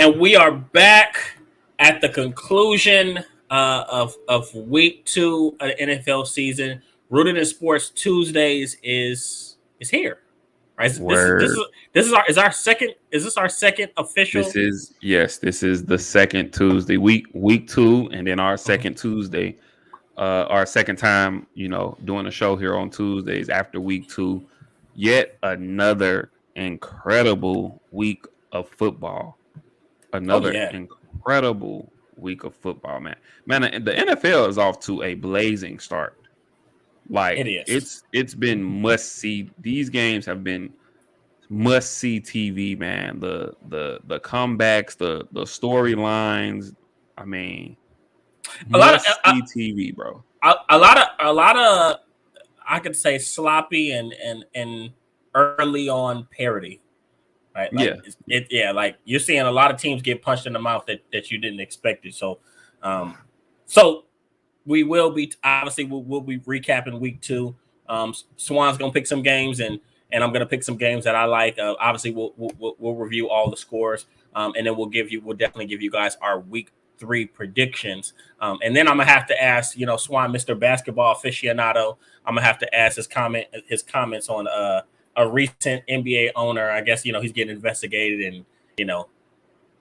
And we are back at the conclusion of week 2 of the NFL season. Rooted in Sports Tuesdays is here. Right? Word. This is our second. Is this our second official? This is the second Tuesday, week 2, and then our second Tuesday, our second time, doing a show here on Tuesdays after week 2. Yet another incredible week of football. Another incredible week of football, man. Man, the NFL is off to a blazing start. Like it is. It's been must see. These games have been must see TV, man. The comebacks, the storylines. I mean, must see TV, bro. A lot of I could say sloppy and early on parody. Right? Like, like you're seeing a lot of teams get punched in the mouth that you didn't expect it. So we will be we'll be recapping week 2. Swan's gonna pick some games and I'm gonna pick some games that I like. Obviously we'll review all the scores, and then we'll definitely give you guys our week 3 predictions. And then I'm gonna have to ask, Swan, Mr. Basketball aficionado, I'm gonna have to ask his comments on a recent NBA owner. I guess he's getting investigated and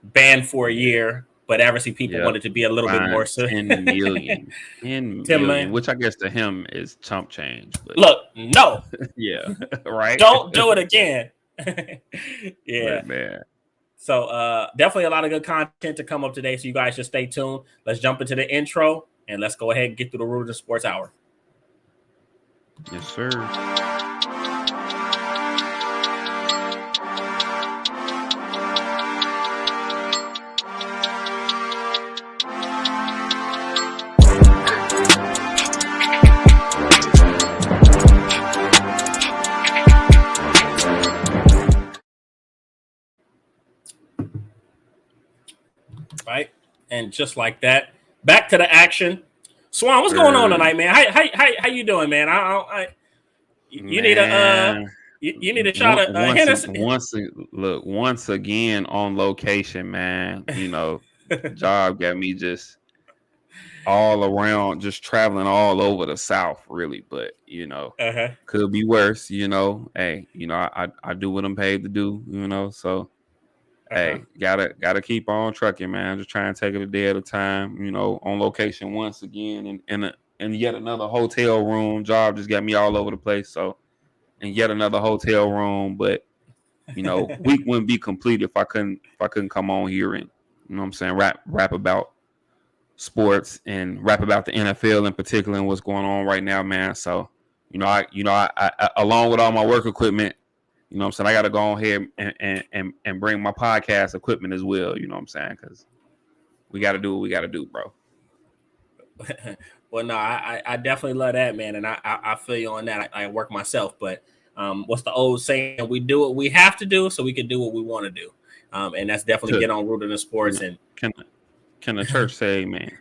banned for a year. But obviously, people wanted to be a little bit more. 10 million, 10 million, which I guess to him is chump change. But look, no, yeah, right. Don't do it again. Yeah, but, man. So definitely a lot of good content to come up today. So you guys just stay tuned. Let's jump into the intro and let's go ahead and get through the Rooted in Sports Hour. Yes, sir. Right, and just like that, back to the action. Swan, what's going on tonight, man? How you doing, man? You need a shot of Hennessy. Once again on location, man. Job got me just all around, just traveling all over the South, really. But could be worse. Hey, I do what I'm paid to do. So. Hey, gotta keep on trucking, man. Just trying to take it a day at a time. On location once again, and yet another hotel room. Job just got me all over the place. So, and yet another hotel room. But week wouldn't be complete if I couldn't come on here and what I'm saying, rap about sports and rap about the NFL in particular and what's going on right now, man. So, I along with all my work equipment. I'm saying? I got to go on here and bring my podcast equipment as well. You know what I'm saying? Because we got to do what we got to do, bro. Well, no, I definitely love that, man. And I feel you on that. I work myself. But what's the old saying? We do what we have to do so we can do what we want to do. And that's definitely get on Rooted in Sports. And can the church say amen?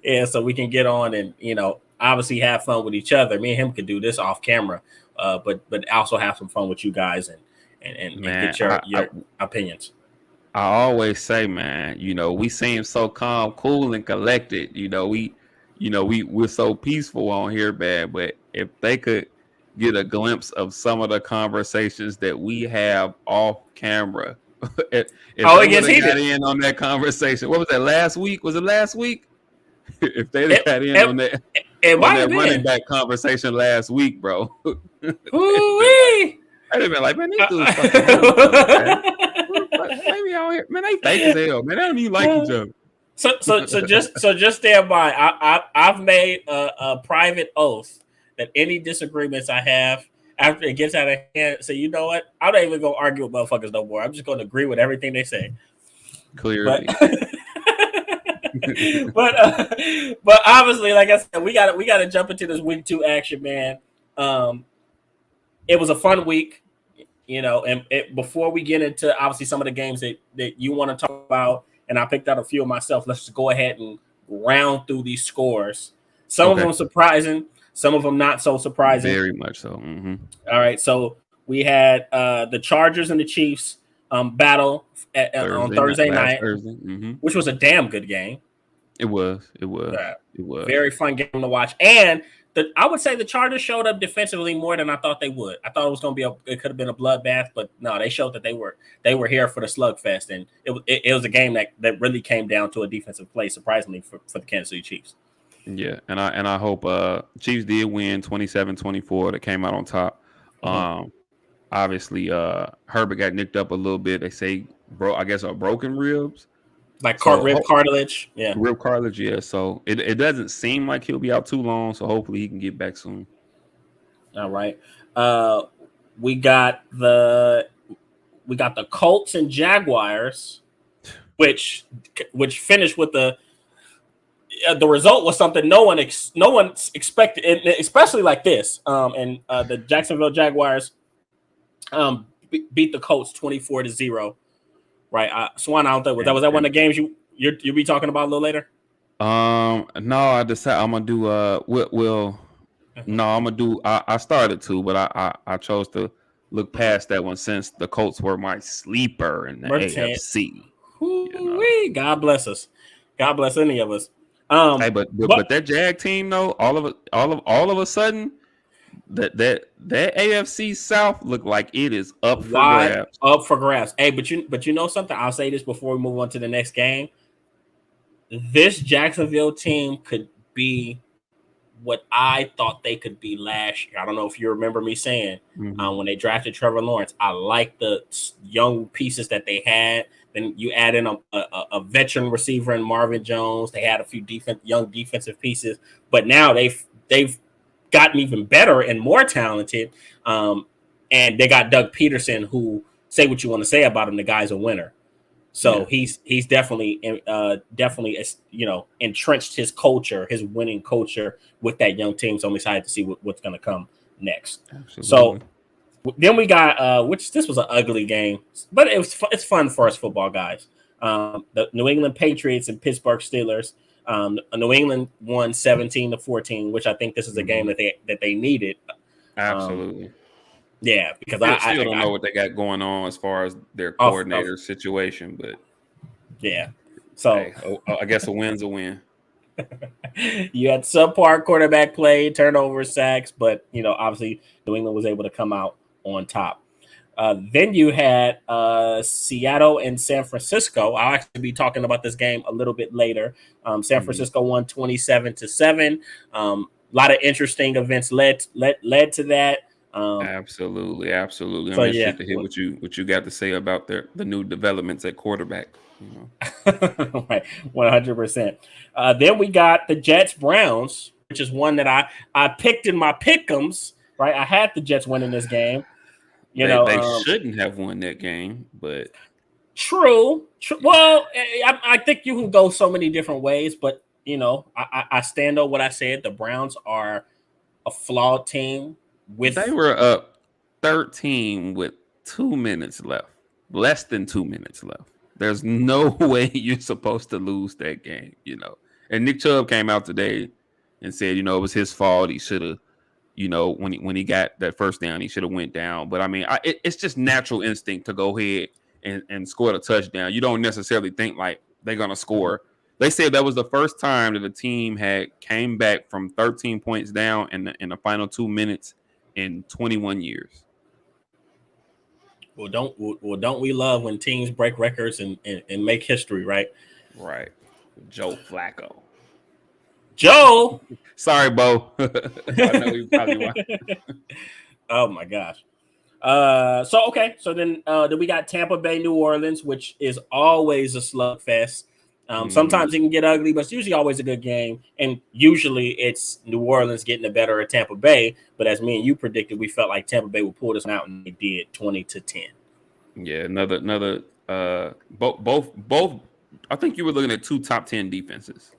Yeah, so we can get on and, obviously have fun with each other. Me and him could do this off camera. But also have some fun with you guys and get your opinions. I always say, man, we seem so calm, cool, and collected. We're so peaceful on here, man. But if they could get a glimpse of some of the conversations that we have off camera, if they got in on that conversation, what was that last week? Was it last week? If they got in on that. That running back conversation last week, bro. Ooh-wee. I'd have been like, man, these dudes fucking maybe out here, man, they fake as hell, man. They don't even like each other. So just stand by. I've made a private oath that any disagreements I have after it gets out of hand, say, you know what? I'm not even gonna argue with motherfuckers no more. I'm just gonna agree with everything they say. Clearly. But obviously, like I said, we got to jump into this week 2 action, man. It was a fun week, and before we get into obviously some of the games that you want to talk about, and I picked out a few of myself. Let's just go ahead and round through these scores. Some of them surprising, some of them not so surprising. Very much so. Mm-hmm. All right, so we had the Chargers and the Chiefs battle on Thursday last night, Thursday. Mm-hmm. which was a damn good game. It was. Very fun game to watch. And I would say the Chargers showed up defensively more than I thought they would. I thought it was going to be it could have been a bloodbath, but no, they showed that they were here for the slugfest, and it was a game that really came down to a defensive play, surprisingly for the Kansas City Chiefs. Yeah, and I hope Chiefs did win 27-24. They came out on top. Obviously, Herbert got nicked up a little bit. They say broken ribs. Like rib cartilage. Yeah. Rib cartilage, yeah. So it doesn't seem like he'll be out too long. So hopefully he can get back soon. All right. We got the Colts and Jaguars, which finished with the result was something no one expected, especially like this. And the Jacksonville Jaguars beat the Colts 24-0. Right, Swan. I don't think was that one of the games you'll be talking about a little later. No, I decided I'm gonna do No, I'm gonna do. I started to, but I chose to look past that one since the Colts were my sleeper in the AFC. God bless us. God bless any of us. Hey, but that Jag team though, all of a sudden, that AFC South looked like it is up for grabs. Up for grabs. Hey, but you know something? I'll say this before we move on to the next game. This Jacksonville team could be what I thought they could be last year. I don't know if you remember me saying when they drafted Trevor Lawrence, I like the young pieces that they had. Then you add in a veteran receiver in Marvin Jones. They had a few young defensive pieces, but now they've gotten even better and more talented. And they got Doug Peterson, who, say what you want to say about him, the guy's a winner. So he's definitely entrenched his culture, his winning culture with that young team. So I'm excited to see what's going to come next. Absolutely. So then we got this was an ugly game, but it's fun for us football guys. The New England Patriots and Pittsburgh Steelers. New England won 17-14, which I think this is a game that they needed. Absolutely. Yeah, because I still don't know what they got going on as far as their coordinator situation, but yeah. So hey, I guess a win's a win. You had subpar quarterback play, turnovers, sacks, but obviously New England was able to come out on top. Then you had Seattle and San Francisco. I'll actually be talking about this game a little bit later. San Francisco won 27-7. A lot of interesting events led to that. Absolutely. I'm interested to hear what you got to say about the new developments at quarterback. Right, 100%. Then we got the Jets Browns, which is one that I picked in my pick'ems. Right, I had the Jets winning this game. They shouldn't have won that game, but true. Well, I think you can go so many different ways, but I stand on what I said. The Browns are a flawed team. They were up 13 with 2 minutes left, less than 2 minutes left. There's no way you're supposed to lose that game, And Nick Chubb came out today and said, it was his fault. He should have, when he got that first down, he should have went down. But I mean, it's just natural instinct to go ahead and score the touchdown. You don't necessarily think like they're gonna score. They said that was the first time that a team had came back from 13 points down in the final 2 minutes in 21 years. Well, don't we love when teams break records and make history, right? Right. Joe Flacco. Joe. Sorry, Bo. I know you probably want. Oh my gosh. So then we got Tampa Bay, New Orleans, which is always a slugfest. Sometimes it can get ugly, but it's usually always a good game. And usually it's New Orleans getting the better of Tampa Bay. But as me and you predicted, we felt like Tampa Bay would pull this out, and they did 20-10. Yeah, another both. I think you were looking at two top 10 defenses.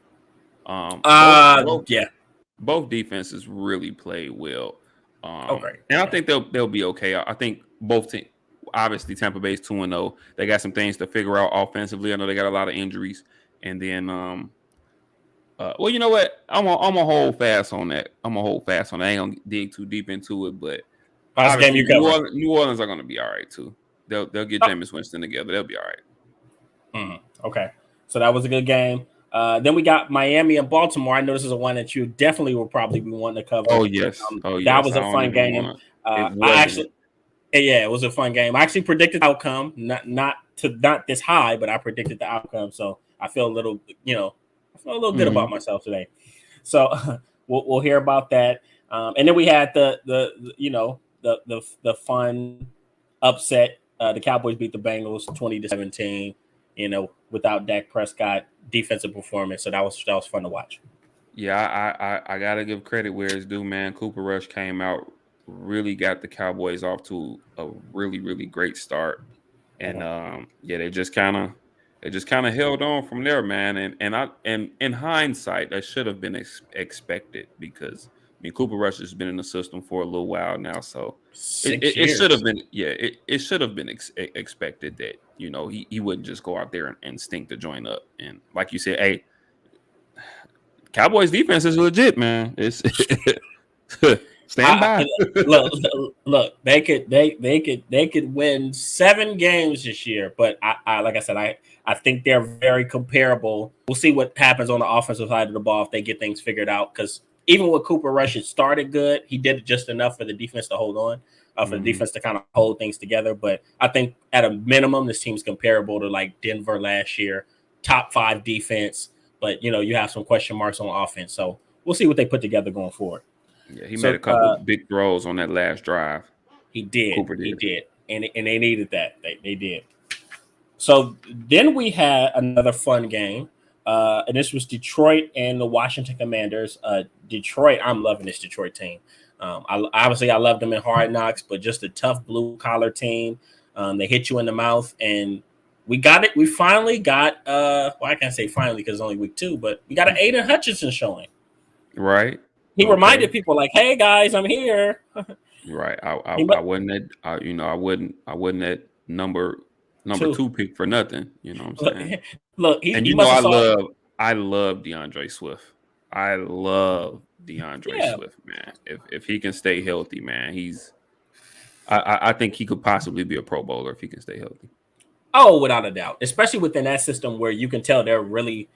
Both defenses really played well. Okay, and I think they'll be okay. I think both teams. Obviously, Tampa Bay's 2-0. They got some things to figure out offensively. I know they got a lot of injuries. And then, well, you know what? I'm gonna hold fast on that. I ain't gonna dig too deep into it, but New Orleans are gonna be all right too. they'll get Oh, Jameis Winston together. They'll be all right. okay. So that was a good game. Then we got Miami and Baltimore. I know this is a one that you definitely will probably be wanting to cover. Oh yes, oh That yes. was I a don't fun even game. want. It I wasn't. actually, yeah, it was a fun game. I actually predicted the outcome, not this high, but I predicted the outcome. So I feel a little, I feel a little good about Mm-hmm. myself today. So we'll hear about that. And then we had the fun upset. The Cowboys beat the Bengals 20-17. Without Dak Prescott defensive performance, so that was fun to watch. Yeah, I gotta give credit where it's due, man. Cooper Rush came out, really got the Cowboys off to a really, really great start. And Mhm. yeah, they just kind of held on from there, man. And in hindsight, that should have been expected because I mean Cooper Rush has been in the system for a little while now, so it, Six it, it should have years. been it should have been expected that he wouldn't just go out there and stink the joint up. And like you said, hey, Cowboys defense is legit, man. It's stand I, by. look. They could win 7 games this year, but like I said, I think they're very comparable. We'll see what happens on the offensive side of the ball if they get things figured out. Because even with Cooper Rush, it started good. He did just enough for the defense to hold on, for the Mhm. defense to kind of hold things together. But I think at a minimum, this team's comparable to like Denver last year, top 5 defense. But you have some question marks on offense, so we'll see what they put together going forward. Yeah, he made a So couple big throws on that last drive. he did. Cooper He did. did. And they needed that. They did. So then we had another fun game. And this was Detroit and the Washington Commanders. Detroit, I'm loving this Detroit team. I love them in Hard Knocks, but just a tough blue collar team. They hit you in the mouth, and we got it. We finally got. I can't say finally because it's only week 2, but we got an Aiden Hutchinson showing. Right. He Okay. reminded people like, "Hey guys, I'm here." Right. I I, he I wasn't that I wasn't that number too. 2 pick for nothing. You know what I'm Look, saying? look, And he must have saw. I love DeAndre Swift. I love DeAndre Yeah. Swift, man. If he can stay healthy, man, I think he could possibly be a Pro Bowler if he can stay healthy. Oh, without a doubt, especially within that system where you can tell they're really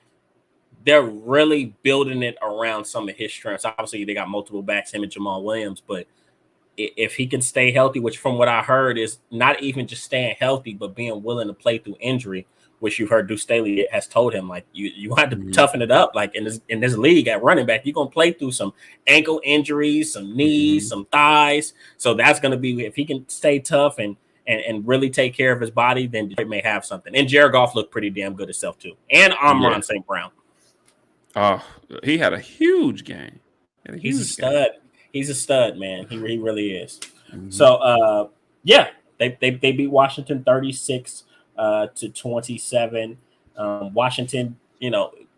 building it around some of his strengths. Obviously, they got multiple backs, him and Jamal Williams, but if he can stay healthy, which from what I heard is not even just staying healthy, but being willing to play through injury, which you've heard Deuce Staley has told him, like you have to Hmm. toughen it up. Like in this league at running back, you're gonna play through some ankle injuries, some knees, Hmm. some thighs. So that's gonna be if he can stay tough and really take care of his body, then Detroit may have something. And Jared Goff looked pretty damn good himself too, and Yeah. Amon St. Brown. Oh, he had a huge game. Had a He's a huge game. stud. He's a stud, man. He really is. Hmm. So yeah, they beat Washington 36-27. Washington,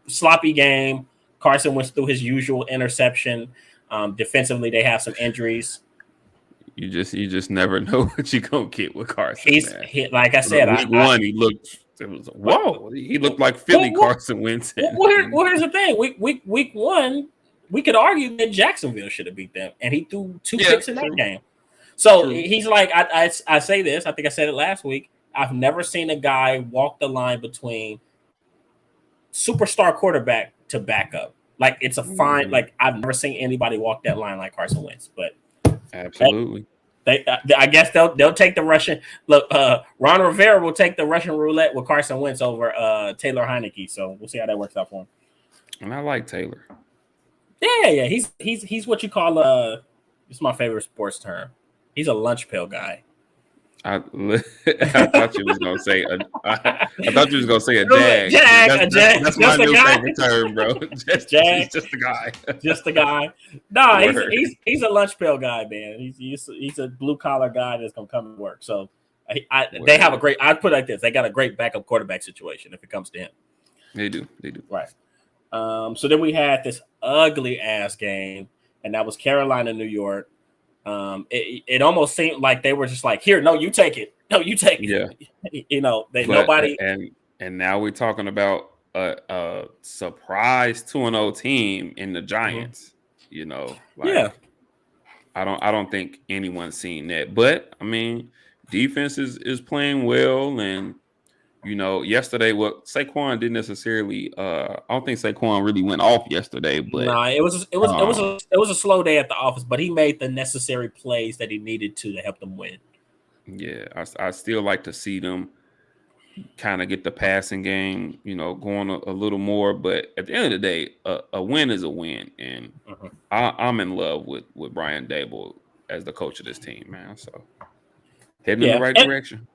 sloppy game. Carson went through his usual interception. Defensively, they have some injuries. You just never know what you're gonna get with Carson, man. Like I said, Week one, he looked. It was what, whoa. He looked like well, Philly Carson Wentz. here's the thing. Week 1, we could argue that Jacksonville should have beat them, and he threw 2 Yeah, picks in that true, game. So true. he's like, I say this. I think I said it last week. I've never seen a guy walk the line between superstar quarterback to backup. Like it's a fine. Mhm. Like I've never seen anybody walk that line like Carson Wentz. But Absolutely. I guess they'll take the Russian. Look, Ron Rivera will take the Russian roulette with Carson Wentz over Taylor Heineke. So we'll see how that works out for him. And I like Taylor. Yeah. He's what you call it's my favorite sports term. He's a lunch pail guy. I, I thought you was gonna say I thought you was gonna say a jag. A jag. That's my Just a new guy. favorite term, bro. Jag. He's just a guy. Just a guy. No, Word. he's a lunch pail guy, man. He's a blue collar guy that's gonna come and work. So they have a great. I'd put it like this: they got a great backup quarterback situation if it comes to him. They do. Right. So then we had this ugly ass game, and that was Carolina, New York. It almost seemed like they were just like, here, no, you take it. No, you take it. Yeah. Nobody. And now we're talking about a surprise 2-0 team in the Giants. Yeah. I don't think anyone's seen that. But I mean, defense is playing well, and yesterday, Saquon didn't necessarily. I don't think Saquon really went off yesterday, but Nah, it was a slow day at the office, but he made the necessary plays that he needed to help them win. yeah, I still like to see them kind of get the passing game, going a little more. But at the end of the day, a win is a win, and I'm in love with Brian Dable as the coach of this team, man. So heading in the right direction.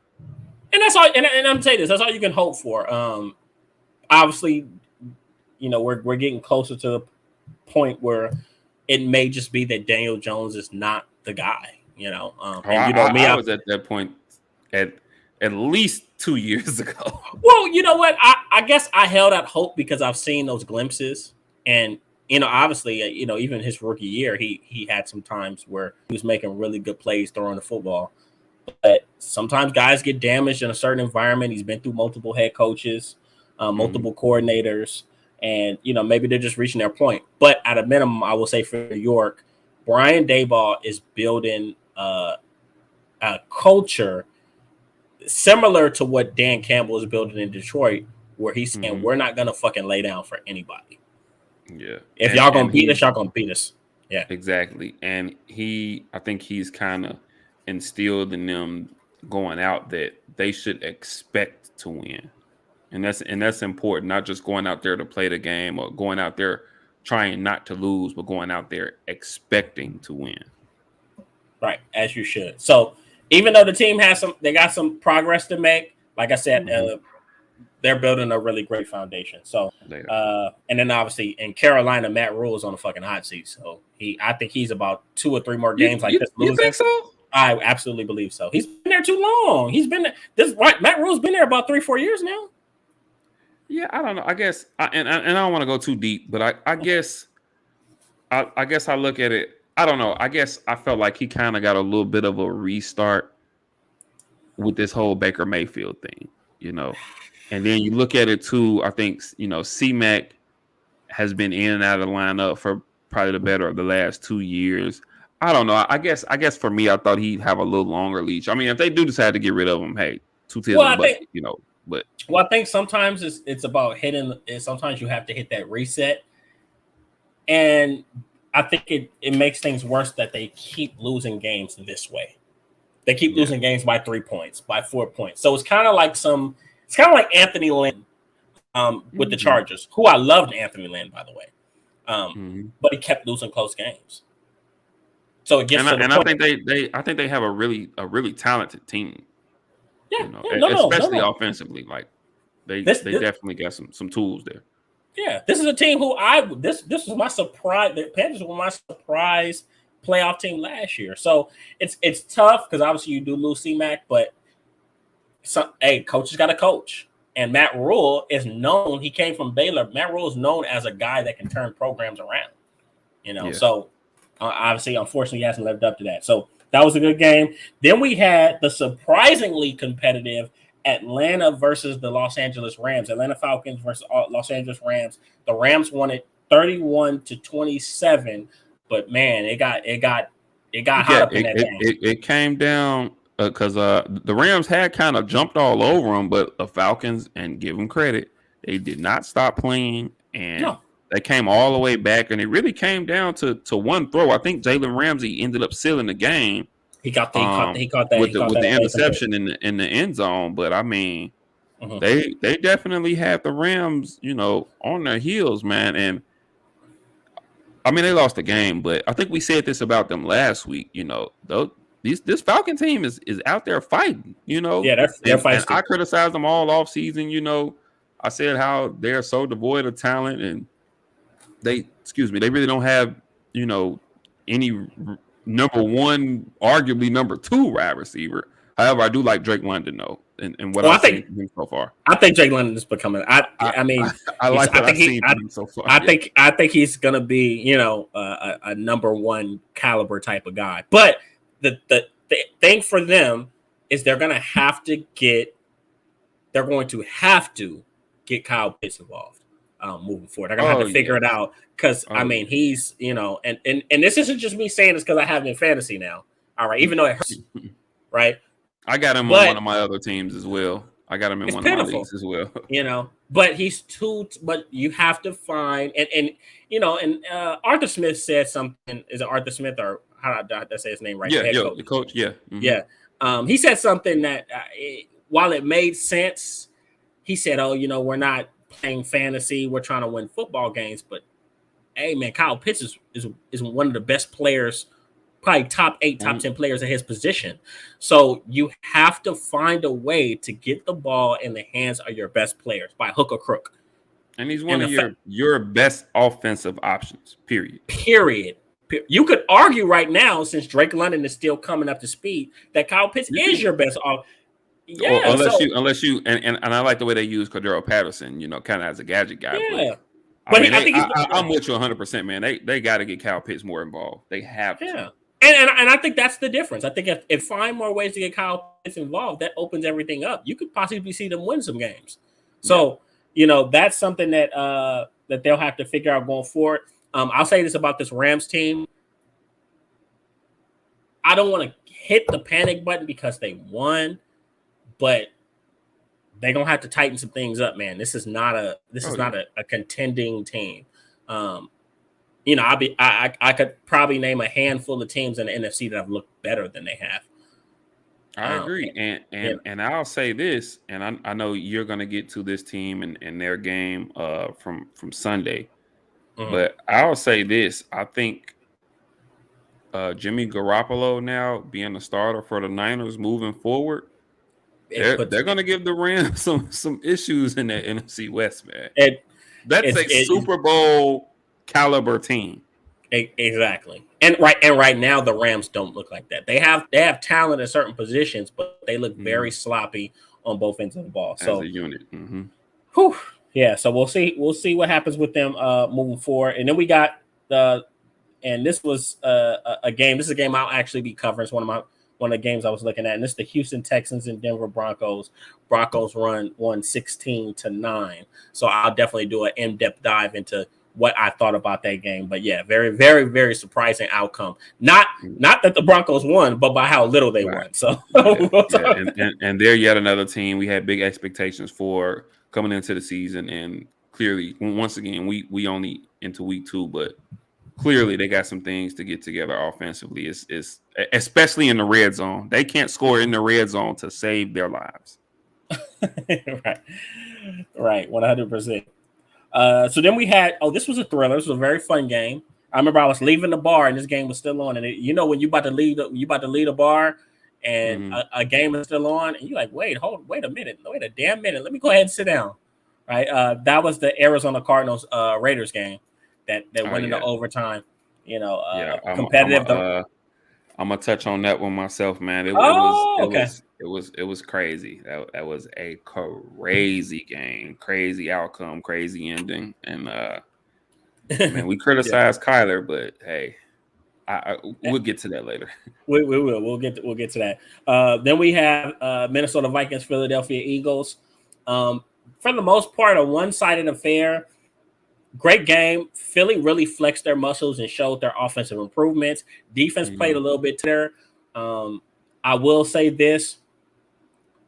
And that's all. And I'm saying this. That's all you can hope for. Obviously, we're getting closer to the point where it may just be that Daniel Jones is not the guy. I was at that point at least 2 years ago. Well, you know what? I guess I held out hope because I've seen those glimpses, and obviously, even his rookie year, he had some times where he was making really good plays throwing the football. But sometimes guys get damaged in a certain environment. He's been through multiple head coaches, multiple coordinators, and maybe they're just reaching their point. But at a minimum, I will say for New York, Brian Daboll is building a culture similar to what Dan Campbell is building in Detroit, where he's saying we're not gonna fucking lay down for anybody. Yeah, if y'all gonna beat us, y'all gonna beat us. Yeah, exactly. And I think he's kind of instilled in them going out that they should expect to win, and that's important. Not just going out there to play the game or going out there trying not to lose, but going out there expecting to win. Right, as you should. So even though the team they got some progress to make. Like I said, they're building a really great foundation. So, and then obviously in Carolina, Matt Rule is on the fucking hot seat. So I think he's about 2 or 3 more games this losing. You think so? I absolutely believe so. He's been there too long. He's been there. Matt Rule's been there about 3-4 years now. Yeah, I don't know. I guess, and I don't want to go too deep, but I guess I look at it. I don't know. I guess I felt like he kind of got a little bit of a restart with this whole Baker Mayfield thing, And then you look at it too. I think C-Mac has been in and out of the lineup for probably the better of the last 2 years. I don't know. I guess for me, I thought he'd have a little longer leash. I mean, if they do decide to get rid of him, hey, 2 tears in the butt, But I think sometimes it's about hitting. Sometimes you have to hit that reset, and I think it makes things worse that they keep losing games this way. They keep losing games by 3 points, by 4 points. So it's kind of like Anthony Lynn with the Chargers, who I loved Anthony Lynn, by the way. But he kept losing close games. So it gets I think they have a really talented team. Yeah, especially offensively. Like they definitely got some tools there. Yeah, this is a team who this was my surprise. The Panthers were my surprise playoff team last year. So it's tough because obviously you do lose C-Mac, but coach has got to coach. And Matt Rule is known. He came from Baylor. Matt Rule is known as a guy that can turn programs around. So obviously, unfortunately, he hasn't lived up to that. So that was a good game. Then we had the surprisingly competitive Atlanta versus the Los Angeles Rams. Atlanta Falcons versus Los Angeles Rams. The Rams won it 31-27. But man, it got hot up in that game. It came down because the Rams had kind of jumped all over them, but the Falcons, and give them credit, they did not stop playing, and they came all the way back, and it really came down to one throw. I think Jalen Ramsey ended up sealing the game. He caught that with the interception in the end zone. But I mean, they definitely had the Rams, on their heels, man. And I mean, they lost the game, but I think we said this about them last week. This Falcon team is out there fighting. Yeah, they're fighting. And I criticized them all off season. I said how they're so devoid of talent, and they really don't have any number one, arguably number 2 wide receiver. However, I do like Drake London though, and what I've seen from him so far. I think Drake London is becoming. I like what I've seen from him so far. I think he's gonna be a number 1 caliber type of guy. But the thing for them is they're going to have to get Kyle Pitts involved moving forward. They're going to have to figure it out because, he's, and this isn't just me saying this because I have him in fantasy now. All right. Even though it hurts, right? I got him on one but of my other teams as well. I got him in it's one of my pitiful. leagues as well. But he's too. But you have to find and Arthur Smith said something. Is it Arthur Smith or how did I say his name right? The head The coach. coach. Yeah, Yeah. He said something that while it made sense, he said, "Oh, we're not playing fantasy. We're trying to win football games." But hey, man, Kyle Pitts is one of the best players, probably top 8, top 10 players at his position. So you have to find a way to get the ball in the hands of your best players by hook or crook. And he's one of your best offensive options. Period. You could argue right now, since Drake London is still coming up to speed, that Kyle Pitts is your best off. Yeah, unless you and I like the way they use Cordero Patterson, kind of as a gadget guy. Yeah, but I think I'm with you 100%, man. They got to get Kyle Pitts more involved. They have to. And I think that's the difference. I think if find more ways to get Kyle Pitts involved, that opens everything up. You could possibly see them win some games. So that's something that that they'll have to figure out going forward. I'll say this about this Rams team. I don't want to hit the panic button because they won, but they're gonna have to tighten some things up, man. This is not a contending team. I could probably name a handful of teams in the NFC that have looked better than they have. I agree, and I'll say this, and I know you're gonna get to this team and their game from Sunday, but I'll say this: I think Jimmy Garoppolo now being the starter for the Niners moving forward, they're gonna give the Rams some issues in the NFC West, man. That's a Super Bowl caliber team. Exactly. And right now the Rams don't look like that. They have talent in certain positions, but they look very sloppy on both ends of the ball. So as a unit. So we'll see what happens with them moving forward. And then we got and this was a game. This is a game I'll actually be covering. It's one of the games I was looking at. And this is the Houston Texans and Denver Broncos. Broncos won 16-9. So I'll definitely do an in-depth dive into what I thought about that game. But yeah, very, very, very surprising outcome. Not that the Broncos won, but by how little they won. So and they're yet another team we had big expectations for coming into the season. And clearly, once again, we only into week 2, but clearly they got some things to get together offensively. It's especially in the red zone. They can't score in the red zone to save their lives. Right, 100%. So then we had, this was a thriller. This was a very fun game. I remember I was leaving the bar and this game was still on. And when you about to leave a bar and a game is still on, and you're like, wait a minute, wait a damn minute. Let me go ahead and sit down. Right. That was the Arizona Cardinals Raiders game that went into overtime. Competitive. I'm gonna touch on that one myself, man. It was crazy. That was a crazy game, crazy outcome, crazy ending, and man, we criticized Kyler, but hey, we'll get to that later. We will. We'll get to that. Then we have Minnesota Vikings, Philadelphia Eagles. For the most part, a one-sided affair. Great game. Philly really flexed their muscles and showed their offensive improvements. Defense played a little bit there. I will say this.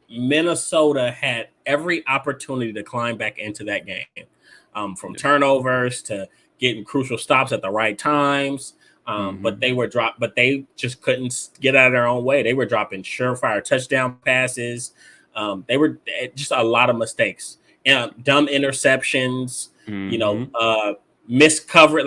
Minnesota had every opportunity to climb back into that game. From turnovers to getting crucial stops at the right times. But they just couldn't get out of their own way. They were dropping surefire touchdown passes. They were just a lot of mistakes. Dumb interceptions. Missed coverage,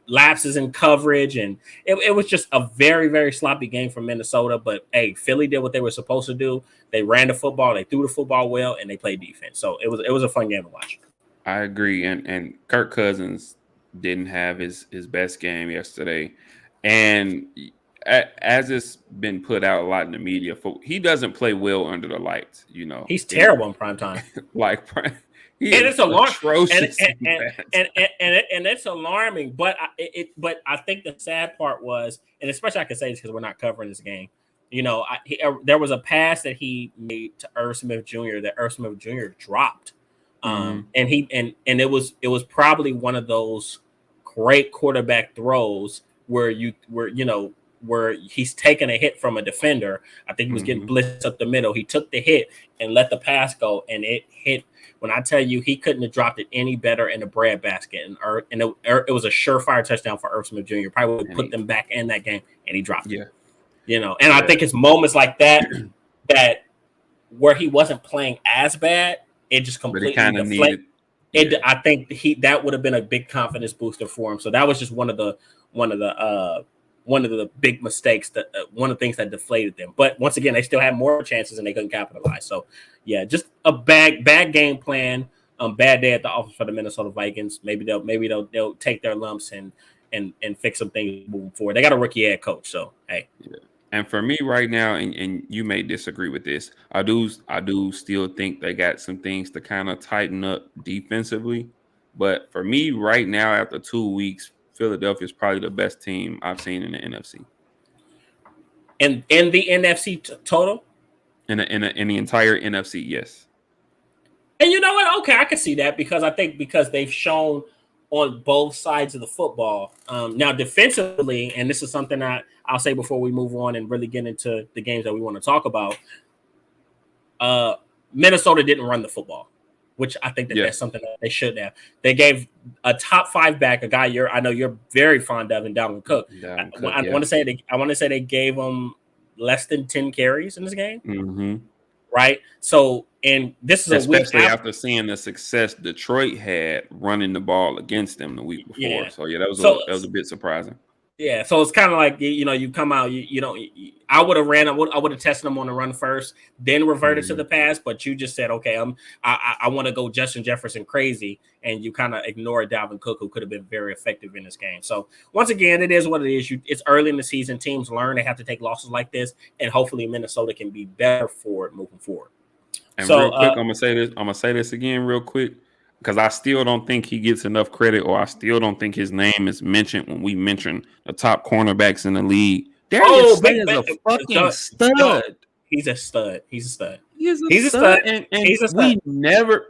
lapses in coverage, and it was just a very, very sloppy game for Minnesota. But hey, Philly did what they were supposed to do. They ran the football, they threw the football well, and they played defense. So it was a fun game to watch. I agree, and Kirk Cousins didn't have his best game yesterday, and as it's been put out a lot in the media, he doesn't play well under the lights. He's terrible in prime time. And it's alarming, and it's alarming. But I think the sad part was, and especially I can say this because we're not covering this game. There was a pass that he made to Irv Smith Jr. that Irv Smith Jr. dropped, and it was probably one of those great quarterback throws where where he's taking a hit from a defender. I think he was getting Mm-hmm. blitzed up the middle. He took the hit and let the pass go, and it hit. When I tell you, he couldn't have dropped it any better in the breadbasket, and it was a surefire touchdown for Irv Smith Jr. Probably would put them back in that game, and he dropped it. And I think it's moments like that where he wasn't playing as bad, it just completely deflated. I think that would have been a big confidence booster for him. So that was just one of the big mistakes, that one of the things that deflated them. But once again, they still had more chances and they couldn't capitalize. So yeah, just a bad game plan. Bad day at the office for the Minnesota Vikings. Maybe they'll take their lumps and fix some things moving forward. They got a rookie head coach, so hey. Yeah. And for me right now, and you may disagree with this, I do still think they got some things to kind of tighten up defensively. But for me right now, after 2 weeks, Philadelphia is probably the best team I've seen in the NFC. In the NFC total? In the entire NFC, yes. And you know what? Okay, I can see that because they've shown on both sides of the football. Now, defensively, and this is something that I'll say before we move on and really get into the games that we want to talk about. Minnesota didn't run the football, which I think that's something that they should have. They gave a top 5 back, a guy I know you're very fond of, in Dalvin Cook. I want to say they gave him less than 10 carries in this game. Mm-hmm. Right. So, and this is especially after seeing the success Detroit had running the ball against them the week before. Yeah. So that was a bit surprising. Yeah. So it's kind of like, you come out, I would have tested them on the run first, then reverted to the pass. But you just said, okay, I want to go Justin Jefferson crazy. And you kind of ignored Dalvin Cook, who could have been very effective in this game. So once again, it is what it is. It's early in the season. Teams learn they have to take losses like this. And hopefully Minnesota can be better for it moving forward. And real quick, I'm gonna say this again real quick, because I still don't think he gets enough credit, or I still don't think his name is mentioned when we mention the top cornerbacks in the league. Darius Slay is a fucking stud. He's a stud. He's a stud. He's a stud. And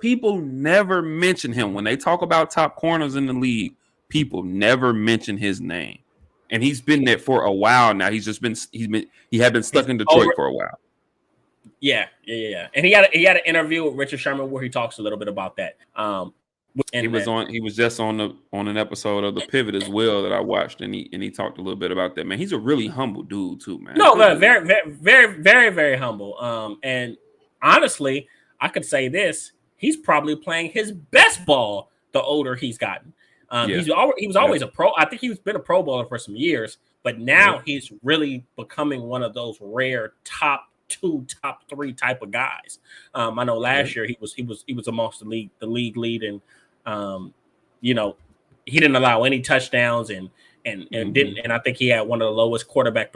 people never mention him when they talk about top corners in the league. People never mention his name, and he's been there for a while now. He had been stuck in Detroit for a while. Yeah. And he had an interview with Richard Sherman where he talks a little bit about that. He was just on an episode of The Pivot as well that I watched, and he talked a little bit about that. Man, he's a really humble dude too, man. No, very, very, very, very, very humble. And honestly, I could say this: he's probably playing his best ball the older he's gotten. He was always a pro. I think he's been a Pro Bowler for some years, but now he's really becoming one of those rare top 2, top 3 type of guys. I know last year he was amongst the league lead, and he didn't allow any touchdowns and didn't, and I think he had one of the lowest quarterback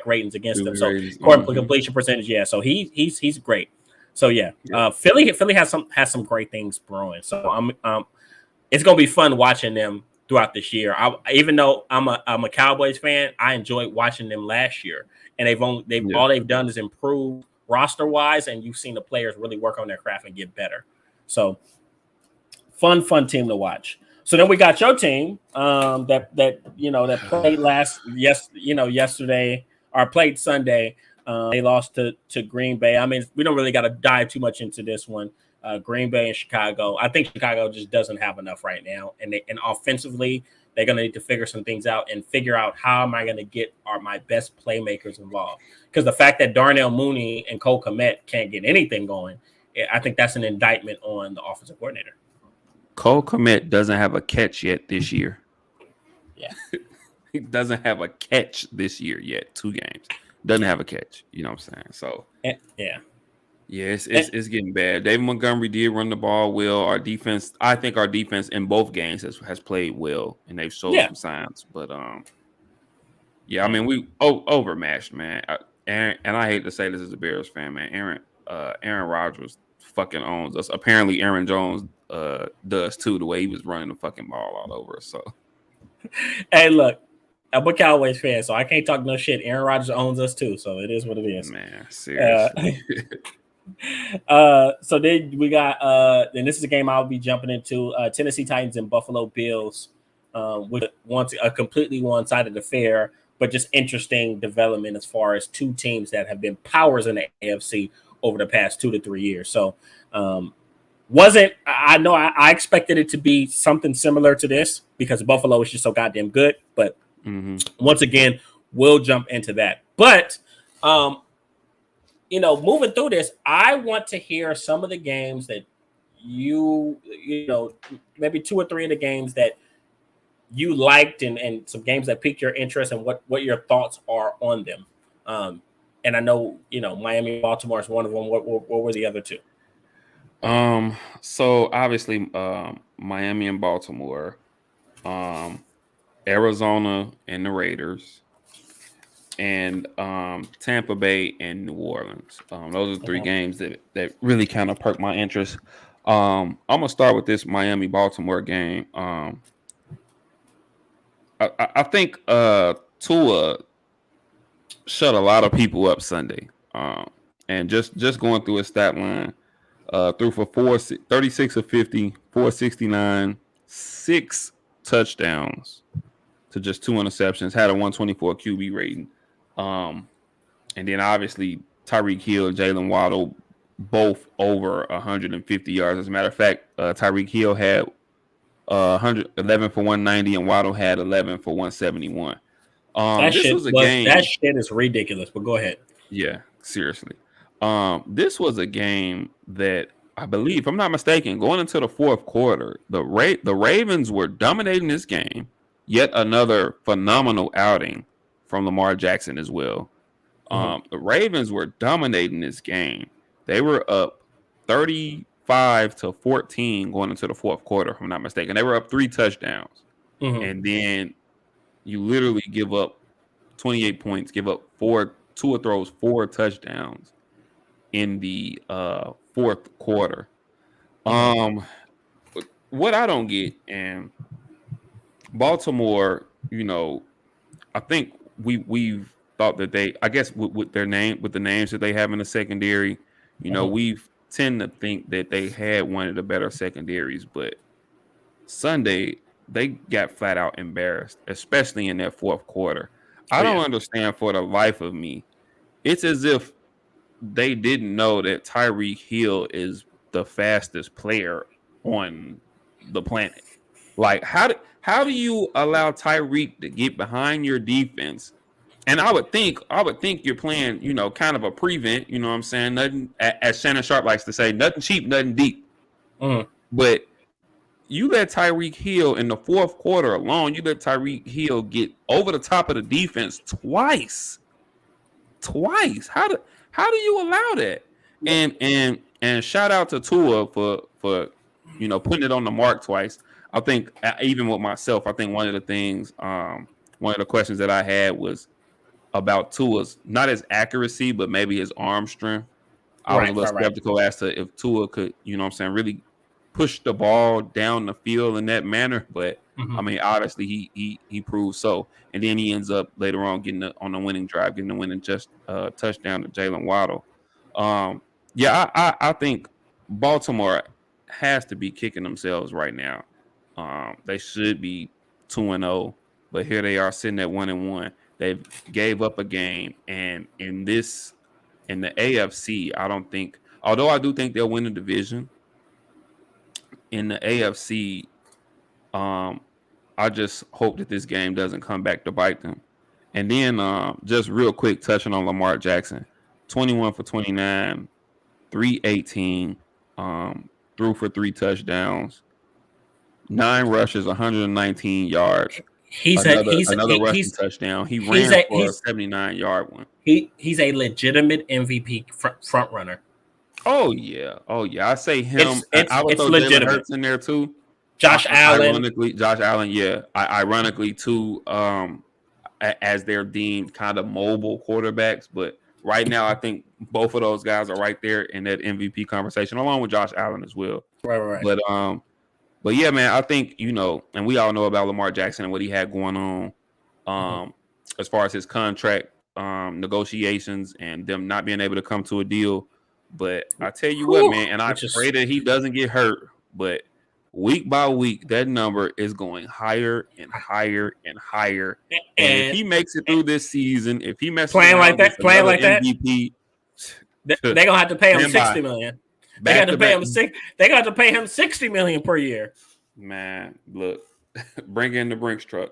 ratings against them. So completion percentage, so he's great. So Philly has some great things brewing. So it's gonna be fun watching them throughout this year. Even though I'm a Cowboys fan, I enjoyed watching them last year. And all they've done is improve roster wise, and you've seen the players really work on their craft and get better. So fun team to watch. So then we got your team that played yesterday or played Sunday. They lost to Green Bay. I mean, we don't really got to dive too much into this one. Green Bay and Chicago. I think Chicago just doesn't have enough right now, and offensively, they're going to need to figure some things out and figure out how am I going to get my best playmakers involved. Because the fact that Darnell Mooney and Cole Kmet can't get anything going, I think that's an indictment on the offensive coordinator. Cole Kmet doesn't have a catch yet this year. Yeah. He doesn't have a catch this year yet. 2 games. Doesn't have a catch. You know what I'm saying? So, yeah. Yeah, it's getting bad. David Montgomery did run the ball well. I think our defense in both games has played well, and they've showed some signs. But I mean, we overmatched, man. And I hate to say this as a Bears fan, man. Aaron Rodgers fucking owns us. Apparently, Aaron Jones does too. The way he was running the fucking ball all over us. So, hey, look. I'm a Cowboys fan, so I can't talk no shit. Aaron Rodgers owns us too, so it is what it is. Man, seriously. So then we got and this is a game I'll be jumping into, Tennessee Titans and Buffalo Bills, with a completely one-sided affair. but just interesting development as far as two teams that have been powers in the AFC over the past 2 to 3 years. So wasn't I know I expected it to be something similar to this because Buffalo is just so goddamn good. But once again, we'll jump into that. But moving through this, I want to hear some of the games that maybe two or three of the games that you liked and some games that piqued your interest and what your thoughts are on them. And I know, Miami, Baltimore is one of them. What were the other two? So obviously, Miami and Baltimore, Arizona and the Raiders, and Tampa Bay and New Orleans. Those are three games that really kind of perked my interest. I'm gonna start with this Miami Baltimore game. I think Tua shut a lot of people up Sunday. And just going through his stat line, threw for 36 of 50, 469, 6 touchdowns to just 2 interceptions, had a 124 QB rating. And then obviously Tyreek Hill and Jalen Waddle both over 150 yards. As a matter of fact, Tyreek Hill had 111 for 190 and Waddle had 11 for 171. That shit is ridiculous, but go ahead. Yeah, seriously. This was a game that I believe, if I'm not mistaken, going into the fourth quarter, the Ravens were dominating this game. Yet another phenomenal outing from Lamar Jackson as well. The Ravens were dominating this game. They were up 35-14 going into the fourth quarter, if I'm not mistaken. They were up 3 touchdowns. And then you literally give up 28 points, give up Tua throws 4 touchdowns in the fourth quarter. What I don't get, and Baltimore, I think we've thought that they, I guess with the names that they have in the secondary, we've tend to think that they had one of the better secondaries, but Sunday they got flat out embarrassed, especially in that fourth quarter. I don't understand for the life of me. It's as if they didn't know that Tyreek Hill is the fastest player on the planet. Like, how do you allow Tyreek to get behind your defense? And I would think you're playing, kind of a prevent. You know what I'm saying? Nothing, as Shannon Sharp likes to say, nothing cheap, nothing deep. But you let Tyreek Hill in the fourth quarter alone. You let Tyreek Hill get over the top of the defense twice. How do you allow that? And shout out to Tua for putting it on the mark twice. I think even with myself, I think one of the things, one of the questions that I had was about Tua's not his accuracy, but maybe his arm strength. I was a little skeptical as to if Tua could, really push the ball down the field in that manner. But I mean, obviously he proved so. And then he ends up later on getting on the winning drive, getting the winning touchdown to Jalen Waddle. I think Baltimore has to be kicking themselves right now. They should be 2-0, but here they are sitting at 1-1. They gave up a game, and in the AFC, although I do think they'll win the division. In the AFC, I just hope that this game doesn't come back to bite them. And then just real quick, touching on Lamar Jackson, 21 for 29, 318, threw for 3 touchdowns, 9 rushes, 119 yards. He's another rushing touchdown. He ran for a 79-yard one. He's a legitimate MVP front runner. Oh yeah. I say him. I would throw Jalen Hurts in there too. Josh Allen. Yeah. Ironically too, as they're deemed kind of mobile quarterbacks, but right now I think both of those guys are right there in that MVP conversation, along with Josh Allen as well. Right. But yeah, man, I think, and we all know about Lamar Jackson and what he had going on as far as his contract negotiations and them not being able to come to a deal. But I tell you what, man, and I pray that he doesn't get hurt. But week by week, that number is going higher and higher and higher. And if he makes it through this season, if he messes around, gets another MVP, they're gonna have to pay him $60 million. They got to pay him They got to pay him $60 million per year. Man, look, bring in the Brinks truck.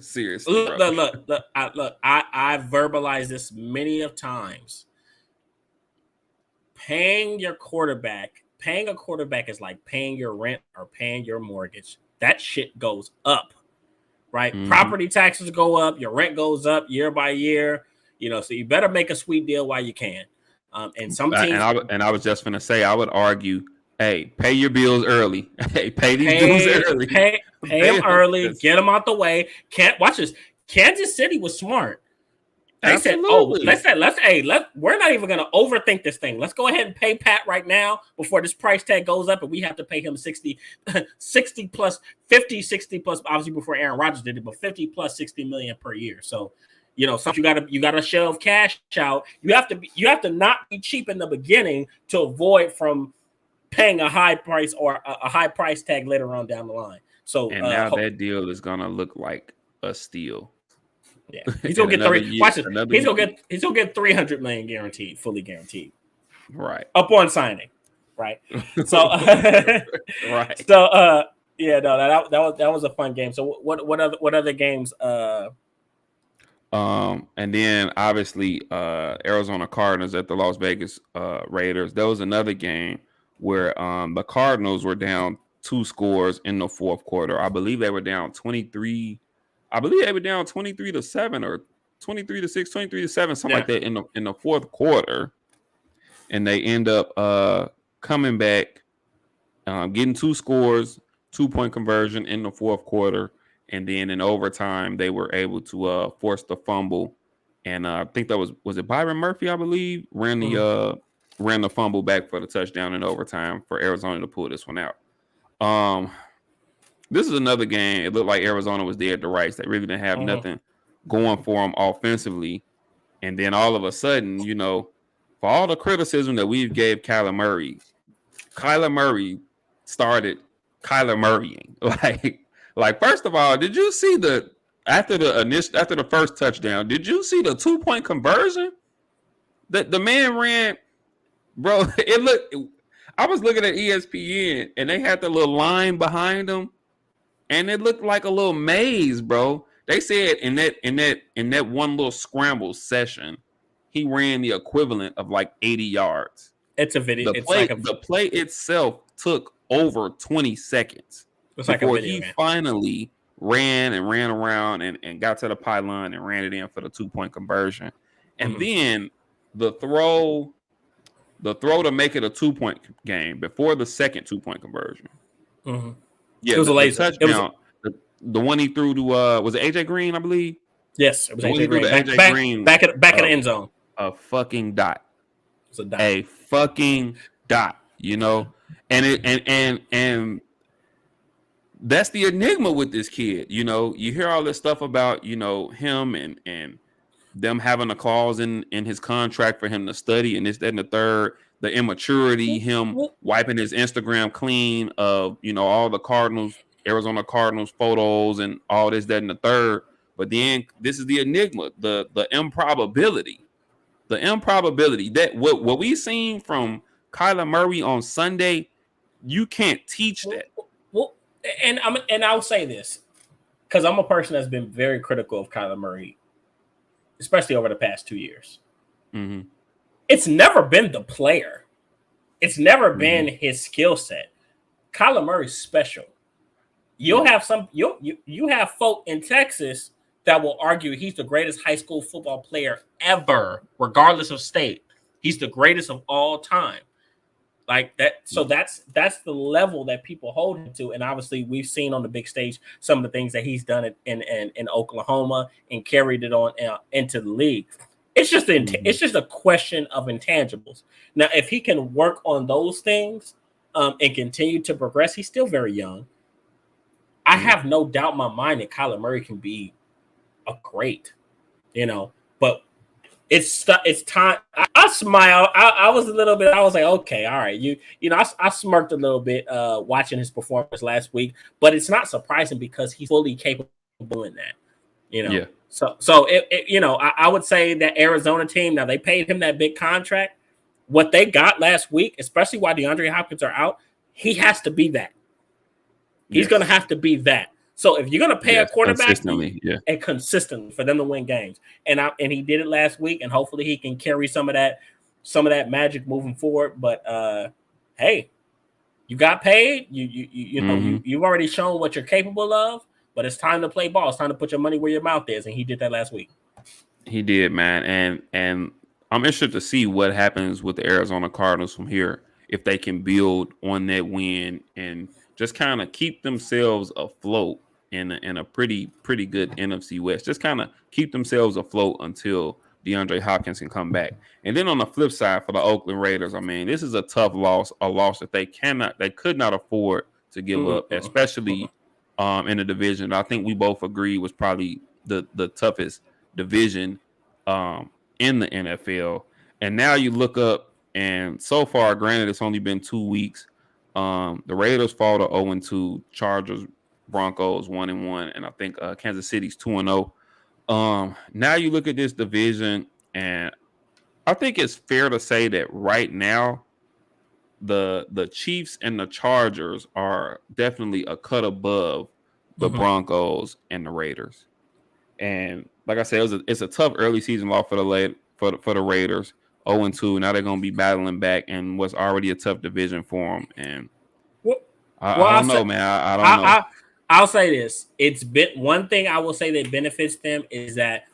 Seriously, look. I've verbalized this many of times. Paying a quarterback is like paying your rent or paying your mortgage. That shit goes up, right? Mm-hmm. Property taxes go up, your rent goes up year by year. So you better make a sweet deal while you can. And some teams, and I was just gonna say, I would argue, hey, pay your bills early. Hey, pay these dudes early. Pay them early. Get them out the way. Watch this. Kansas City was smart. They Absolutely. said, we're not even going to overthink this thing. Let's go ahead and pay Pat right now before this price tag goes up and we have to pay him 60 plus 50, 60 plus, obviously before Aaron Rodgers did it, but 50 plus 60 million per year. So, something you gotta shove cash out. You have to not be cheap in the beginning to avoid from paying a high price or a high price tag later on down the line. So now that deal is gonna look like a steal. Yeah, he's gonna get 3. Watch it. He's gonna get 300 million guaranteed, fully guaranteed. Right. Upon signing. Right. So right. So that was a fun game. So what other games? And then obviously Arizona Cardinals at the Las Vegas Raiders. There was another game where the Cardinals were down 2 scores in the fourth quarter. I believe they were down 23. I believe they were down 23-7 or 23-6, 23-7, something like that in the fourth quarter. And they end up coming back, getting 2 scores, 2-point conversion in the fourth quarter. And then in overtime, they were able to force the fumble. And I think that was it Byron Murphy, I believe, ran the fumble back for the touchdown in overtime for Arizona to pull this one out. This is another game. It looked like Arizona was dead to rights. They really didn't have nothing going for them offensively. And then all of a sudden, for all the criticism that we've gave Kyler Murray started Kyler Murraying. Like first of all, did you see after the first touchdown? Did you see the 2-point conversion that the man ran, bro? I was looking at ESPN and they had the little line behind them, and it looked like a little maze, bro. They said in that one little scramble session, he ran the equivalent of like 80 yards. It's a video. The play itself took over 20 seconds. Before he finally ran around and got to the pylon and ran it in for the 2-point conversion. And then the throw to make it a 2-point game before the second 2-point conversion. Mm-hmm. Yeah, it was a laser. Touchdown. The one he threw to was it AJ Green, I believe? Yes, it was AJ Green. Back in the end zone. A fucking dot. It's a dot. A fucking dot. And that's the enigma with this kid. You hear all this stuff about, him and them having a clause in his contract for him to study and this, that, and the third, the immaturity, him wiping his Instagram clean of, all the Arizona Cardinals photos and all this, that, and the third. But then this is the enigma, the improbability that what we seen from Kyler Murray on Sunday, you can't teach that. And I'll say this because I'm a person that's been very critical of Kyler Murray, especially over the past 2 years. Mm-hmm. It's never been the player. It's never been his skill set. Kyler Murray's special. You'll have you have folk in Texas that will argue he's the greatest high school football player ever, regardless of state. He's the greatest of all time. Like that, so that's the level that people hold him to, and obviously we've seen on the big stage some of the things that he's done in Oklahoma and carried it on into the league. It's just a question of intangibles. Now, if he can work on those things and continue to progress, he's still very young. I have no doubt in my mind that Kyler Murray can be a great, but it's time. I smile. I was a little bit. I was like, okay, all right. I smirked a little bit watching his performance last week, but it's not surprising because he's fully capable of doing that. You know, Yeah. I would say that Arizona team, now they paid him that big contract. What they got last week, especially while DeAndre Hopkins are out, he has to be that. He's going to Yes. have to be that. So if you're going to pay a Yes. quarterback Consistently. Yeah. and consistently for them to win games, and he did it last week, and hopefully he can carry some of that magic moving forward. But hey, you got paid. Mm-hmm. You've already shown what you're capable of. But it's time to play ball. It's time to put your money where your mouth is, and he did that last week. He did, man, and I'm interested to see what happens with the Arizona Cardinals from here if they can build on that win and just kind of keep themselves afloat in a pretty good NFC West. Just kind of keep themselves afloat until DeAndre Hopkins can come back. And then on the flip side for the Oakland Raiders, I mean, this is a tough loss, a loss that they could not afford to give up, especially in the division. I think we both agree was probably the toughest division in the NFL. And now you look up, and so far, granted, it's only been 2 weeks. The Raiders fall to 0-2, Chargers, Broncos 1-1, and I think Kansas City's 2-0. Now you look at this division, and I think it's fair to say that right now the Chiefs and the Chargers are definitely a cut above the Broncos and the Raiders. And like I said, it's a tough early season loss for the Raiders. 0-2. Now they're gonna be battling back in what's already a tough division for them. And Well, I don't know, man. I don't know. I'll say this. It's been one thing I will say that benefits them is that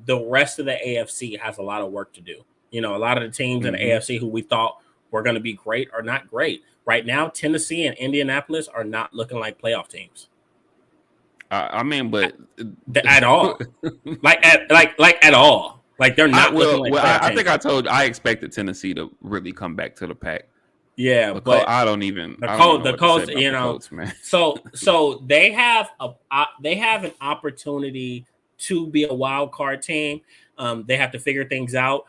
the rest of the AFC has a lot of work to do. A lot of the teams in the AFC who we thought were going to be great are not great right now. Tennessee and Indianapolis are not looking like playoff teams. I mean, but at all, like at all, like they're not looking like. I think I expected Tennessee to really come back to the pack. Yeah, but I don't even. The Colts, man. So they have an opportunity to be a wild card team. They have to figure things out.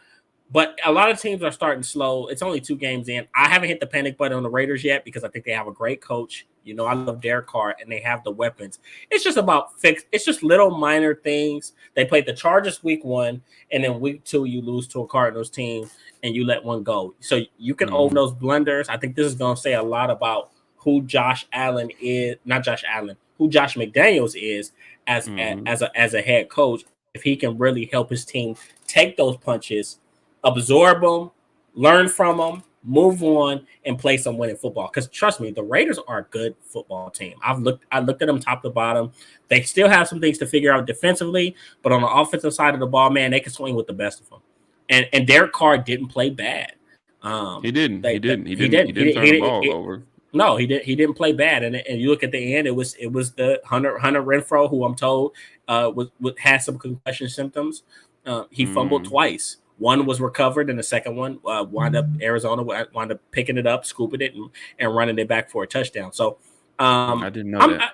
But a lot of teams are starting slow. It's only 2 games in. I haven't hit the panic button on the Raiders yet because I think they have a great coach. I love Derek Carr, and they have the weapons. It's just about It's just little minor things. They played the Chargers week 1, and then week 2 you lose to a Cardinals team, and you let one go. So you can own those blunders. I think this is going to say a lot about who Josh Allen is, not Josh Allen, who Josh McDaniels is as a head coach. If he can really help his team take those punches, absorb them, learn from them, move on, and play some winning football. Because trust me, the Raiders are a good football team. I looked at them top to bottom. They still have some things to figure out defensively, but on the offensive side of the ball, man, they can swing with the best of them. And Derek Carr didn't play bad. He didn't turn the ball over. No, he didn't play bad. And you look at the end, it was the Hunter Renfrow, who I'm told had some concussion symptoms. He fumbled twice. One was recovered, and the second one Arizona wound up picking it up, scooping it, and running it back for a touchdown. So I didn't know that.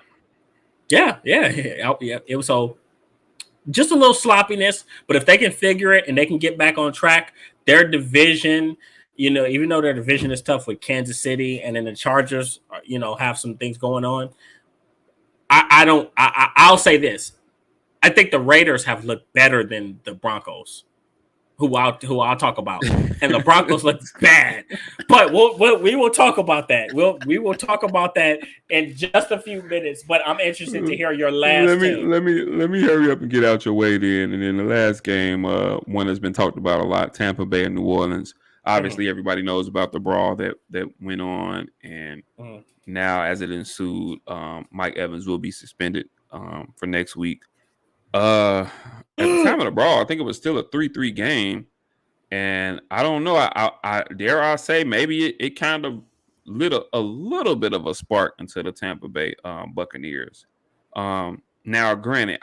Yeah. It was so just a little sloppiness, but if they can figure it and they can get back on track, their division, even though their division is tough with Kansas City and then the Chargers, have some things going on. I'll say this: I think the Raiders have looked better than the Broncos, who I'll talk about, and the Broncos look bad. But we will talk about that. We will talk about that in just a few minutes. But I'm interested to hear your last. Let me hurry up and get out your way then. And then the last game, one that's been talked about a lot: Tampa Bay and New Orleans. Obviously, everybody knows about the brawl that went on, and now as it ensued, Mike Evans will be suspended for next week. At the time of the brawl, I think it was still a 3-3 game, and I don't know. I dare I say maybe it kind of lit a little bit of a spark into the Tampa Bay Buccaneers. Now, granted,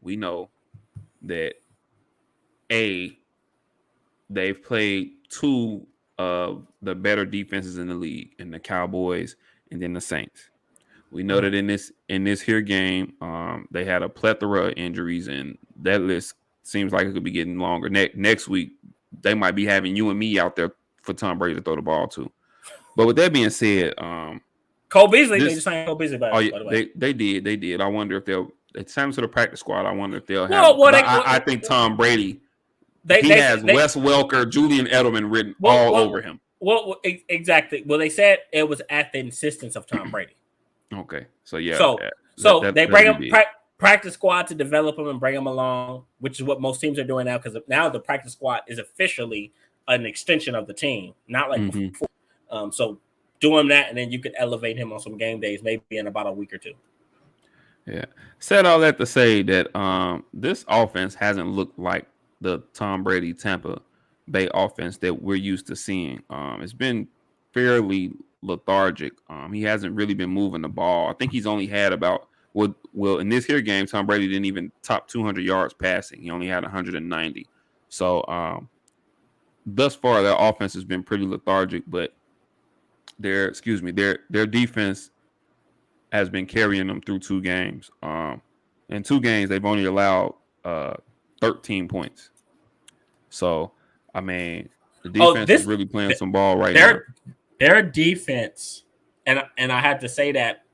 we know that they've played 2 of the better defenses in the league, in the Cowboys and then the Saints. We know that in this here game, they had a plethora of injuries, and that list seems like it could be getting longer. Next week, they might be having you and me out there for Tom Brady to throw the ball to. But with that being said, Cole Beasley, they just signed Cole Beasley by yeah, the way. They did. I wonder if they'll. It's time to the practice squad. I wonder if they'll have. I think Tom Brady. He has Wes Welker, Julian Edelman written all over him. Well, exactly. Well, they said it was at the insistence of Tom Brady. Okay, so yeah. So they bring him practice squad to develop him and bring him along, which is what most teams are doing now, because now the practice squad is officially an extension of the team, not like before. So doing that, and then you could elevate him on some game days, maybe in about a week or two. Yeah. Said all that to say that this offense hasn't looked like the Tom Brady Tampa Bay offense that we're used to seeing. It's been fairly lethargic. He hasn't really been moving the ball. I think he's only had about in this here game, Tom Brady didn't even top 200 yards passing. He only had 190. So thus far, their offense has been pretty lethargic, but their defense has been carrying them through 2 games. In 2 games, they've only allowed 13 points. So, I mean, the defense is really playing some ball right now. Their defense, and I had to say that,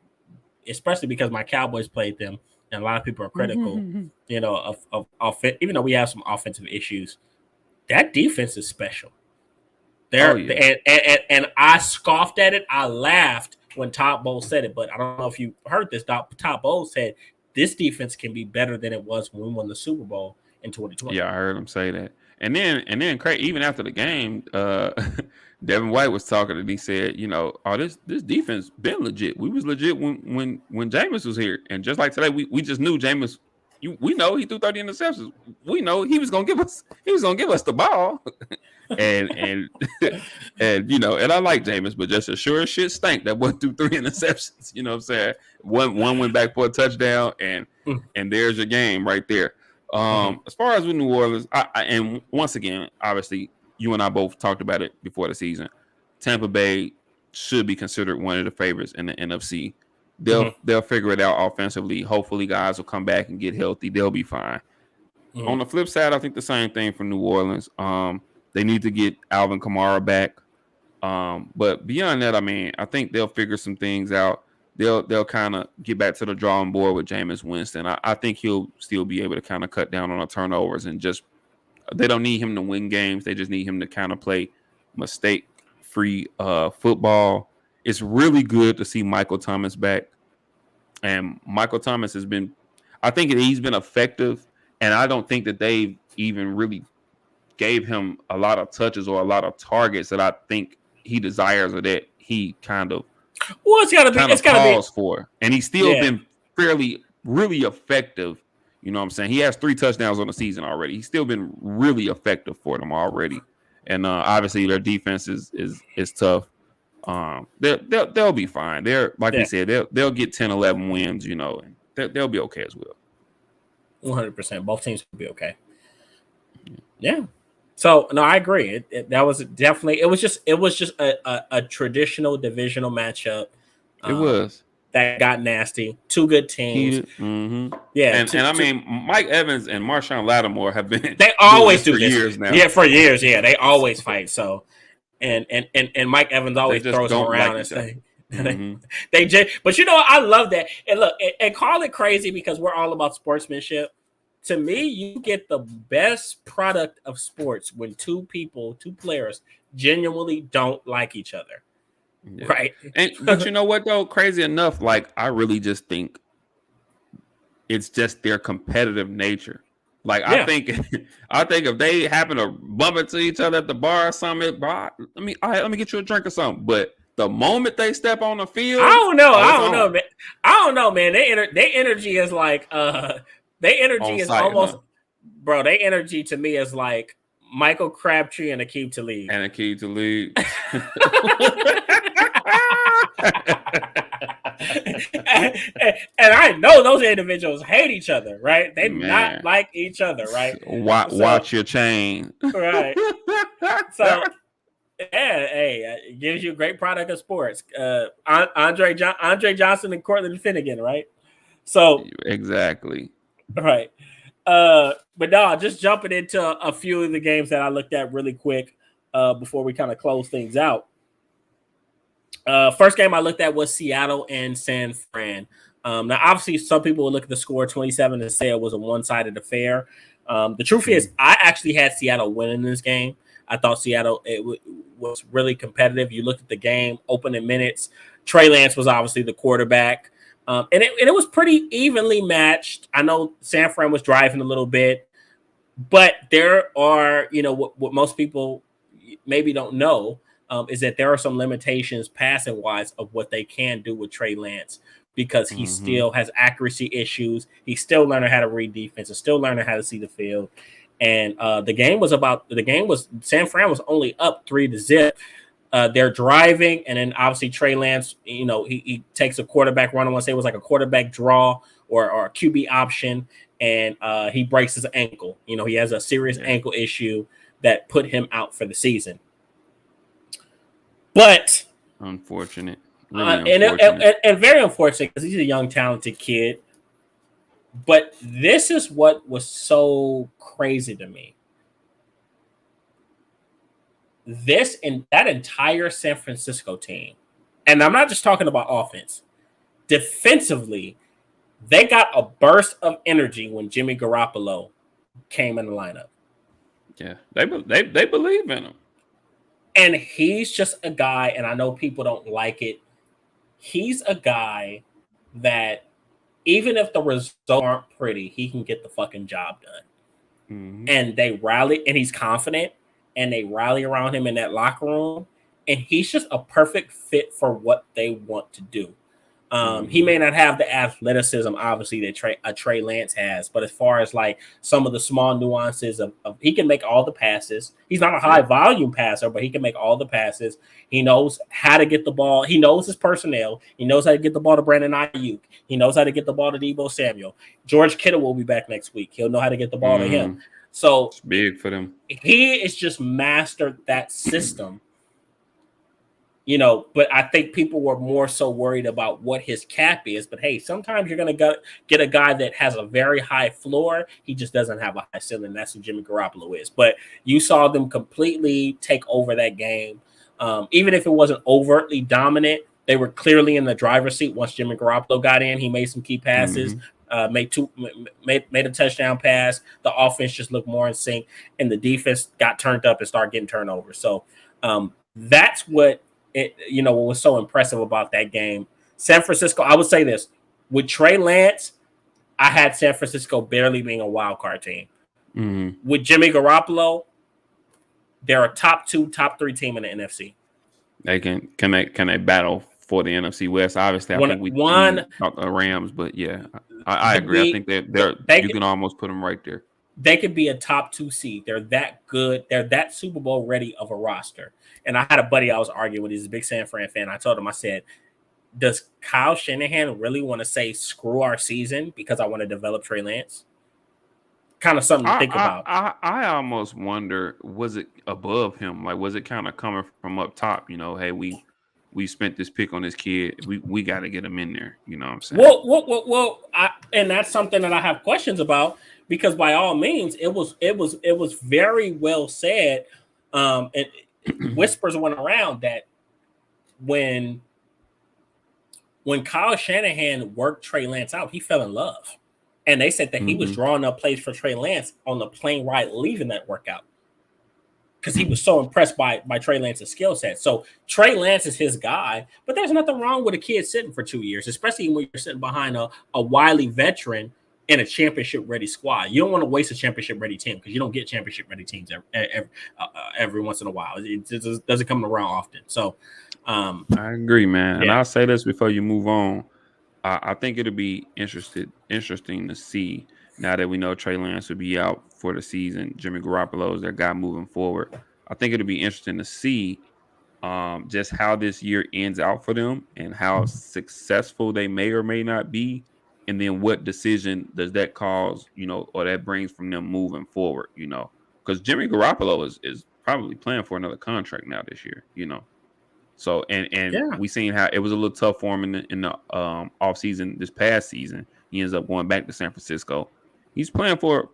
especially because my Cowboys played them, and a lot of people are critical, of even though we have some offensive issues, that defense is special. And I scoffed at it. I laughed when Todd Bowles said it, but I don't know if you heard this. Todd Bowles said this defense can be better than it was when we won the Super Bowl in 2020. Yeah, I heard him say that. And then Craig, even after the game, Devin White was talking and he said, this defense been legit. We was legit when Jameis was here. And just like today, we just knew Jameis. We know he threw 30 interceptions. We know he was gonna give us the ball. and and I like Jameis, but just as sure as shit stank that one threw 3 interceptions. You know what I'm saying? One went back for a touchdown, and there's your game right there. As far as with New Orleans, and once again, obviously, you and I both talked about it before the season. Tampa Bay should be considered one of the favorites in the NFC. They'll figure it out offensively. Hopefully, guys will come back and get healthy. They'll be fine. On the flip side, I think the same thing for New Orleans. They need to get Alvin Kamara back. But beyond that, I mean, I think they'll figure some things out. They'll kind of get back to the drawing board with Jameis Winston. I think he'll still be able to kind of cut down on the turnovers and just they don't need him to win games. They just need him to kind of play mistake-free football. It's really good to see Michael Thomas back. And Michael Thomas has been – I think he's been effective, and I don't think that they've even really gave him a lot of touches or a lot of targets that I think he desires or that he kind of calls for. And he's still been really effective. You know what I'm saying? He has 3 touchdowns on the season already. He's still been really effective for them already. And obviously their defense is tough. They'll be fine. They're we said, they'll get 10, 11 wins, and they'll be okay as well. 100%. Both teams will be okay. Yeah. So no, I agree. That was definitely. It was just a traditional divisional matchup. It was that got nasty. 2 good teams. Yeah, and I mean, Mike Evans and Marshawn Lattimore have been. They always do this for years now. Yeah, for years. Yeah, they always fight. So, and Mike Evans always throws them around and say. But I love that. And look, and call it crazy because we're all about sportsmanship. To me, you get the best product of sports when 2 players genuinely don't like each other. Yeah. Right. But you know what though? Crazy enough, I really just think it's just their competitive nature. I think if they happen to bump into each other at the bar or something, let me get you a drink or something. But the moment they step on the field, I don't know, man. I don't know, man. Their energy is like their energy is almost, bro. Their energy to me is like Michael Crabtree and Aqib Talib. And I know those individuals hate each other, right? They not like each other, right? Watch your chain, right? So, it gives you a great product of sports. Andre Johnson and Cortland Finnegan, right? So exactly. Right. But no, just jumping into a few of the games that I looked at really quick before we kind of close things out. First game I looked at was Seattle and San Fran. Now, obviously, some people would look at the score 27 and say it was a one-sided affair. The truth is, I actually had Seattle winning this game. I thought Seattle was really competitive. You looked at the game, opening minutes. Trey Lance was obviously the quarterback. And it was pretty evenly matched. I know San Fran was driving a little bit, but there are, what most people maybe don't know is that there are some limitations passing wise of what they can do with Trey Lance because he still has accuracy issues. He's still learning how to read defense and still learning how to see the field. And the game was San Fran was only up 3-0. They're driving, and then obviously Trey Lance, he takes a quarterback run. I want to say it was like a quarterback draw or a QB option, and he breaks his ankle. He has a serious ankle issue that put him out for the season. But unfortunate, really unfortunate. And very unfortunate because he's a young, talented kid. But this is what was so crazy to me. This and that entire San Francisco team, and I'm not just talking about offense, defensively, they got a burst of energy when Jimmy Garoppolo came in the lineup. Yeah, they believe in him. And he's just a guy, and I know people don't like it. He's a guy that even if the results aren't pretty, he can get the fucking job done. And they rally, and he's confident, and they rally around him in that locker room. And he's just a perfect fit for what they want to do. He may not have the athleticism, obviously, that Trey Lance has, but as far as like some of the small nuances of he can make all the passes. He's not a high volume passer, but he can make all the passes. He knows how to get the ball. He knows his personnel. He knows how to get the ball to Brandon Ayuk. He knows how to get the ball to Deebo Samuel. George Kittle will be back next week. He'll know how to get the ball to him. So it's big for them. He is just mastered that system. But I think people were more so worried about what his cap is. But hey, sometimes you're going to get a guy that has a very high floor. He just doesn't have a high ceiling. That's what Jimmy Garoppolo is. But you saw them completely take over that game. Even if it wasn't overtly dominant, they were clearly in the driver's seat once Jimmy Garoppolo got in. He made some key passes, made a touchdown pass. The offense just looked more in sync, and the defense got turned up and started getting turnovers. So that's what what was so impressive about that game. San Francisco, I would say this. With Trey Lance, I had San Francisco barely being a wild card team. With Jimmy Garoppolo, they're a top 2, top 3 team in the NFC. They can they battle for the NFC West? Obviously, I think we talk the Rams, but yeah, I agree. I think you can almost put them right there. They could be a top 2 seed. They're that good. They're that Super Bowl ready of a roster. And I had a buddy I was arguing with. He's a big San Fran fan. I told him, I said, does Kyle Shanahan really want to say screw our season because I want to develop Trey Lance? Kind of something to think about. I almost wonder, was it above him? Like, was it kind of coming from up top? Hey, we spent this pick on this kid. We got to get him in there. You know what I'm saying? Well, and that's something that I have questions about because by all means, it was very well said. And whispers went around that when Kyle Shanahan worked Trey Lance out, he fell in love. And they said that he was drawing up plays for Trey Lance on the plane ride leaving that workout because he was so impressed by Trey Lance's skill set. So Trey Lance is his guy, but there's nothing wrong with a kid sitting for 2 years, especially when you're sitting behind a wily veteran in a championship-ready squad. You don't want to waste a championship-ready team because you don't get championship-ready teams every once in a while. It just doesn't come around often. So I agree, man. Yeah. And I'll say this before you move on. I think it'll be interesting to see now that we know Trey Lance will be out for the season. Jimmy Garoppolo is their guy moving forward. I think it'll be interesting to see just how this year ends out for them and how successful they may or may not be. And then what decision does that cause, or that brings from them moving forward, because Jimmy Garoppolo is probably playing for another contract now this year, So, and we seen how it was a little tough for him in the off season this past season. He ends up going back to San Francisco. he's playing for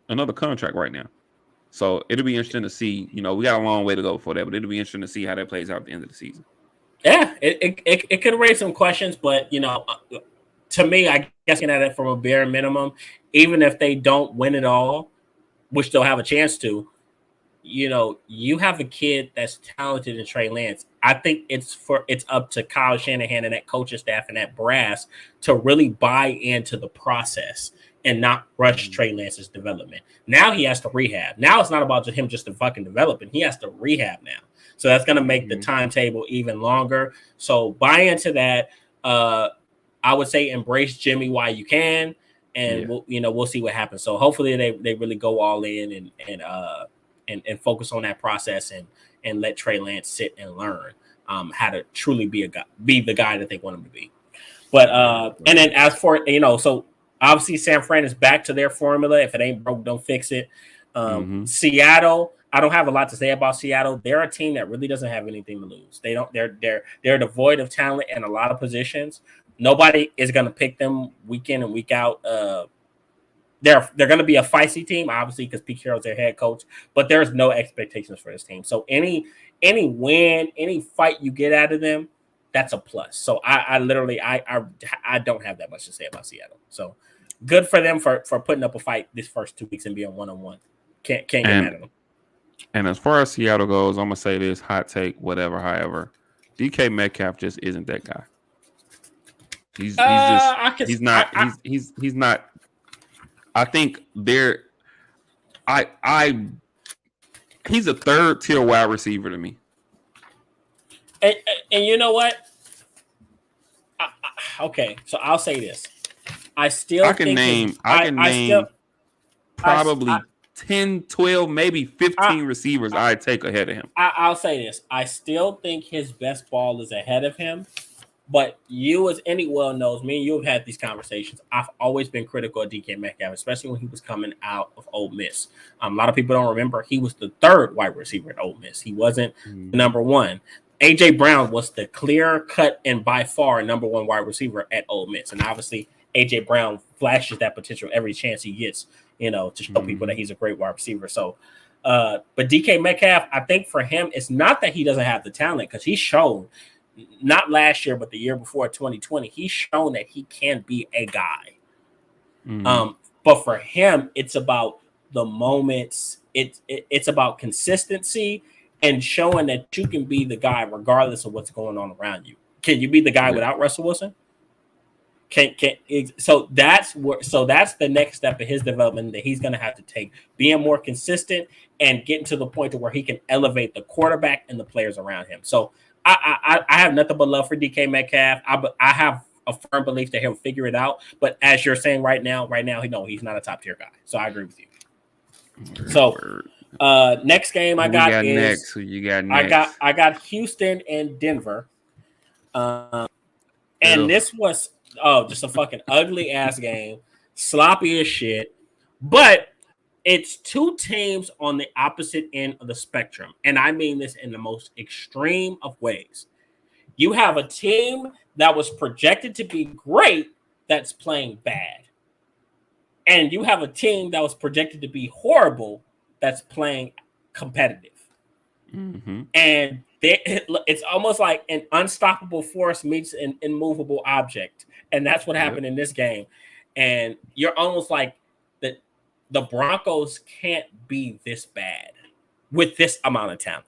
another contract right now. So it'll be interesting to see. We got a long way to go before that, but it'll be interesting to see how that plays out at the end of the season. Yeah, it could raise some questions, but to me, I guess looking at it from a bare minimum, even if they don't win it all, which they'll have a chance to, you have a kid that's talented in Trey Lance. I think it's up to Kyle Shanahan and that coaching staff and that brass to really buy into the process and not rush Trey Lance's development. Now he has to rehab. Now it's not about him just fucking developing. He has to rehab now. So that's going to make the timetable even longer. So buy into that. I would say embrace Jimmy while you can, and we'll see what happens. So hopefully they really go all in and focus on that process and let Trey Lance sit and learn how to truly be the guy that they want him to be. But and then as for so obviously San Fran is back to their formula. If it ain't broke, don't fix it. Seattle, I don't have a lot to say about Seattle. They're a team that really doesn't have anything to lose. They're devoid of talent in a lot of positions. Nobody is going to pick them week in and week out. They're going to be a feisty team, obviously, because Pete Carroll's their head coach. But there's no expectations for this team. So any win, any fight you get out of them, that's a plus. So I literally don't have that much to say about Seattle. So good for them for putting up a fight this first 2 weeks and being 1-1. Can't get mad at them. And as far as Seattle goes, I'm gonna say this: hot take, whatever. However, DK Metcalf just isn't that guy. He's not. I think he's a third tier wide receiver to me. And you know what? Okay, so I'll say this. I can name probably 10, 12, maybe 15 receivers I'd take ahead of him. I'll say this. I still think his best ball is ahead of him. But you, as anyone knows, me and you have had these conversations. I've always been critical of DK Metcalf, especially when he was coming out of Ole Miss. A lot of people don't remember he was the third wide receiver at Ole Miss. He wasn't the number one. A.J. Brown was the clear-cut and by far number one wide receiver at Ole Miss. And obviously, A.J. Brown flashes that potential every chance he gets, to show people that he's a great wide receiver. So, but DK Metcalf, I think for him, it's not that he doesn't have the talent, because he's shown – not last year, but the year before, 2020, he's shown that he can be a guy. But for him, it's about the moments. It's about consistency and showing that you can be the guy regardless of what's going on around you. Can you be the guy without Russell Wilson? So that's the next step of his development that he's going to have to take, being more consistent and getting to the point to where he can elevate the quarterback and the players around him. So I have nothing but love for DK Metcalf. I have a firm belief that he'll figure it out. But as you're saying right now, he's not a top tier guy. So I agree with you. So next game I got is who you got next? I got Houston and Denver. And this was just a fucking ugly ass game, sloppy as shit. But it's two teams on the opposite end of the spectrum. And I mean this in the most extreme of ways. You have a team that was projected to be great that's playing bad. And you have a team that was projected to be horrible that's playing competitive. And it's almost like an unstoppable force meets an immovable object. And that's what happened in this game. And you're almost like, the Broncos can't be this bad with this amount of talent.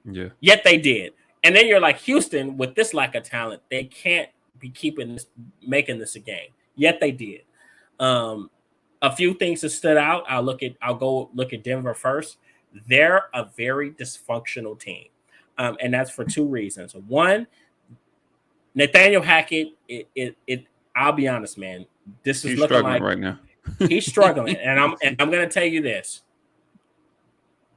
Yeah. Yet they did. And then you're like, Houston, with this lack of talent, they can't be making this a game. Yet they did. A few things that stood out. I'll go look at Denver first. They're a very dysfunctional team. And that's for two reasons. One, Nathaniel Hackett, I'll be honest, man. This is looking like right now. He's struggling, and I'm going to tell you this.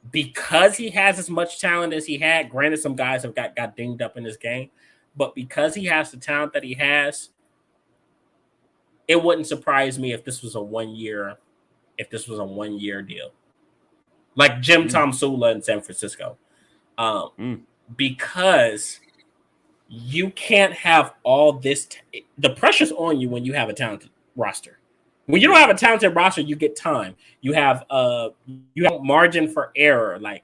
Because he has as much talent as he had, granted some guys have got dinged up in this game, but because he has the talent that he has, it wouldn't surprise me if this was a 1 year deal. Like Jim Tomsula in San Francisco. Because you can't have all this the pressure's on you when you have a talented roster. When you don't have a talented roster, you get time. You have margin for error. Like,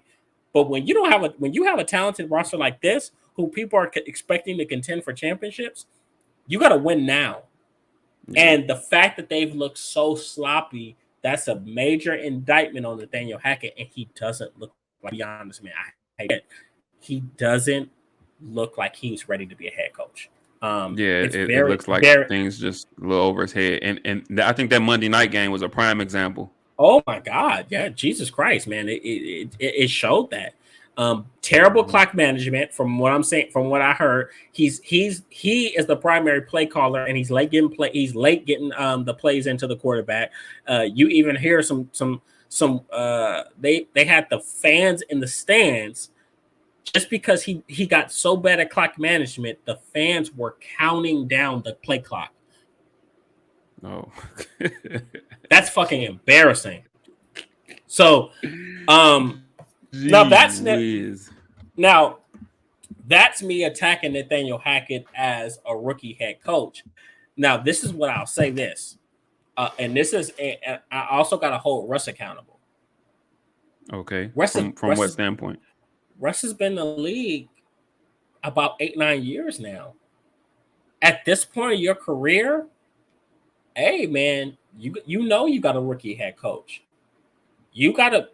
but when you have a talented roster like this, who people are expecting to contend for championships, you got to win now. Yeah. And the fact that they've looked so sloppy, that's a major indictment on Nathaniel Hackett, and he doesn't look. To be honest, man, I hate it. He doesn't look like he's ready to be a head coach. It looks like things just a little over his head, and I think that Monday night game was a prime example. Oh my God, yeah, Jesus Christ, man, it showed that. Terrible clock management, from what I'm saying, from what I heard. He is the primary play caller, and he's late getting the plays into the quarterback. You even hear some they had the fans in the stands. Just because he got so bad at clock management, the fans were counting down the play clock. Oh, that's fucking embarrassing. So, now that's me attacking Nathaniel Hackett as a rookie head coach. Now, this is what I'll say. And this is, I also got to hold Russ accountable. Okay. From what standpoint? Russ has been in the league about 8-9 years now. At this point of your career, hey man, you got a rookie head coach. You got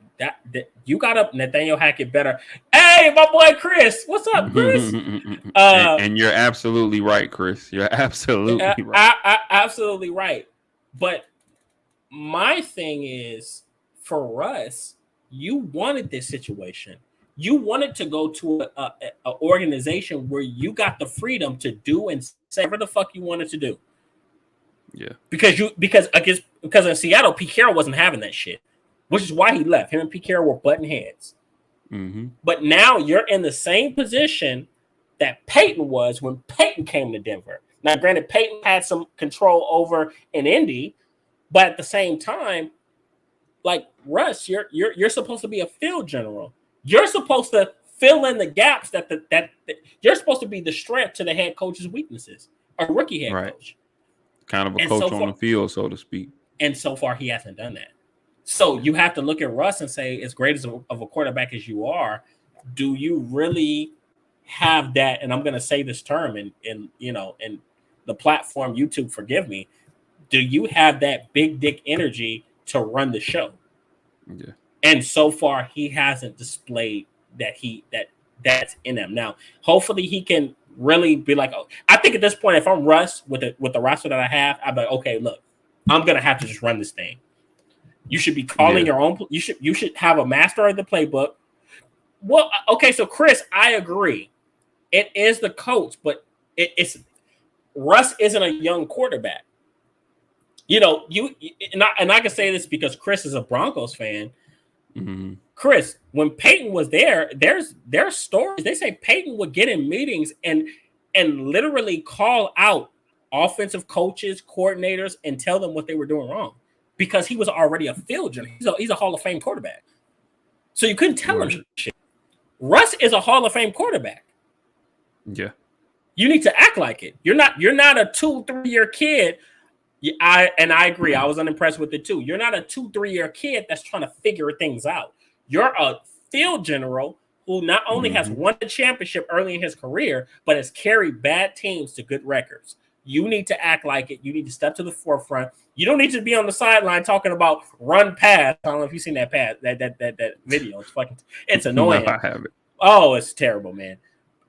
Nathaniel Hackett better. Hey, my boy Chris, what's up, Chris? And you're absolutely right, Chris. You're absolutely right. Absolutely right. But my thing is, for Russ, you wanted this situation. You wanted to go to an organization where you got the freedom to do and say whatever the fuck you wanted to do. Yeah. Because in Seattle, Pete Carroll wasn't having that shit, which is why he left. Him and Pete Carroll were butting heads. Mm-hmm. But now you're in the same position that Peyton was when Peyton came to Denver. Now, granted, Peyton had some control over in Indy, but at the same time, like Russ, you're supposed to be a field general. You're supposed to fill in the gaps that you're supposed to be the strength to the head coach's weaknesses, a rookie head coach. Kind of a coach on the field, so to speak. And so far, he hasn't done that. So you have to look at Russ and say, as great of a quarterback as you are, do you really have that? And I'm going to say this term, and the platform YouTube, forgive me. Do you have that big dick energy to run the show? Yeah. And so far, he hasn't displayed that's in him. Now, hopefully, he can really be like, oh, I think at this point, if I'm Russ with the roster that I have, I'm like, okay, look, I'm gonna have to just run this thing. You should be calling your own. You should have a master of the playbook. Well, okay, so Chris, I agree. It is the coach, but it's Russ isn't a young quarterback. And I can say this because Chris is a Broncos fan. Mm-hmm. Chris, when Peyton was there's stories. They say Peyton would get in meetings and literally call out offensive coaches, coordinators, and tell them what they were doing wrong because he was already a field general. He's a Hall of Fame quarterback. So you couldn't tell him shit. Russ is a Hall of Fame quarterback. Yeah. You need to act like it. You're not a 2-3 year kid. I agree. I was unimpressed with it too. You're not a 2-3 year kid that's trying to figure things out. You're a field general who not only has won the championship early in his career, but has carried bad teams to good records. You need to act like it. You need to step to the forefront. You don't need to be on the sideline talking about run pass. I don't know if you've seen that pass, that video. It's annoying. No, I haven't. Oh, it's terrible, man.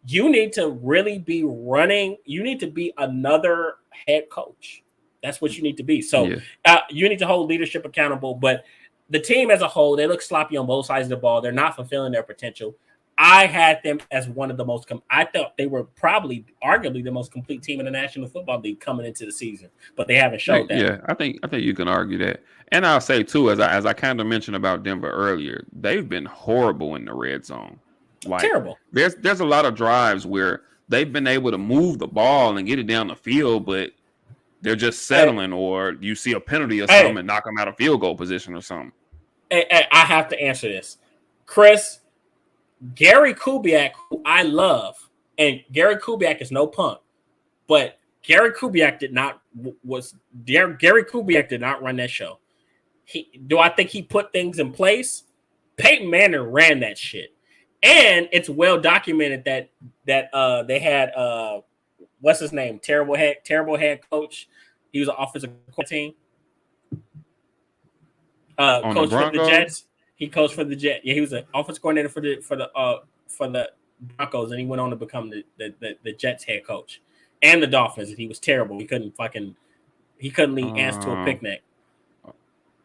You need to really be running. You need to be another head coach. That's what you need to be. So you need to hold leadership accountable. But the team as a whole, they look sloppy on both sides of the ball. They're not fulfilling their potential. I had them as one of the most. I thought they were probably, arguably, the most complete team in the National Football League coming into the season, but they haven't showed that. Yeah, I think you can argue that. And I'll say too, as I kind of mentioned about Denver earlier, they've been horrible in the red zone. Like, terrible. There's a lot of drives where they've been able to move the ball and get it down the field, but they're just settling, or you see a penalty or something and knock them out of field goal position or something. I have to answer this, Chris. Gary Kubiak, who I love, and Gary Kubiak is no punk, but Gary Kubiak did not run that show. I think he put things in place? Peyton Manning ran that shit. And it's well documented that they had what's his name? Terrible head coach. He was an offensive team. Coach for the Jets. He coached for the Jets. Yeah, he was an offensive coordinator for the Broncos, and he went on to become the Jets head coach and the Dolphins. And he was terrible. He couldn't lead ants to a picnic.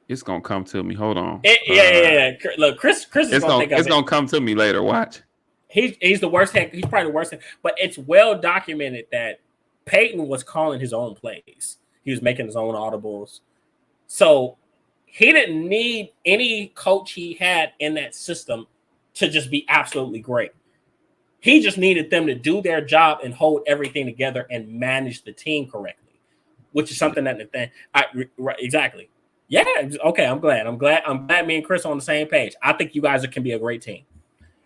It's gonna come to me. Hold on. Yeah. Look, Chris is gonna come to me later. Watch. He's the worst head. He's probably the worst head. But it's well documented that Peyton was calling his own plays. He was making his own audibles. So he didn't need any coach he had in that system to just be absolutely great. He just needed them to do their job and hold everything together and manage the team correctly, which is something exactly. Yeah, okay. I'm glad me and Chris are on the same page. I think you guys can be a great team.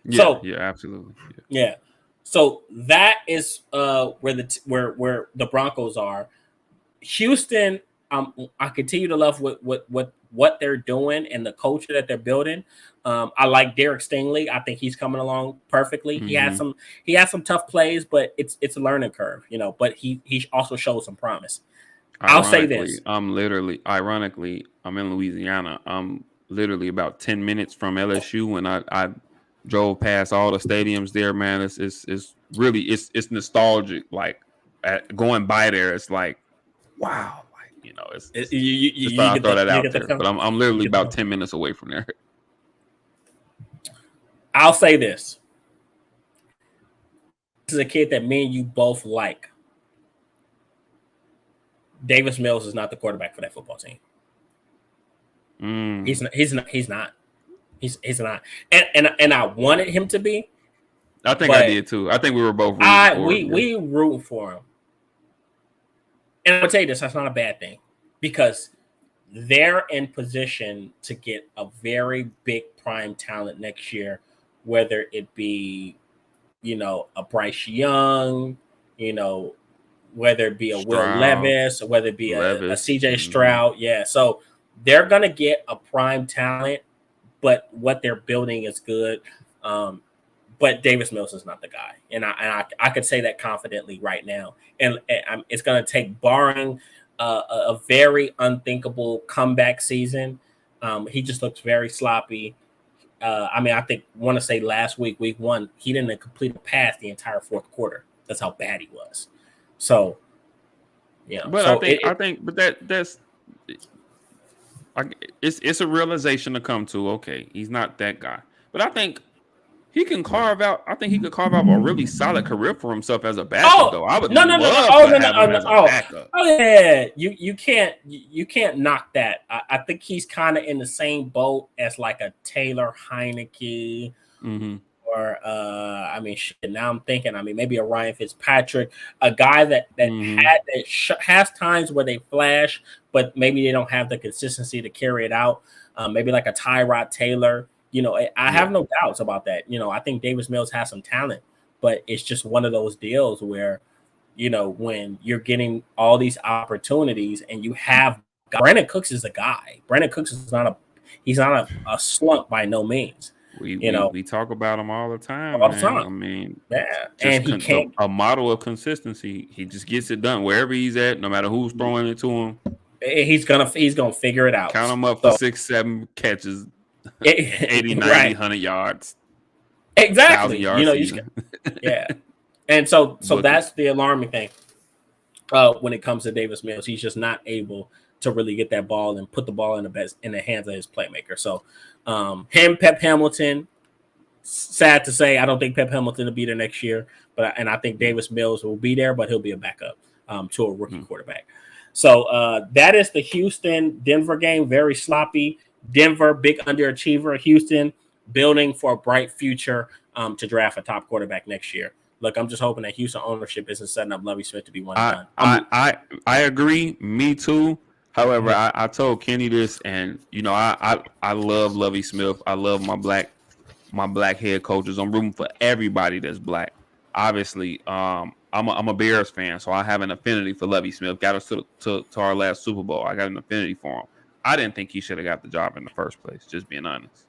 Yeah, absolutely. Yeah. So that is where the Broncos are. Houston, I continue to love what they're doing and the culture that they're building. I like Derek Stingley. I think he's coming along perfectly. Mm-hmm. He has some tough plays, but it's a learning curve, But he also shows some promise. I'll say this: ironically, I'm in Louisiana. I'm literally about 10 minutes from LSU, and I drove past all the stadiums there. Man, it's really nostalgic. Like going by there, it's like wow. You throw that out there, but I'm literally about 10 minutes away from there. I'll say this: this is a kid that me and you both like. Davis Mills is not the quarterback for that football team. He's not. And I wanted him to be. I think I did too. I think we were both rooting for him. We root for him. And I'm gonna tell you this, that's not a bad thing, because they're in position to get a very big prime talent next year, whether it be, a Bryce Young, whether it be a Will Levis, or whether it be a CJ Stroud. Yeah. So they're going to get a prime talent, but what they're building is good. But Davis Mills is not the guy. And I could say that confidently right now. And it's going to take, barring a very unthinkable comeback season. He just looks very sloppy. I want to say last week 1, he didn't complete a pass the entire fourth quarter. That's how bad he was. So, But it's a realization to come to. Okay, he's not that guy. But I think he can carve out. I think he could carve out a really solid career for himself as a backup. Though I would love to have him as a backup. Oh yeah, you can't knock that. I think he's kind of in the same boat as like a Taylor Heineke. Mm-hmm. Or now I'm thinking, maybe a Ryan Fitzpatrick, a guy that has times where they flash, but maybe they don't have the consistency to carry it out. Maybe like a Tyrod Taylor. I have no doubts about that. I think Davis Mills has some talent, but it's just one of those deals where, when you're getting all these opportunities and you have Brandon Cooks is a guy. Brandon Cooks is not a slump by no means. We talk about him all the time. Yeah, and he can't. A model of consistency. He just gets it done wherever he's at, no matter who's throwing it to him. He's gonna figure it out. Count him up for 6-7 catches, 80, 90, 100 yards. Exactly. 1,000 yards. Yeah, and so that's the alarming thing. When it comes to Davis Mills, he's just not able to really get that ball and put the ball in the hands of his playmaker. So Pep Hamilton, sad to say, I don't think Pep Hamilton will be there next year, and I think Davis Mills will be there, but he'll be a backup to a rookie quarterback. So that is the Houston-Denver game. Very sloppy. Denver, big underachiever. Houston, building for a bright future to draft a top quarterback next year. Look, I'm just hoping that Houston ownership isn't setting up Lovie Smith to be one and done. I agree. Me too. However, I told Kenny this, and I love Lovie Smith. I love my black head coaches. I'm rooting for everybody that's black. obviously, I'm a Bears fan, so I have an affinity for Lovie Smith. Got us to our last Super Bowl. I got an affinity for him. I didn't think he should have got the job in the first place. Just being honest,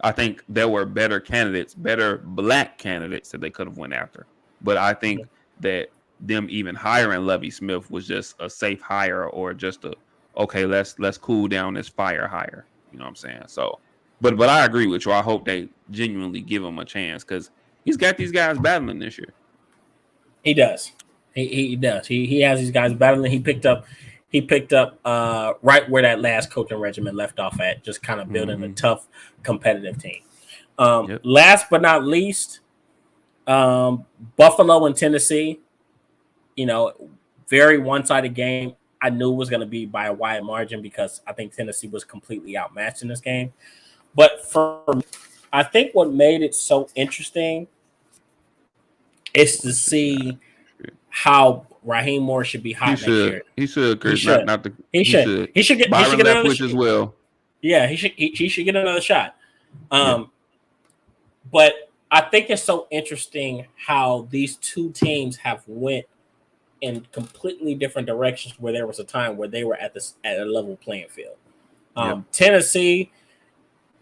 I think there were better candidates, better black candidates that they could have went after. But I think that them even hiring Lovie Smith was just a safe hire, or just a okay, let's cool down this fire hire. You know what I'm saying? So, but I agree with you. I hope they genuinely give him a chance because he's got these guys battling this year. He does. He does. He has these guys battling. He picked up right where that last coaching regimen left off at, just kind of building a tough, competitive team. Last but not least, Buffalo and Tennessee. You know, very one-sided game. I knew it was going to be by a wide margin because I think Tennessee was completely outmatched in this game. But for me, I think what made it so interesting is to see how Raheem Moore should be hot next year. He should. He should. He should get another shot as well. Yeah, he should get another shot. But I think it's so interesting how these two teams have went in completely different directions. Where there was a time where they were at a level playing field. Tennessee,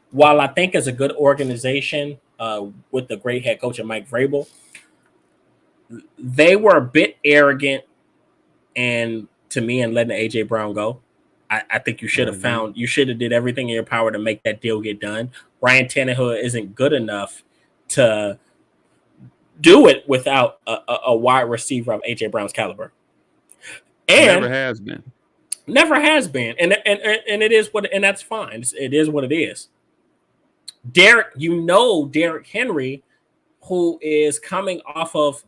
while I think is a good organization with the great head coach of Mike Vrabel, they were a bit arrogant, and to me, in letting AJ Brown go. I think you should have did everything in your power to make that deal get done. Ryan Tannehill isn't good enough to do it without a wide receiver of AJ Brown's caliber. And never has been. And it is and that's fine. It is what it is. Derrick Henry, who is coming off of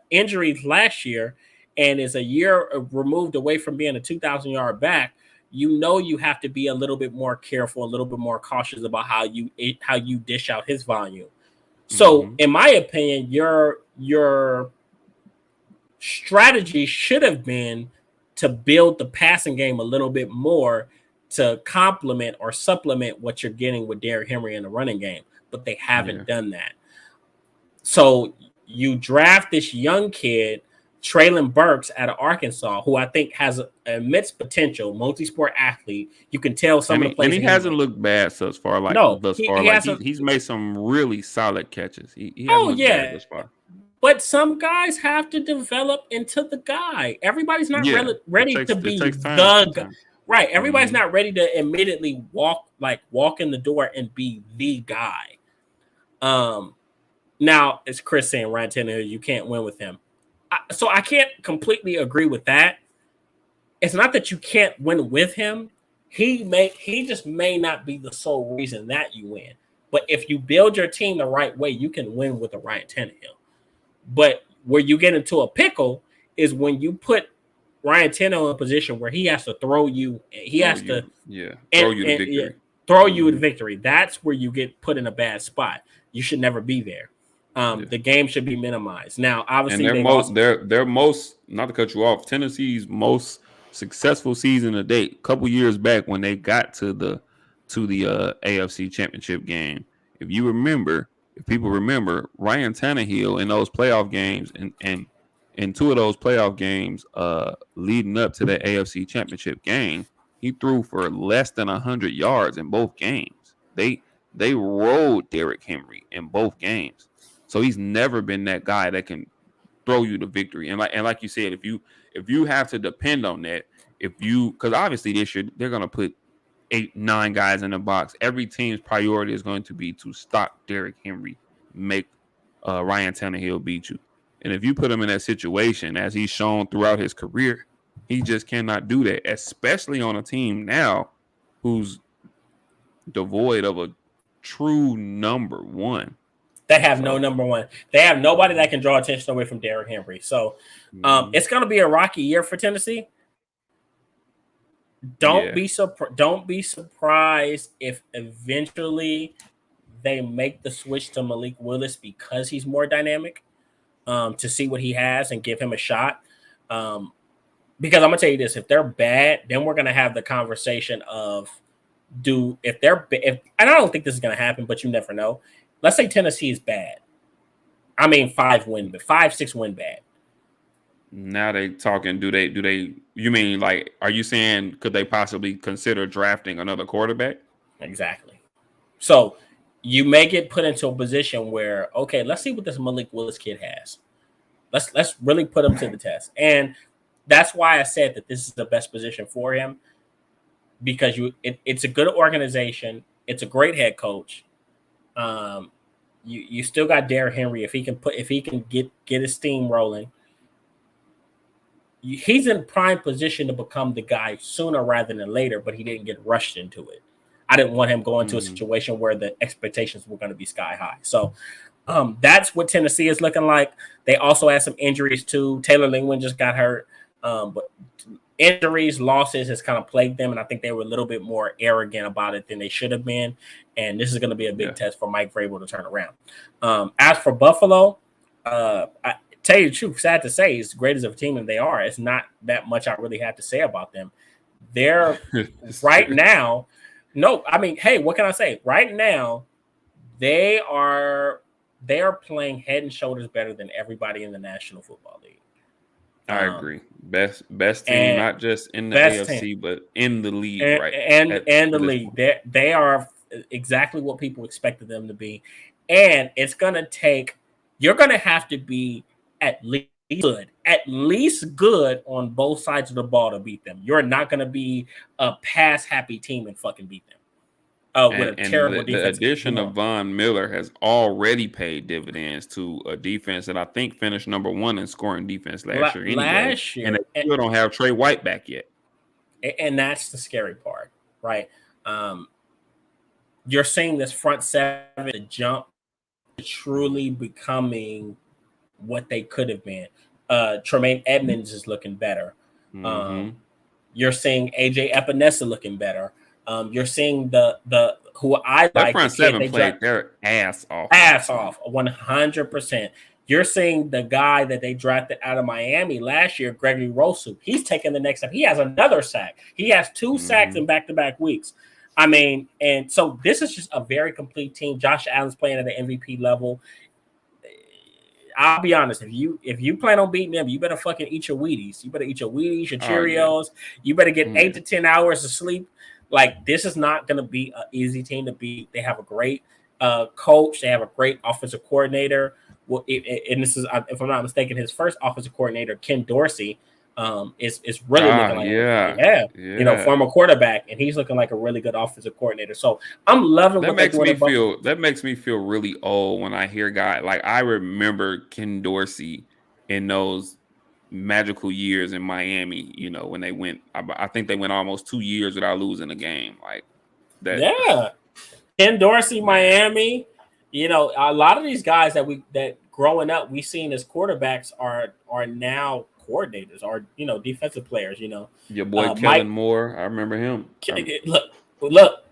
injuries last year and is a year removed away from being a 2,000-yard back, you have to be a little bit more careful, a little bit more cautious about how you dish out his volume. So, in my opinion, your strategy should have been to build the passing game a little bit more to complement or supplement what you're getting with Derrick Henry in the running game, but they haven't done that. So you draft this young kid, Treylon Burks, out of Arkansas, who I think has immense potential, multi-sport athlete. You can tell some of the plays. And he hasn't looked bad thus far. He's made some really solid catches. He hasn't looked bad thus far. But some guys have to develop into the guy. Everybody's not ready to be the guy. Right. Everybody's not ready to immediately walk in the door and be the guy. Now, it's Chris saying Ryan Tannehill, you can't win with him. So I can't completely agree with that. It's not that you can't win with him. He just may not be the sole reason that you win. But if you build your team the right way, you can win with a Ryan Tannehill. But where you get into a pickle is when you put Ryan Tannehill in a position where he has to throw you. Throw you to victory. That's where you get put in a bad spot. You should never be there. The game should be minimized. Now, obviously, their most not to cut you off, Tennessee's most successful season to date, a couple years back when they got to the AFC Championship game. If people remember, Ryan Tannehill in those playoff games and in two of those playoff games leading up to the AFC Championship game, he threw for less than 100 yards in both games. They rolled Derrick Henry in both games. So he's never been that guy that can throw you to victory. And like you said, if you have to depend on that, because obviously this year they're going to put 8-9 guys in the box. Every team's priority is going to be to stop Derrick Henry, make Ryan Tannehill beat you. And if you put him in that situation, as he's shown throughout his career, he just cannot do that, especially on a team now who's devoid of a true number one. They have no number one. They have nobody that can draw attention away from Derrick Henry. So it's going to be a rocky year for Tennessee. Don't be surprised if eventually they make the switch to Malik Willis because he's more dynamic, to see what he has and give him a shot. Because I'm gonna tell you this: if they're bad, then we're gonna have the conversation of and I don't think this is gonna happen, but you never know. Let's say Tennessee is bad. I mean 5-win, but 5-6 win bad. Now they talking. Do they? You mean like? Are you saying could they possibly consider drafting another quarterback? Exactly. So you may get put into a position where, okay, let's see what this Malik Willis kid has. Let's really put him to the test. And that's why I said that this is the best position for him, because it's a good organization, it's a great head coach. You still got Derrick Henry. If he can get his steam rolling, he's in prime position to become the guy sooner rather than later, but he didn't get rushed into it. I didn't want him going to a situation where the expectations were going to be sky high. So that's what Tennessee is looking like. They also had some injuries too. Taylor Lingwin just got hurt. But injuries, losses has kind of plagued them, and I think they were a little bit more arrogant about it than they should have been. And this is going to be a big test for Mike Vrabel to turn around. As for Buffalo, I tell you the truth, sad to say, as great as a team as they are, it's not that much I really have to say about them. They're right now. No, I mean, hey, what can I say? Right now, they are playing head and shoulders better than everybody in the National Football League. I agree. Best team, not just in the AFC, team, but in the league, right? And the league. They are exactly what people expected them to be. And it's gonna take, you're gonna have to be at least good on both sides of the ball to beat them. You're not gonna be a pass happy team and fucking beat them. With a terrible defense. The addition of Von Miller has already paid dividends to a defense that I think finished number 1 in scoring defense last year. Anyway, and they still don't have Trey White back yet. And that's the scary part, right? You're seeing this front seven to jump to truly becoming what they could have been. Tremaine Edmonds is looking better. You're seeing AJ Epinesa looking better. You're seeing the who I that like. Front seven played their ass off. 100%. You're seeing the guy that they drafted out of Miami last year, Gregory Rousseau. He's taking the next step. He has another sack. He has 2 sacks in back-to-back weeks. I mean, and so this is just a very complete team. Josh Allen's playing at the MVP level. I'll be honest. If you plan on beating them, you better fucking eat your Wheaties. You better eat your Wheaties, your Cheerios. You better get 8 to 10 hours of sleep. Like, this is not going to be an easy team to beat. They have a great coach. They have a great offensive coordinator. Well, and this is, if I'm not mistaken, his first offensive coordinator, Ken Dorsey, is really looking like former quarterback, and he's looking like a really good offensive coordinator. So I'm loving that. Makes me feel really old when I hear guys like, I remember Ken Dorsey in those magical years in Miami, when they went, I think they went almost 2 years without losing a game like that. Yeah. Ken Dorsey, Miami, a lot of these guys that growing up we seen as quarterbacks are now coordinators or defensive players. Your boy Kellen Moore, I remember him. Look,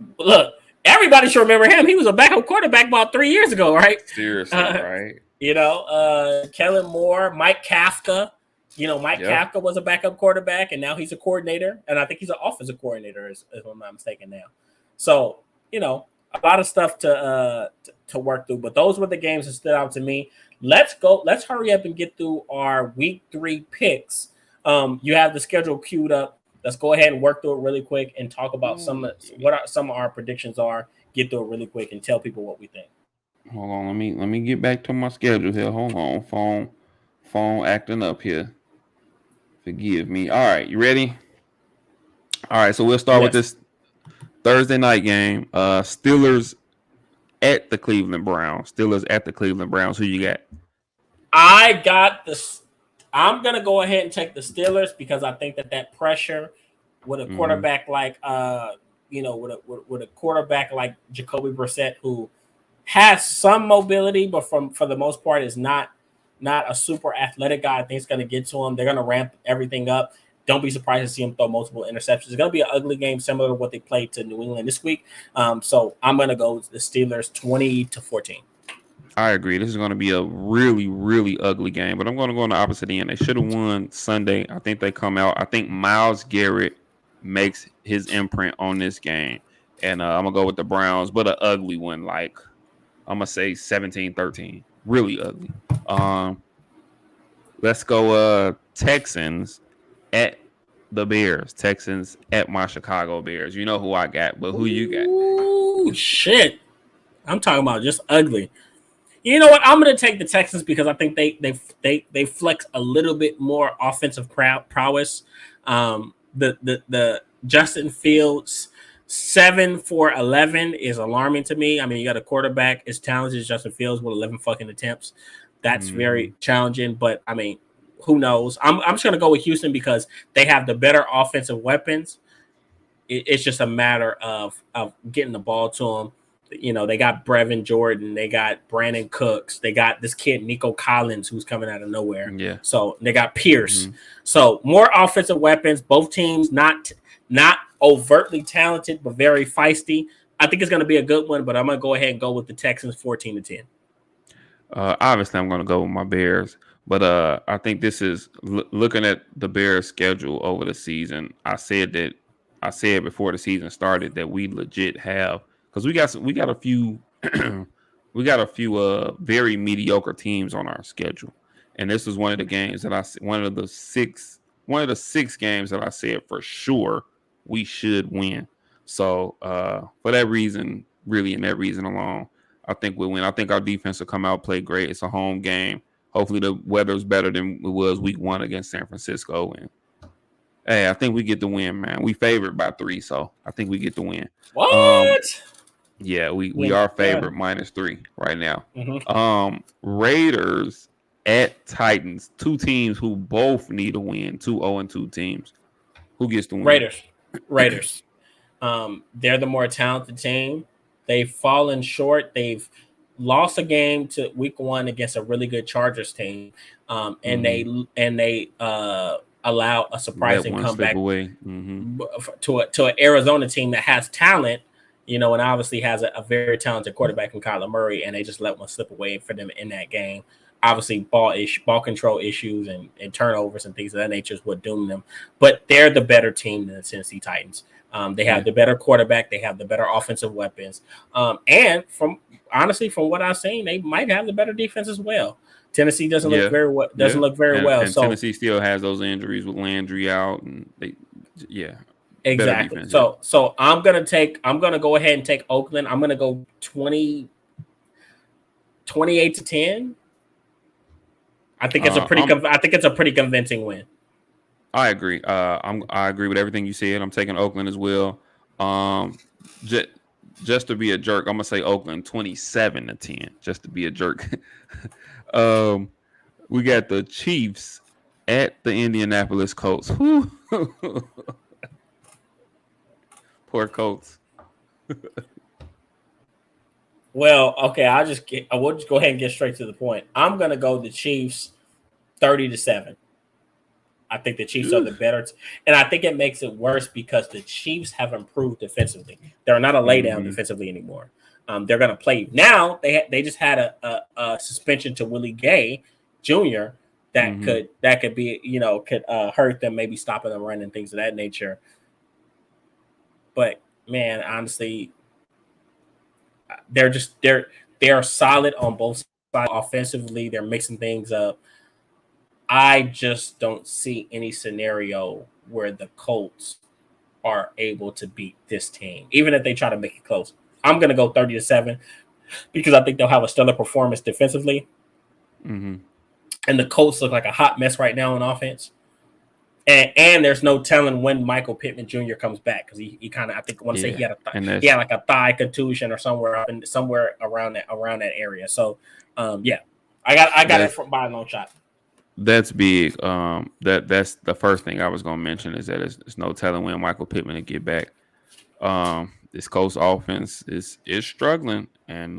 everybody should remember him. He was a backup quarterback about 3 years ago, right? Seriously, right? Kellen Moore, Mike Kafka. Kafka was a backup quarterback, and now he's a coordinator, and I think he's an offensive coordinator, if I'm not mistaken now. So, a lot of stuff to work through. But those were the games that stood out to me. Let's hurry up and get through our week 3 picks. You have the schedule queued up. Let's go ahead and work through it really quick and talk about some of our predictions are. Get through it really quick and tell people what we think. Hold on, let me get back to my schedule here. Hold on, phone acting up here. Forgive me. All right, you ready? All right, so we'll start with this Thursday night game. Steelers at the Cleveland Browns. Who you got? I got this. I'm gonna go ahead and take the Steelers because I think that pressure with a quarterback like with a quarterback like Jacoby Brissett, who has some mobility, but for the most part is not a super athletic guy. I think it's going to get to him. They're going to ramp everything up. Don't be surprised to see him throw multiple interceptions. It's going to be an ugly game, similar to what they played to New England this week. So I'm going to go with the Steelers 20-14. I agree. This is going to be a really, really ugly game, but I'm going to go on the opposite end. They should have won Sunday. I think they come out. I think Myles Garrett makes his imprint on this game, and I'm going to go with the Browns, but an ugly one. Like, I'm going to say 17-13. really ugly. Let's go Texans at the Bears. Texans at my Chicago Bears. You know who I got, but who you got? Ooh, shit. I'm talking about just ugly. You know what? I'm going to take the Texans because I think they flex a little bit more offensive prowess. The Justin Fields 7 for 11 is alarming to me. I mean, you got a quarterback as talented as Justin Fields with 11 fucking attempts. That's very challenging. But I mean, who knows? I'm just going to go with Houston because they have the better offensive weapons. It's just a matter of getting the ball to them. You know, they got Brevin Jordan, they got Brandon Cooks, they got this kid Nico Collins who's coming out of nowhere. Yeah. So they got Pierce. So more offensive weapons. Both teams not overtly talented, but very feisty. I think it's going to be a good one, but I'm going to go ahead and go with the Texans 14-10. Obviously, I'm going to go with my Bears, but I think this is looking at the Bears' schedule over the season. I said before the season started that we legit have because we got a few we got a few very mediocre teams on our schedule, and this was one of the games that one of the six games that I said for sure we should win. So for that reason, really, and that reason alone, I think we'll win. I think our defense will come out, play great. It's a home game. Hopefully the weather's better than it was week 1 against San Francisco. And hey, I think we get the win, man. We favored by 3, so I think we get the win. What? Yeah, we are favored -3 right now. Raiders at Titans, 2 teams who both need a win, 2 0-2 teams. Who gets the win? Raiders. They're the more talented team. They've fallen short. They've lost a game to week 1 against a really good Chargers team, and they allow a surprising comeback to an Arizona team that has talent, you know, and obviously has a very talented quarterback in Kyler Murray, and they just let one slip away for them in that game. Obviously, ball control issues and turnovers and things of that nature is what doomed them. But they're the better team than the Tennessee Titans. They have the better quarterback. They have the better offensive weapons. And from what I've seen, they might have the better defense as well. Tennessee doesn't look very well. And so Tennessee still has those injuries with Landry out, and exactly. So I'm gonna go ahead and take Oakland. I'm gonna go 28-10. I think it's a pretty convincing win. I agree. I agree with everything you said. I'm taking Oakland as well. Just to be a jerk, I'm gonna say Oakland 27-10. Just to be a jerk. We got the Chiefs at the Indianapolis Colts. Poor Colts. Well, okay. I will just go ahead and get straight to the point. I'm gonna go the Chiefs 30-7. I think the Chiefs are the better, and I think it makes it worse because the Chiefs have improved defensively. They're not a laydown defensively anymore. They're going to play now. They just had a suspension to Willie Gay Jr. that could be could hurt them, maybe stopping them running, things of that nature. But man, honestly, they are solid on both sides offensively. They're mixing things up. I just don't see any scenario where the Colts are able to beat this team, even if they try to make it close. I'm going to go 30-7 because I think they'll have a stellar performance defensively. And the Colts look like a hot mess right now on offense. And there's no telling when Michael Pittman Jr. comes back because he kind of, I think, I want to say he had like a thigh contusion or somewhere around that area. So, I got it by a long shot. That's big. That's the first thing I was going to mention is that it's no telling when Michael Pittman will get back. This Colts offense is struggling, and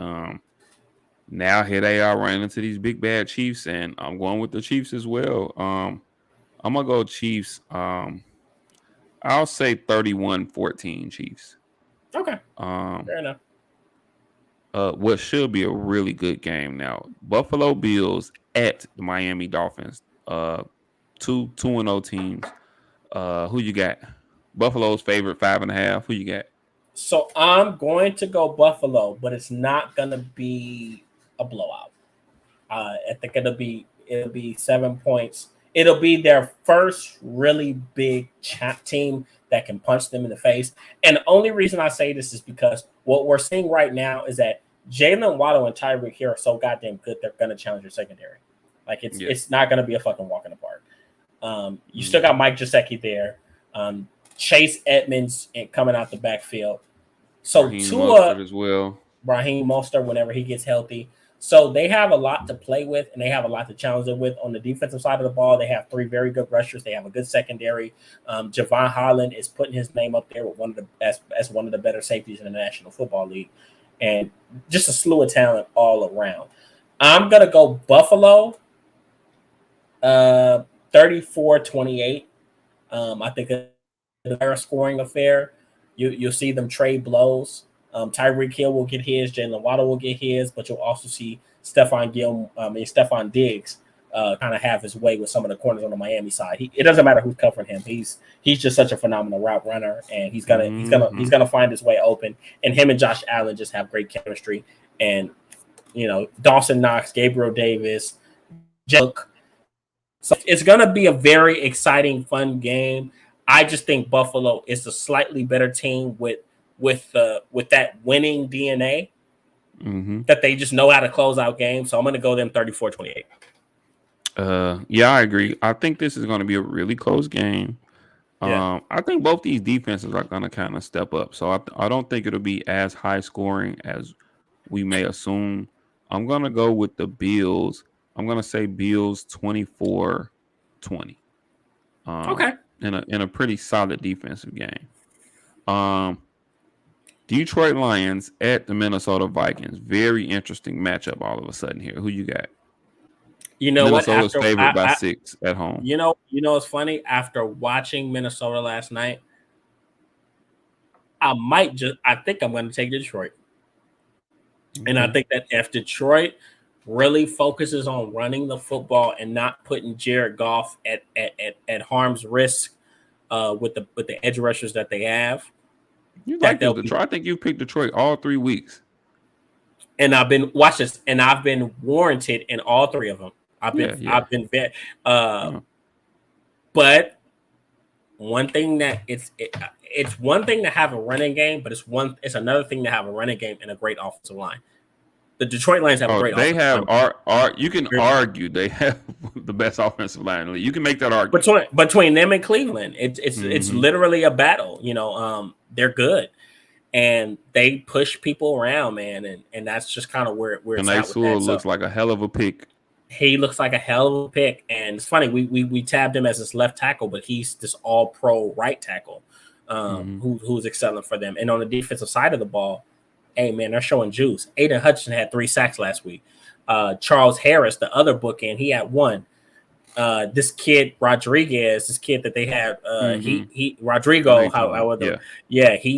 now here they are running into these big bad Chiefs, and I'm going with the Chiefs as well. I'm gonna go Chiefs. I'll say 31-14 Chiefs. Okay. Fair enough. What should be a really good game now. Buffalo Bills at the Miami Dolphins. 2-0 teams. Who you got? Buffalo's favorite 5.5. Who you got? So I'm going to go Buffalo, but it's not going to be a blowout. I think it'll be 7 points. It'll be their first really big team that can punch them in the face. And the only reason I say this is because what we're seeing right now is that Jalen Waddle and Tyreek Hill are so goddamn good. They're gonna challenge your secondary. Like it's not gonna be a fucking walk in the park. You still got Mike Gesicki there, Chase Edmonds and coming out the backfield. So Raheem Tua, Mostert as well. Raheem Mostert, whenever he gets healthy. So they have a lot to play with, and they have a lot to challenge them with. On the defensive side of the ball, they have three very good rushers. They have a good secondary. Javon Holland is putting his name up there with one of the as one of the better safeties in the National Football League, and just a slew of talent all around. I'm gonna go Buffalo, 34-28. I think it's a better scoring affair. You'll see them trade blows. Tyreek Hill will get his, Jalen Waddle will get his, but you'll also see Stephon Diggs kind of have his way with some of the corners on the Miami side. It doesn't matter who's covering him. He's just such a phenomenal route runner, and he's gonna find his way open. And him and Josh Allen just have great chemistry. And Dawson Knox, Gabriel Davis, Joke. So it's gonna be a very exciting, fun game. I just think Buffalo is a slightly better team with that winning DNA that they just know how to close out games. So I'm going to go them 34-28. Yeah, I agree. I think this is going to be a really close game. Yeah. I think both these defenses are going to kind of step up. So I don't think it'll be as high scoring as we may assume. I'm going to go with the Bills. I'm going to say Bills 24-20. Okay. In a pretty solid defensive game. Detroit Lions at the Minnesota Vikings. Very interesting matchup all of a sudden here. Who you got? Minnesota's favored by 6 at home. It's funny. After watching Minnesota last night, I think I'm going to take Detroit. Okay. And I think that if Detroit really focuses on running the football and not putting Jared Goff at harm's risk with the edge rushers that they have. You like Detroit? I think you picked Detroit all 3 weeks. And I've been warranted in all 3 of them. But one thing that it's one thing to have a running game, but it's another thing to have a running game and a great offensive line. The Detroit Lions have a great offensive line. You can argue they have the best offensive line in the league. You can make that argument. Between them and Cleveland, it's literally a battle. They're good. And they push people around, man, and that's just kind of where it's at. Sewell looks like a hell of a pick. He looks like a hell of a pick, and it's funny we tabbed him as his left tackle, but he's this all-pro right tackle who's excelling for them. And on the defensive side of the ball, hey man, they're showing juice. Aiden Hutchinson had 3 sacks last week. Charles Harris, the other bookend, he had 1. This kid Rodriguez, this kid that they had, he's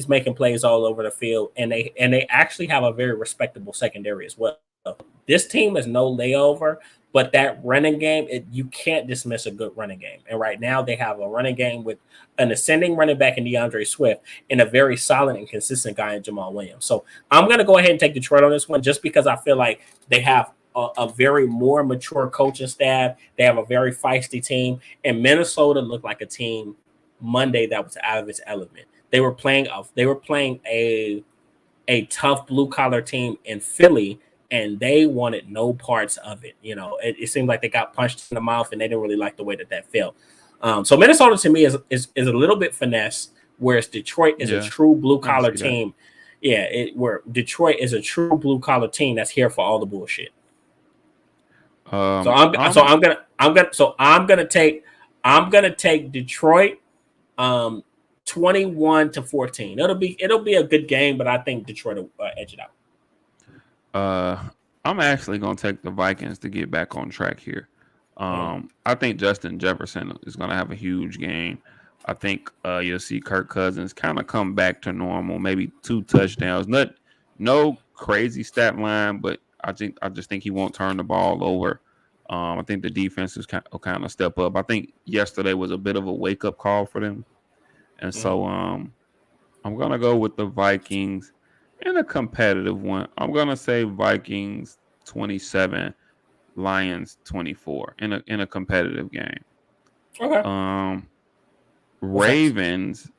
making plays all over the field, and they actually have a very respectable secondary as well. This team is no layover, but that running game, you can't dismiss a good running game. And right now they have a running game with an ascending running back in DeAndre Swift and a very solid and consistent guy in Jamal Williams. So I'm going to go ahead and take Detroit on this one just because I feel like they have a very more mature coaching staff. They have a very feisty team, and Minnesota looked like a team Monday that was out of its element. They were playing a tough blue collar team in Philly, and they wanted no parts of it. It seemed like they got punched in the mouth, and they didn't really like the way that felt. So Minnesota to me is a little bit finesse, whereas Detroit is a true blue collar team. Where Detroit is a true blue collar team that's here for all the bullshit. I'm gonna take Detroit 21-14. It'll be a good game, but I think Detroit will edge it out. I'm actually gonna take the Vikings to get back on track here. I think Justin Jefferson is gonna have a huge game. I think you'll see Kirk Cousins kind of come back to normal, maybe 2 touchdowns. No crazy stat line, but I just think he won't turn the ball over. I think the defense will kind of step up. I think yesterday was a bit of a wake-up call for them. And so I'm going to go with the Vikings in a competitive one. I'm going to say Vikings 27, Lions 24 in a competitive game. Okay. Ravens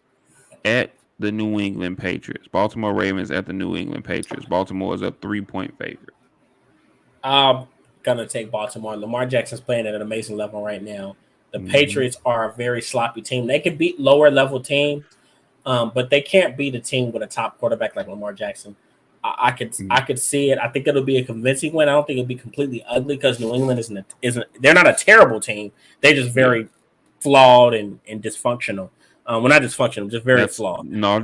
at the New England Patriots. Baltimore Ravens at the New England Patriots. Baltimore is a 3-point favorite. I'm gonna take Baltimore. Lamar Jackson's playing at an amazing level right now. The Mm-hmm. Patriots are a very sloppy team. They can beat lower level teams, but they can't beat a team with a top quarterback like Lamar Jackson. I could see it. I think it'll be a convincing win. I don't think it'll be completely ugly because New England isn't they're not a terrible team. They're just Yeah. very flawed and dysfunctional. Well, not dysfunctional, just very That's flawed. no Uh,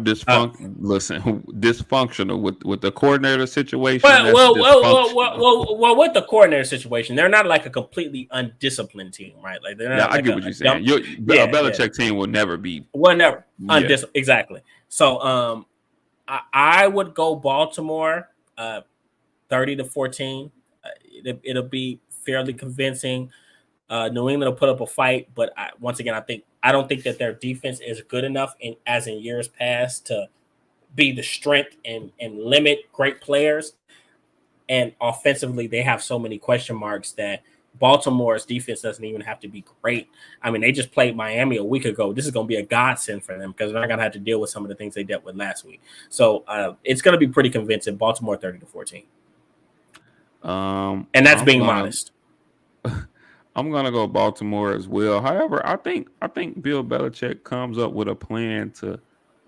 Listen, dysfunctional with the coordinator situation. Well, That's well, well, well, dysfunctional. well, well, well, with the coordinator situation, they're not like a completely undisciplined team, right? Like they're Yeah, not I like get a, what a you're dump. saying. A Yeah, yeah. Belichick team will never be. Well, never Yeah. exactly. So, I would go Baltimore, 30-14. It'll be fairly convincing. New England will put up a fight, but once again, I don't think that their defense is good enough, as in years past, to be the strength and limit great players. And offensively, they have so many question marks that Baltimore's defense doesn't even have to be great. I mean, they just played Miami a week ago. This is going to be a godsend for them because they're not going to have to deal with some of the things they dealt with last week. So it's going to be pretty convincing. Baltimore 30-14, and that's I'm being gonna modest. I'm gonna go Baltimore as well. However, I think Bill Belichick comes up with a plan to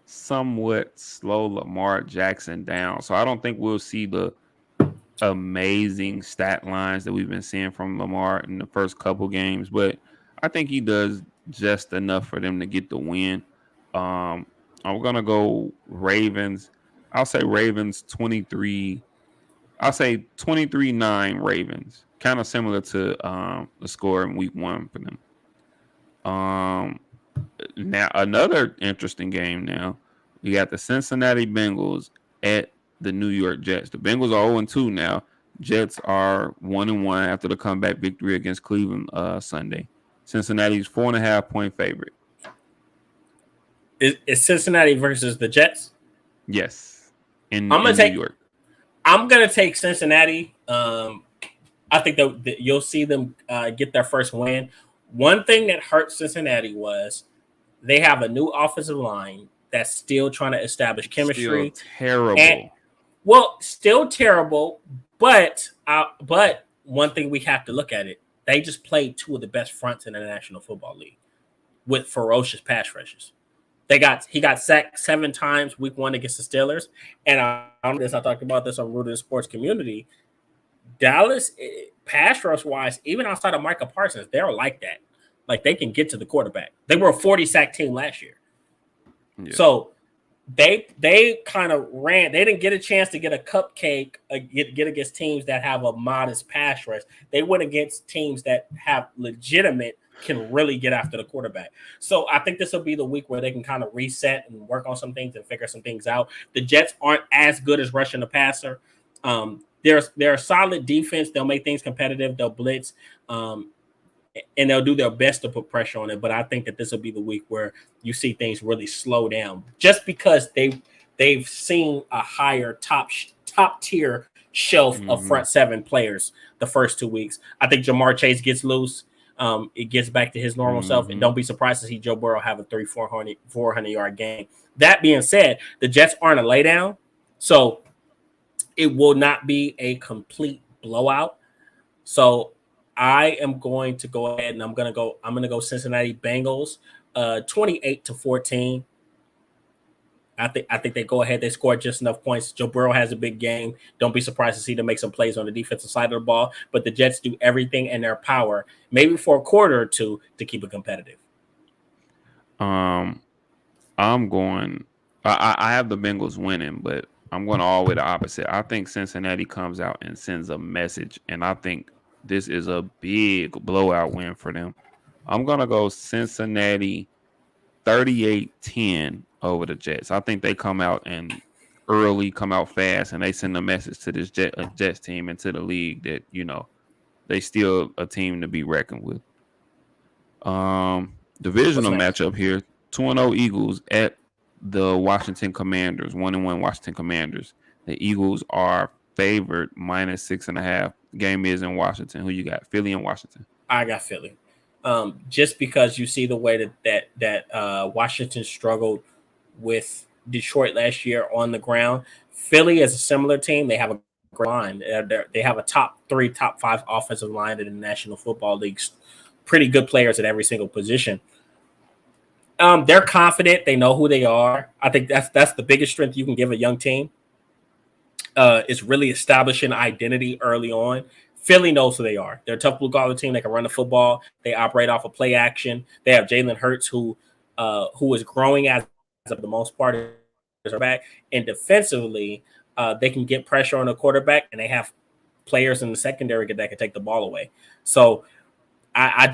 somewhat slow Lamar Jackson down. So I don't think we'll see the amazing stat lines that we've been seeing from Lamar in the first couple games, but I think he does just enough for them to get the win. Um, I'm gonna go Ravens. I'll say Ravens 23. I'll say 23-9 Ravens. Kind of similar to the score in week 1 for them. Um, Now another interesting game now. We got the Cincinnati Bengals at the New York Jets. The Bengals are 0-2 now. Jets are 1-1 after the comeback victory against Cleveland Sunday. Cincinnati's 4.5-point favorite. Is Cincinnati versus the Jets? Yes. In I'm gonna New take. York. I'm gonna take Cincinnati. I think that you'll see them get their first win. One thing that hurt Cincinnati was they have a new offensive line that's still trying to establish Still chemistry, and terrible. still terrible. But one thing we have to look at it, they just played two of the best fronts in the National Football League with ferocious pass rushes. He got sacked 7 times week 1 against the Steelers, and I talked about this on Rooted in Sports Community. Dallas, pass rush wise, even outside of Micah Parsons, they're like that. Like they can get to the quarterback. They were a 40 sack team last year. Yeah. So they kind of ran. They didn't get a chance to get a cupcake, get against teams that have a modest pass rush. They went against teams that have legitimate, can really get after the quarterback. So I think this will be the week where they can kind of reset and work on some things and figure some things out. The Jets aren't as good as rushing the passer. They're a solid defense. They'll make things competitive. They'll blitz. And they'll do their best to put pressure on it. But I think that this will be the week where you see things really slow down, just because they've seen a higher top tier shelf of front 7 players the first 2 weeks. I think Jamar Chase gets loose. It gets back to his normal self, and don't be surprised to see Joe Burrow have a 400-yard game. That being said, the Jets aren't a laydown, so it will not be a complete blowout. So I am going to go ahead and I'm gonna go Cincinnati Bengals 28-14. I think they go ahead. They score just enough points. Joe Burrow has a big game. Don't be surprised to see them make some plays on the defensive side of the ball. But the Jets do everything in their power, maybe for a quarter or two, to keep it competitive. I'm going. I have the Bengals winning, but I'm going all the way the opposite. I think Cincinnati comes out and sends a message, and I think this is a big blowout win for them. I'm going to go Cincinnati 38-10 over the Jets. I think they come out fast, and they send a message to this Jets team and to the league that, they still a team to be reckoned with. Divisional matchup here. 2-0 Eagles at the Washington Commanders. 1-1 Washington Commanders. The Eagles are favored -6.5. game is in Washington. Who you got? Philly and Washington. I got Philly. Just because you see the way that Washington struggled with Detroit last year on the ground. Philly is a similar team. They have a great line. They have a top 3, top 5 offensive line in the National Football League. Pretty good players at every single position. They're confident. They know who they are. I think that's the biggest strength you can give a young team. Is really establishing identity early on. Philly knows who they are. They're a tough blue collar team. They can run the football. They operate off of play action. They have Jalen Hurts, who is growing as of the most part is back. And defensively, they can get pressure on the quarterback, and they have players in the secondary that can take the ball away. So I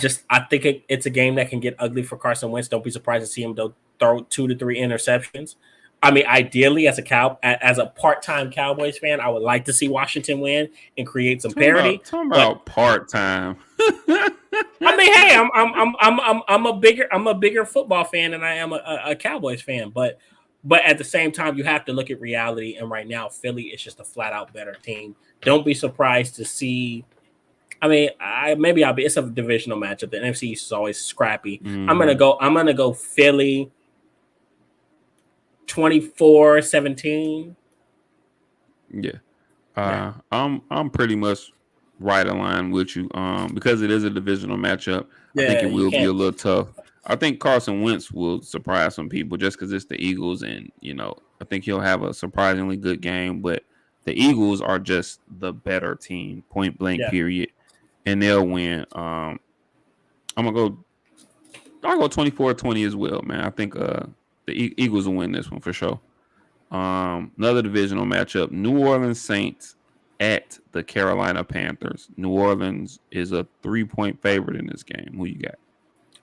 think it's a game that can get ugly for Carson Wentz. Don't be surprised to see him throw 2 to 3 interceptions. I mean, ideally, as a part-time Cowboys fan, I would like to see Washington win and create some parity. Talking about part-time. I mean, hey, I'm a bigger football fan than I am a Cowboys fan, but at the same time, you have to look at reality. And right now, Philly is just a flat-out better team. Don't be surprised to see. I mean, it's a divisional matchup. The NFC East is always scrappy. I'm gonna go Philly. 24-17. Yeah. I'm pretty much right in line with you. Because it is a divisional matchup, I think it will be a little tough. I think Carson Wentz will surprise some people just because it's the Eagles, and I think he'll have a surprisingly good game. But the Eagles are just the better team, point blank, period, and they'll win. I'll go 24-20 as well, man. I think the Eagles will win this one for sure. Another divisional matchup: New Orleans Saints at the Carolina Panthers. New Orleans is a 3-point favorite in this game. Who you got?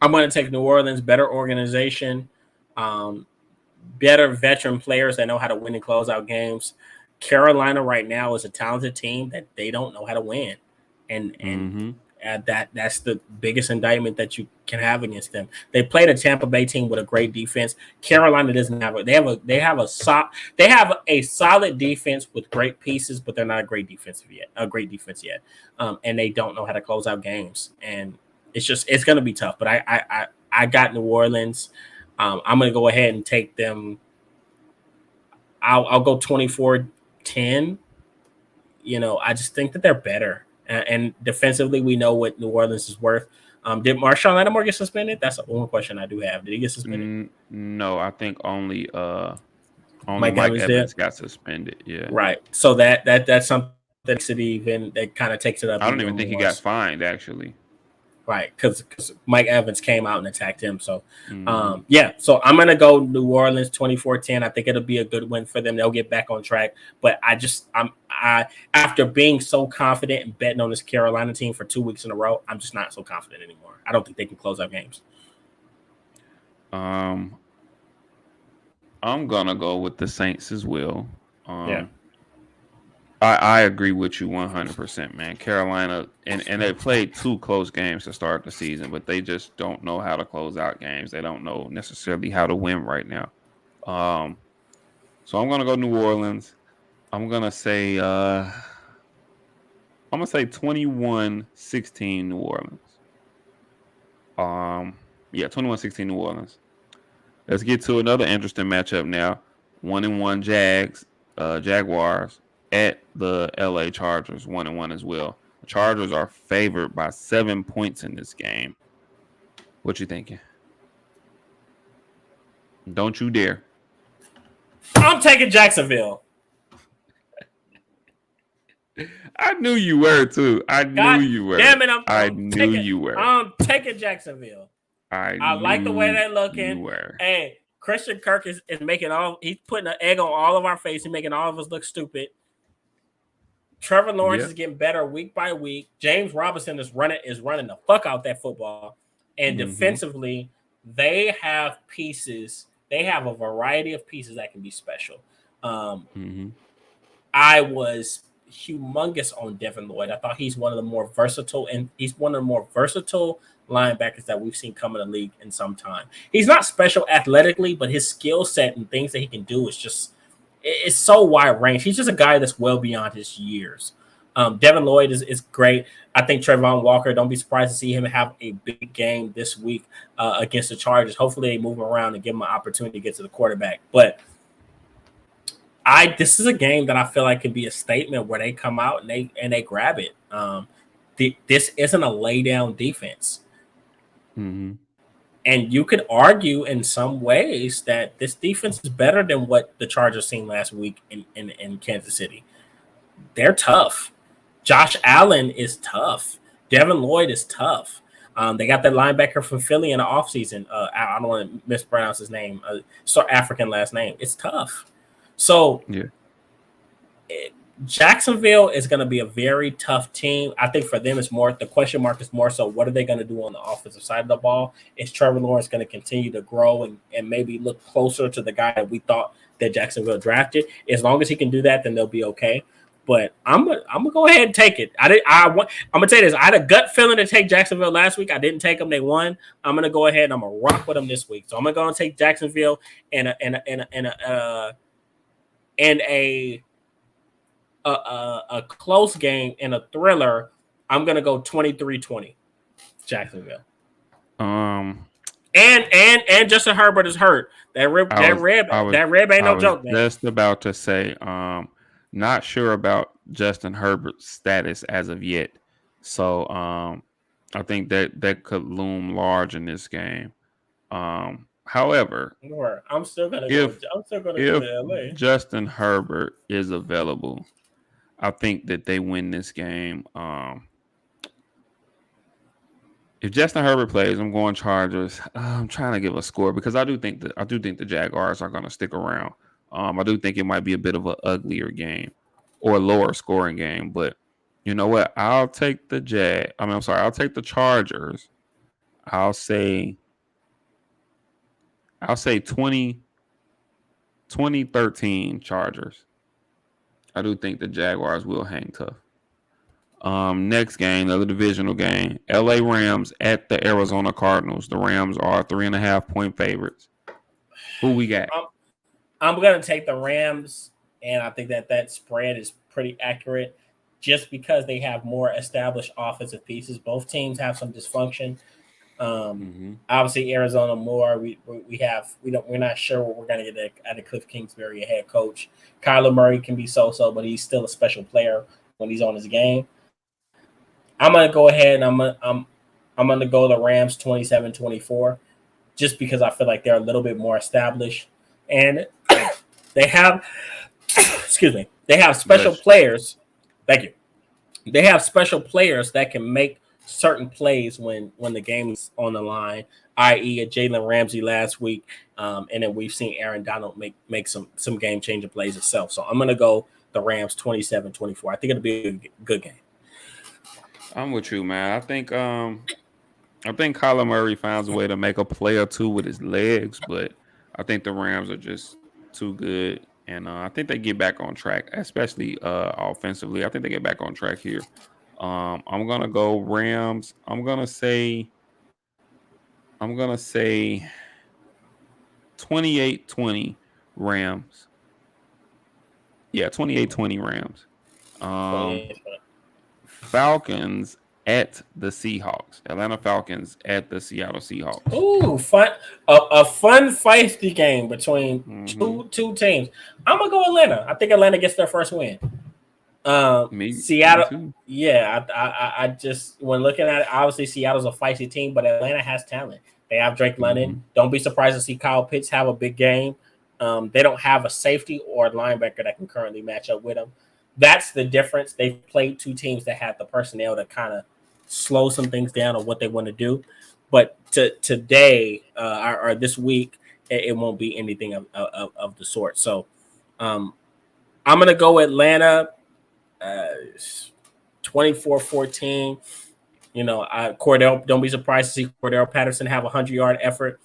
I'm going to take New Orleans. Better organization, better veteran players that know how to win and close out games. Carolina right now is a talented team that they don't know how to win, and that's the biggest indictment that you can have against them. They played a Tampa Bay team with a great defense. Carolina doesn't have it. They have a solid defense with great pieces, but they're not a great defense yet. And they don't know how to close out games. And it's going to be tough. But I got New Orleans. I'm going to go ahead and take them. I'll go 24-10. I just think that they're better. And defensively, we know what New Orleans is worth. Did Marshawn Lattimore get suspended? That's one question I do have. Did he get suspended? No, I think only Mike Evans got suspended. Yeah, right. So that's something that kind of takes it up. I don't even think he got fined, actually. Right, because Mike Evans came out and attacked him. So, So I'm going to go New Orleans 24-10. I think it'll be a good win for them. They'll get back on track. But after being so confident and betting on this Carolina team for 2 weeks in a row, I'm just not so confident anymore. I don't think they can close out games. I'm going to go with the Saints as well. I agree with you 100%, man. Carolina, and they played 2 close games to start the season, but they just don't know how to close out games. They don't know necessarily how to win right now. So I'm gonna go New Orleans. I'm gonna say 21-16 New Orleans. 21-16 New Orleans. Let's get to another interesting matchup now. 1-1 Jaguars at the LA Chargers, 1-1 as well. The Chargers are favored by 7 points in this game. What you thinking? Don't you dare. I'm taking Jacksonville. I knew you were too. Damn it! I knew you were. I'm taking Jacksonville. I like the way they're looking. Hey, Christian Kirk is making he's putting an egg on all of our face. He's making all of us look stupid. Trevor Lawrence is getting better week by week. James Robinson is running the fuck out that football. And defensively, they have pieces. They have a variety of pieces that can be special. I was humongous on Devin Lloyd. I thought he's one of the more versatile, linebackers that we've seen come in the league in some time. He's not special athletically, but his skill set and things that he can do is just it's so wide range. He's just a guy that's well beyond his years. Devin Lloyd is great. I think Trayvon Walker, don't be surprised to see him have a big game this week against the Chargers. Hopefully they move him around and give him an opportunity to get to the quarterback. But this is a game that I feel like could be a statement where they come out and they grab it. This isn't a lay down defense. Mm-hmm. And you could argue in some ways that this defense is better than what the Chargers seen last week in Kansas City. They're tough. Josh Allen is tough. Devin Lloyd is tough. They got that linebacker from Philly in the offseason. I don't want to mispronounce his name. African last name. It's tough. So yeah. Jacksonville is going to be a very tough team. I think for them, it's more the question mark is more so what are they going to do on the offensive side of the ball? Is Trevor Lawrence going to continue to grow and maybe look closer to the guy that we thought that Jacksonville drafted? As long as he can do that, then they'll be okay. But I'm gonna go ahead and take it. I'm gonna tell you this. I had a gut feeling to take Jacksonville last week. I didn't take them. They won. I'm gonna go ahead and I'm gonna rock with them this week. So I'm gonna go and take Jacksonville and a close game and a thriller. I'm gonna go 23-20 Jacksonville. And Justin Herbert is hurt. That rib ain't no joke, man. Just about to say, not sure about Justin Herbert's status as of yet. So I think that could loom large in this game. However, I'm still gonna go to LA. Justin Herbert is available, I think that they win this game. If Justin Herbert plays, I'm going Chargers. I'm trying to give a score because I do think the Jaguars are going to stick around. I do think it might be a bit of an uglier game or a lower scoring game, but you know what? I'll take the I'll take the Chargers. I'll say 2013 Chargers. I do think the Jaguars will hang tough. Next game, another divisional game. LA Rams at the Arizona Cardinals. The Rams are 3.5-point favorites. Who we got? I'm going to take the Rams, and I think that spread is pretty accurate just because they have more established offensive pieces. Both teams have some dysfunction. Obviously, Arizona more. We're not sure what we're going to get out of Cliff Kingsbury, a head coach. Kyler Murray can be so-so, but he's still a special player when he's on his game. I'm going to go ahead and I'm going to go the Rams 27-24 just because I feel like they're a little bit more established and they have special players. Thank you. They have special players that can make certain plays when the game's on the line, i.e. a Jalen Ramsey last week. And then we've seen Aaron Donald make some game-changing plays itself. So I'm going to go the Rams 27-24. I think it'll be a good game. I'm with you, man. I think Kyler Murray finds a way to make a play or two with his legs, but I think the Rams are just too good. And I think they get back on track, especially offensively. I think they get back on track here. I'm gonna go Rams. I'm gonna say 28-20 Rams. Yeah, 28-20 Rams. Falcons at the Seahawks. Atlanta Falcons at the Seattle Seahawks. Ooh, fun! A fun, feisty game between two teams. I'm gonna go Atlanta. I think Atlanta gets their first win. Seattle. Me yeah, I just when looking at it, obviously Seattle's a feisty team, but Atlanta has talent. They have Drake London. Don't be surprised to see Kyle Pitts have a big game. They don't have a safety or a linebacker that can currently match up with them. That's the difference. They've played two teams that have the personnel to kind of slow some things down on what they want to do. But today or this week, it won't be anything of the sort. So I'm going to go Atlanta 24-14. You know, Cordell, don't be surprised to see Cordell Patterson have a 100-yard effort.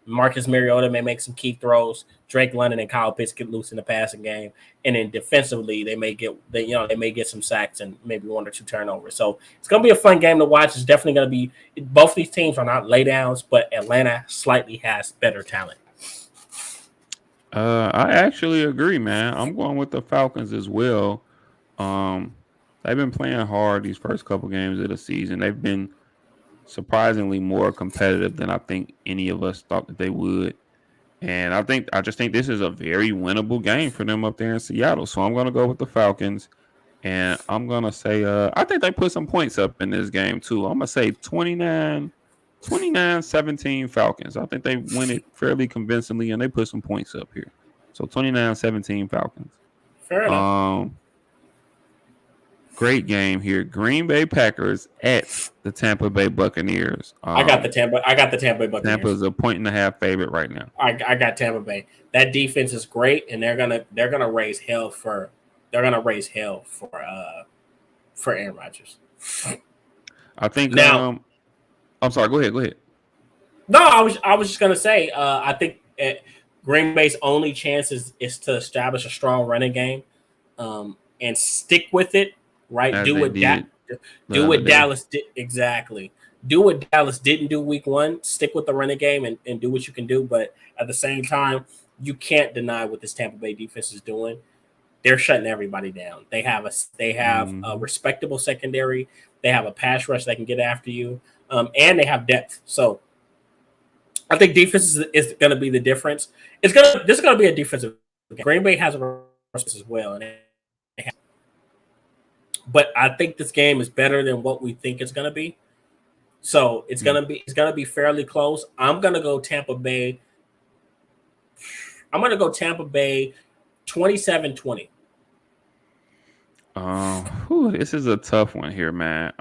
Marcus Mariota may make some key throws. Drake London and Kyle Pitts get loose in the passing game, and then defensively they may get some sacks and maybe one or two turnovers. So it's gonna be a fun game to watch. It's definitely gonna be. Both these teams are not laydowns, but Atlanta slightly has better talent. I actually agree, man. I'm going with the Falcons as well. they've been playing hard these first couple games of the season. They've been surprisingly more competitive than I think any of us thought that they would. And I just think this is a very winnable game for them up there in Seattle. So I'm gonna go with the Falcons. And I'm gonna say I think they put some points up in this game too. I'm gonna say 29-17 Falcons. I think they win it fairly convincingly and they put some points up here. So 29-17 Falcons. Fair enough. Great game here. Green Bay Packers at the Tampa Bay Buccaneers. I got the Tampa Bay Buccaneers. Tampa's a 1.5 favorite right now. I got Tampa Bay. That defense is great, and they're gonna raise hell for Aaron Rodgers. I think now. I'm sorry. Go ahead. No, I was just gonna say. I think Green Bay's only chance is to establish a strong running game, and stick with it. Right, As do what Dallas did exactly. Do what Dallas didn't do week 1. Stick with the running game and do what you can do. But at the same time, you can't deny what this Tampa Bay defense is doing. They're shutting everybody down. They have a respectable secondary. They have a pass rush that can get after you, and they have depth. So I think defense is going to be the difference. This is going to be a defensive game. Green Bay has a rush as well, and but I think this game is better than what we think it's going to be. So it's going to be fairly close. I'm going to go Tampa Bay. I'm going to go Tampa Bay 27-20. This is a tough one here, man.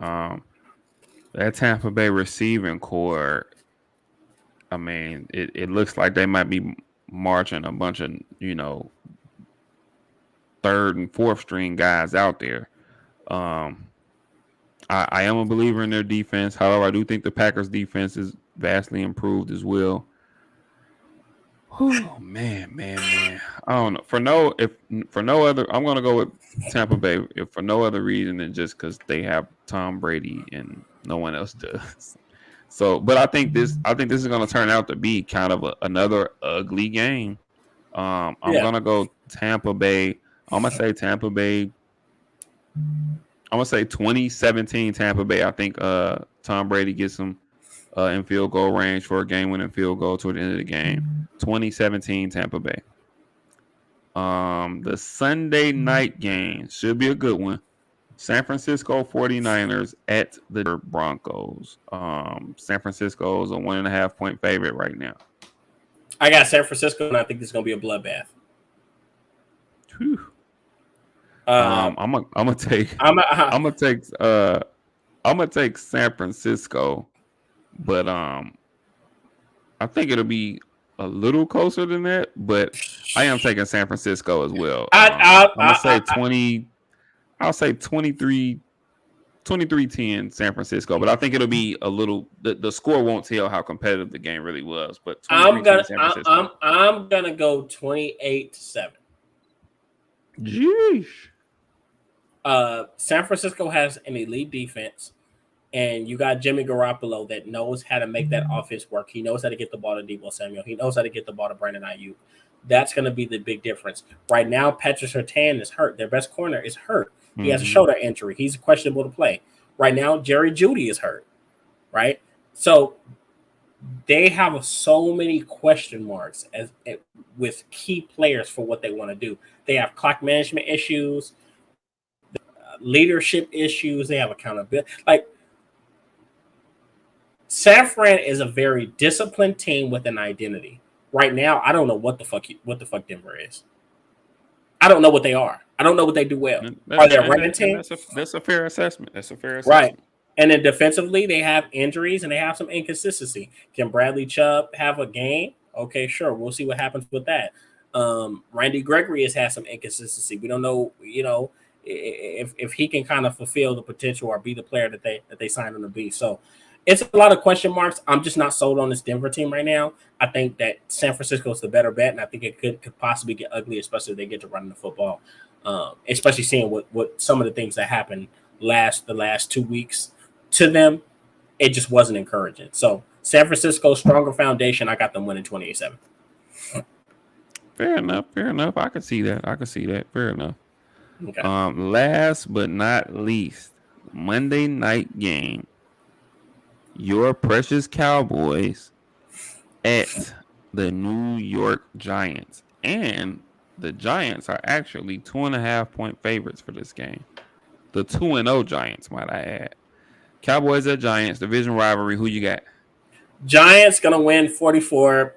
That Tampa Bay receiving core, I mean, it looks like they might be marching a bunch of, third and fourth string guys out there. I am a believer in their defense. However, I do think the Packers defense is vastly improved as well. Oh man. I don't know. For no other, I'm gonna go with Tampa Bay if for no other reason than just because they have Tom Brady and no one else does. So, but I think this is gonna turn out to be kind of another ugly game. I'm gonna go Tampa Bay. I'm gonna say Tampa Bay. I'm gonna say 2017 Tampa Bay. I think Tom Brady gets them in field goal range for a game-winning field goal toward the end of the game. 2017 Tampa Bay. The Sunday night game should be a good one. San Francisco 49ers at the Broncos. San Francisco is a 1.5 point favorite right now. I got San Francisco, and I think this is gonna be a bloodbath. Whew. I'm gonna take San Francisco, but I think it'll be a little closer than that. But I am taking San Francisco as well. I'm gonna say 20. I'll say 23-10 San Francisco, but I think it'll be a little. The score won't tell how competitive the game really was. But I'm gonna go 28-7. Jeez. San Francisco has an elite defense, and you got Jimmy Garoppolo that knows how to make that offense work. He knows how to get the ball to Deebo Samuel. He knows how to get the ball to Brandon Ayuk. That's going to be the big difference. Right now, Patrick Surtain is hurt. Their best corner is hurt. He has a shoulder injury. He's questionable to play. Right now, Jerry Jeudy is hurt, right? So they have so many question marks with key players for what they want to do. They have clock management issues, leadership issues. They have accountability. Like, San Fran is a very disciplined team with an identity. Right now, I don't know what the fuck Denver is. I don't know what they are. I don't know what they do well. Are they a running team? That's a fair assessment. Right. And then defensively, they have injuries and they have some inconsistency. Can Bradley Chubb have a game? Okay, sure. We'll see what happens with that. Randy Gregory has had some inconsistency. We don't know, if he can kind of fulfill the potential or be the player that they signed him to be. So it's a lot of question marks. I'm just not sold on this Denver team right now. I think that San Francisco is the better bet, and I think it could possibly get ugly, especially if they get to running the football. Especially seeing what some of the things that happened the last 2 weeks to them, it just wasn't encouraging. So San Francisco, stronger foundation. I got them winning 28-7. Fair enough. I can see that. Fair enough. Okay. Last but not least, Monday night game. Your precious Cowboys at the New York Giants. And the Giants are actually 2.5 point favorites for this game. The 2-0 Giants, might I add. Cowboys at Giants, division rivalry. Who you got? Giants gonna win 44-6.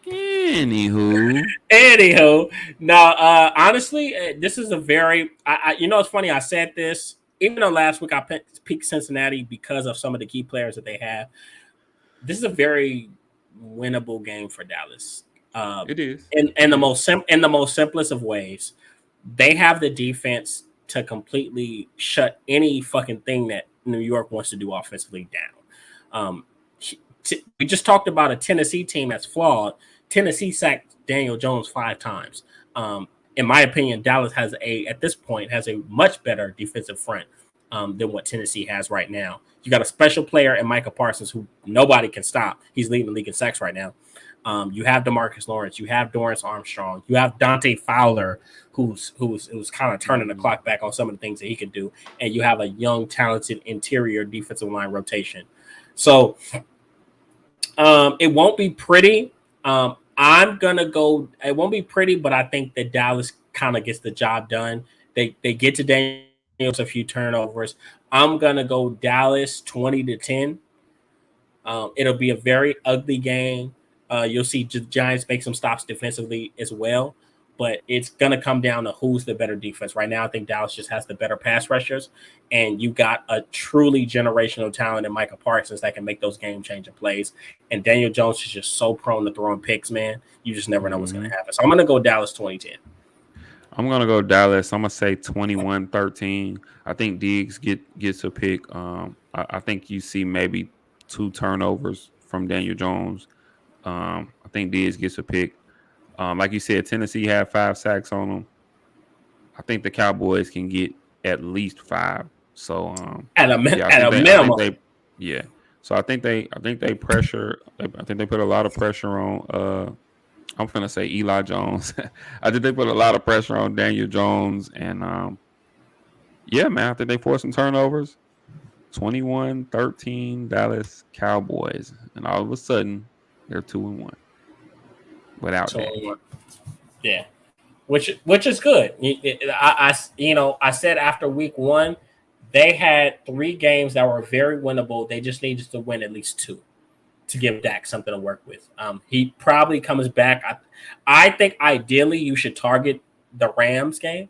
Anywho, Anywho, now honestly, this is a very you know it's funny. I said this even though last week I picked Cincinnati because of some of the key players that they have. This is a very winnable game for Dallas. it is. In the in the most simplest of ways, they have the defense to completely shut any fucking thing that New York wants to do offensively down. Um, we just talked about a Tennessee team that's flawed. Tennessee sacked Daniel Jones 5 times. In my opinion, Dallas at this point has a much better defensive front than what Tennessee has right now. You got a special player in Micah Parsons who nobody can stop. He's leading the league in sacks right now. You have DeMarcus Lawrence, you have Dorrance Armstrong, you have Dante Fowler, who's kind of turning the clock back on some of the things that he can do, and you have a young, talented interior defensive line rotation. So it won't be pretty. I'm gonna go. It won't be pretty, but I think that Dallas kind of gets the job done. They get to Daniels a few turnovers. I'm gonna go Dallas 20-10. It'll be a very ugly game. You'll see Giants make some stops defensively as well, but it's gonna come down to who's the better defense. Right now, I think Dallas just has the better pass rushers, and you got a truly generational talent in Micah Parsons that can make those game-changing plays. And Daniel Jones is just so prone to throwing picks, man. You just never know what's gonna happen. So I'm gonna go Dallas 20-10. I'm gonna go Dallas. I'm gonna say 21-13. I think Diggs gets a pick. I think you see maybe 2 turnovers from Daniel Jones. I think Diggs gets a pick. Like you said, Tennessee had 5 sacks on them. I think the Cowboys can get at least 5. So At a yeah, minimum. Yeah. So I think they pressure. I think they put a lot of pressure on. I'm gonna say Eli Jones. I think they put a lot of pressure on Daniel Jones, and yeah, man, I think they forced some turnovers. 21-13 Dallas Cowboys, and all of a sudden they're 2-1 without Dak. Yeah, which is good. I said after week 1, they had 3 games that were very winnable. They just needed to win at least 2 to give Dak something to work with. He probably comes back. I think ideally you should target the Rams game,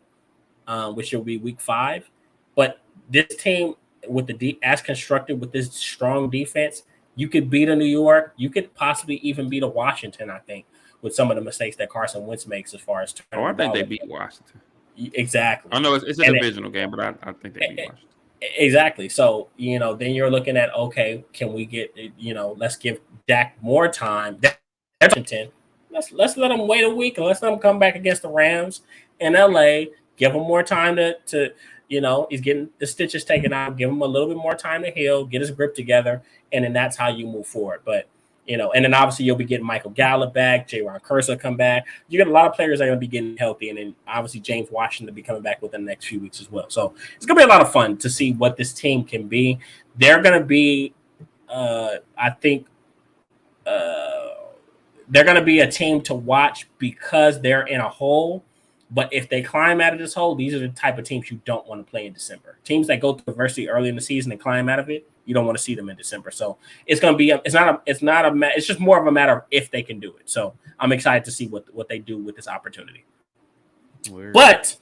which will be week 5. But this team with as constructed with this strong defense, you could beat a New York. You could possibly even beat a Washington, I think, with some of the mistakes that Carson Wentz makes as far as turning I think they beat Washington. Exactly. I know it's a divisional game, but I think they beat Washington. Exactly. So, then you're looking at, okay, can we get, let's give Dak more time. Washington, let's let him wait a week and let's let him come back against the Rams in LA. Give him more time to he's getting the stitches taken out. Give him a little bit more time to heal, get his grip together, and then that's how you move forward. But and then obviously you'll be getting Michael Gallup back, J-Ron Curser come back. You get a lot of players that are going to be getting healthy, and then obviously James Washington will be coming back within the next few weeks as well. So it's going to be a lot of fun to see what this team can be. They're going to be, I think, they're going to be a team to watch because they're in a hole. But if they climb out of this hole, these are the type of teams you don't want to play in December. Teams that go through adversity early in the season and climb out of it, you don't want to see them in December. So it's going to be it's just more of a matter of if they can do it. So I'm excited to see what they do with this opportunity. Weird. But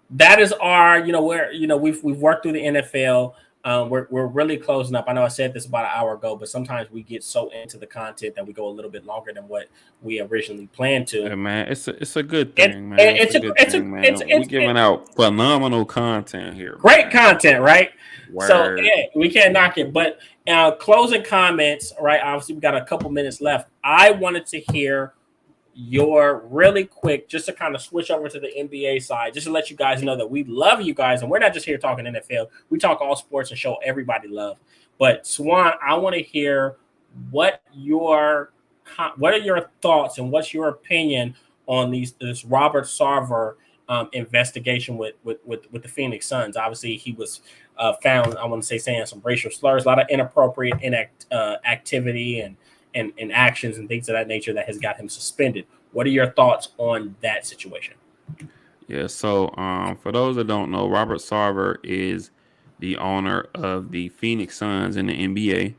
that is our, we've worked through the NFL. We're really closing up. I know I said this about an hour ago, but sometimes we get so into the content that we go a little bit longer than what we originally planned to. Yeah, man, it's a good thing, man. We're giving out phenomenal content here. Great content, right? Word. So yeah, we can't knock it. But closing comments, right? Obviously, we got a couple minutes left. I wanted to hear your really quick, just to kind of switch over to the NBA side, just to let you guys know that we love you guys, and we're not just here talking NFL. We talk all sports and show everybody love. But Swan, I want to hear what are your thoughts and what's your opinion on this Robert Sarver investigation with the Phoenix Suns. Obviously, he was found, I want to say, saying some racial slurs, a lot of inappropriate activity and actions and things of that nature that has got him suspended. What are your thoughts on that situation? Yeah, so for those that don't know, Robert Sarver is the owner of the Phoenix Suns in the NBA,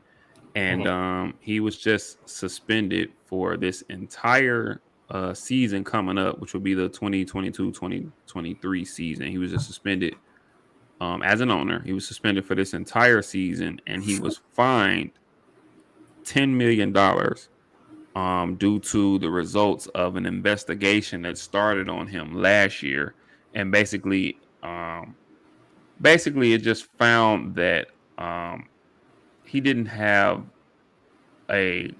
and Mm-hmm. he was just suspended for this entire season coming up, which will be the 2022-2023 season. He was just suspended as an owner. He was suspended for this entire season, and he was fined $10 million due to the results of an investigation that started on him last year, and basically it just found that he didn't have a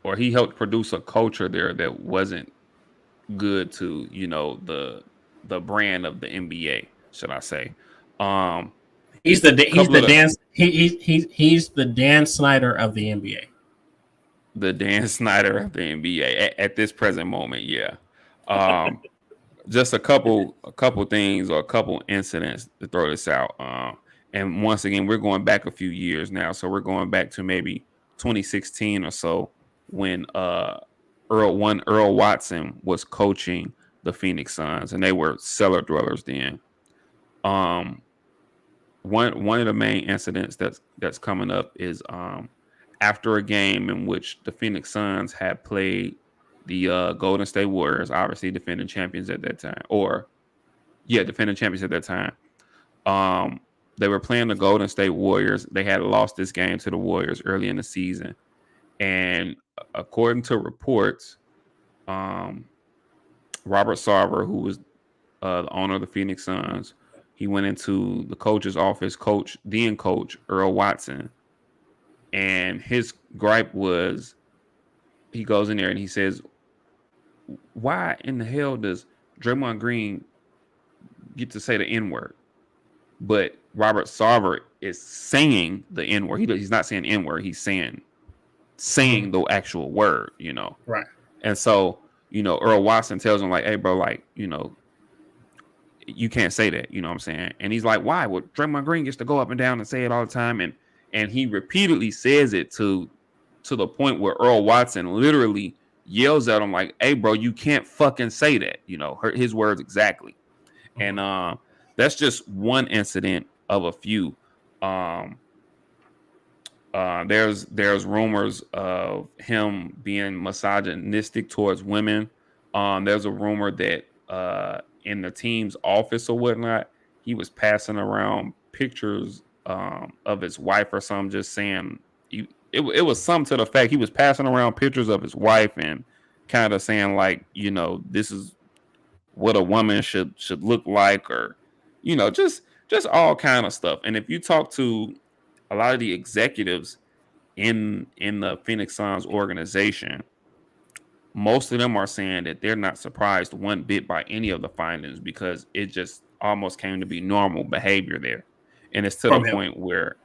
or he helped produce a culture there that wasn't good to the brand of the NBA, should I say. Um, He's couple the of the Dan he's the Dan Snyder of the NBA. the Dan Snyder of the NBA at this present moment, yeah. Um, just a couple things or a couple incidents to throw this out. And once again, we're going back a few years now, so we're going back to maybe 2016 or so when Earl Watson was coaching the Phoenix Suns, and they were cellar dwellers then. Um, one of the main incidents that's coming up is after a game in which the Phoenix Suns had played the Golden State Warriors, obviously defending champions at that time, or yeah, defending champions at that time. Um, they were playing the Golden State Warriors. They had lost this game to the Warriors early in the season, and according to reports, um, Robert Sarver, who was the owner of the Phoenix Suns, he went into the coach's office, then coach Earl Watson, and his gripe was he goes in there and he says, "Why in the hell does Draymond Green get to say the N word?" But Robert Sarver is saying the N word. He's not saying N word. He's saying the actual word. Right. And so, Earl Watson tells him like, "Hey, bro, like, you can't say that." You know what I'm saying? And he's like, "Why? Well, Draymond Green gets to go up and down and say it all the time." And he repeatedly says it to the point where Earl Watson literally yells at him like, "Hey, bro, you can't fucking say that." His words exactly. And that's just one incident of a few. There's rumors of him being misogynistic towards women. There's a rumor that in the team's office or whatnot, he was passing around pictures of his wife or something, just saying it was something to the fact he was passing around pictures of his wife and kind of saying like, this is what a woman should look like, or just all kind of stuff. And if you talk to a lot of the executives in the Phoenix Suns organization, most of them are saying that they're not surprised one bit by any of the findings because it just almost came to be normal behavior there. And it's to the From him. point where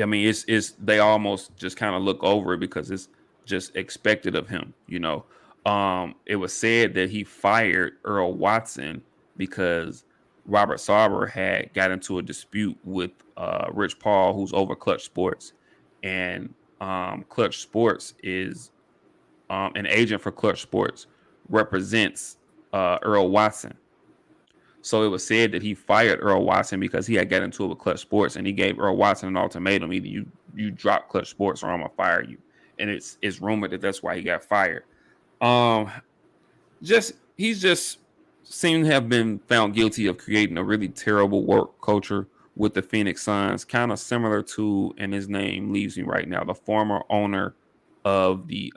I mean, it's they almost just kind of look over it because it's just expected of him. It was said that he fired Earl Watson because Robert Sarver had got into a dispute with Rich Paul, who's over Clutch Sports, and Clutch Sports is an agent for Clutch Sports represents Earl Watson. So it was said that he fired Earl Watson because he had got into it with Clutch Sports, and he gave Earl Watson an ultimatum: either you drop Clutch Sports or I'm gonna fire you. And it's rumored that that's why he got fired. He's just seemed to have been found guilty of creating a really terrible work culture with the Phoenix Suns, kind of similar to, and his name leaves me right now, the former owner of the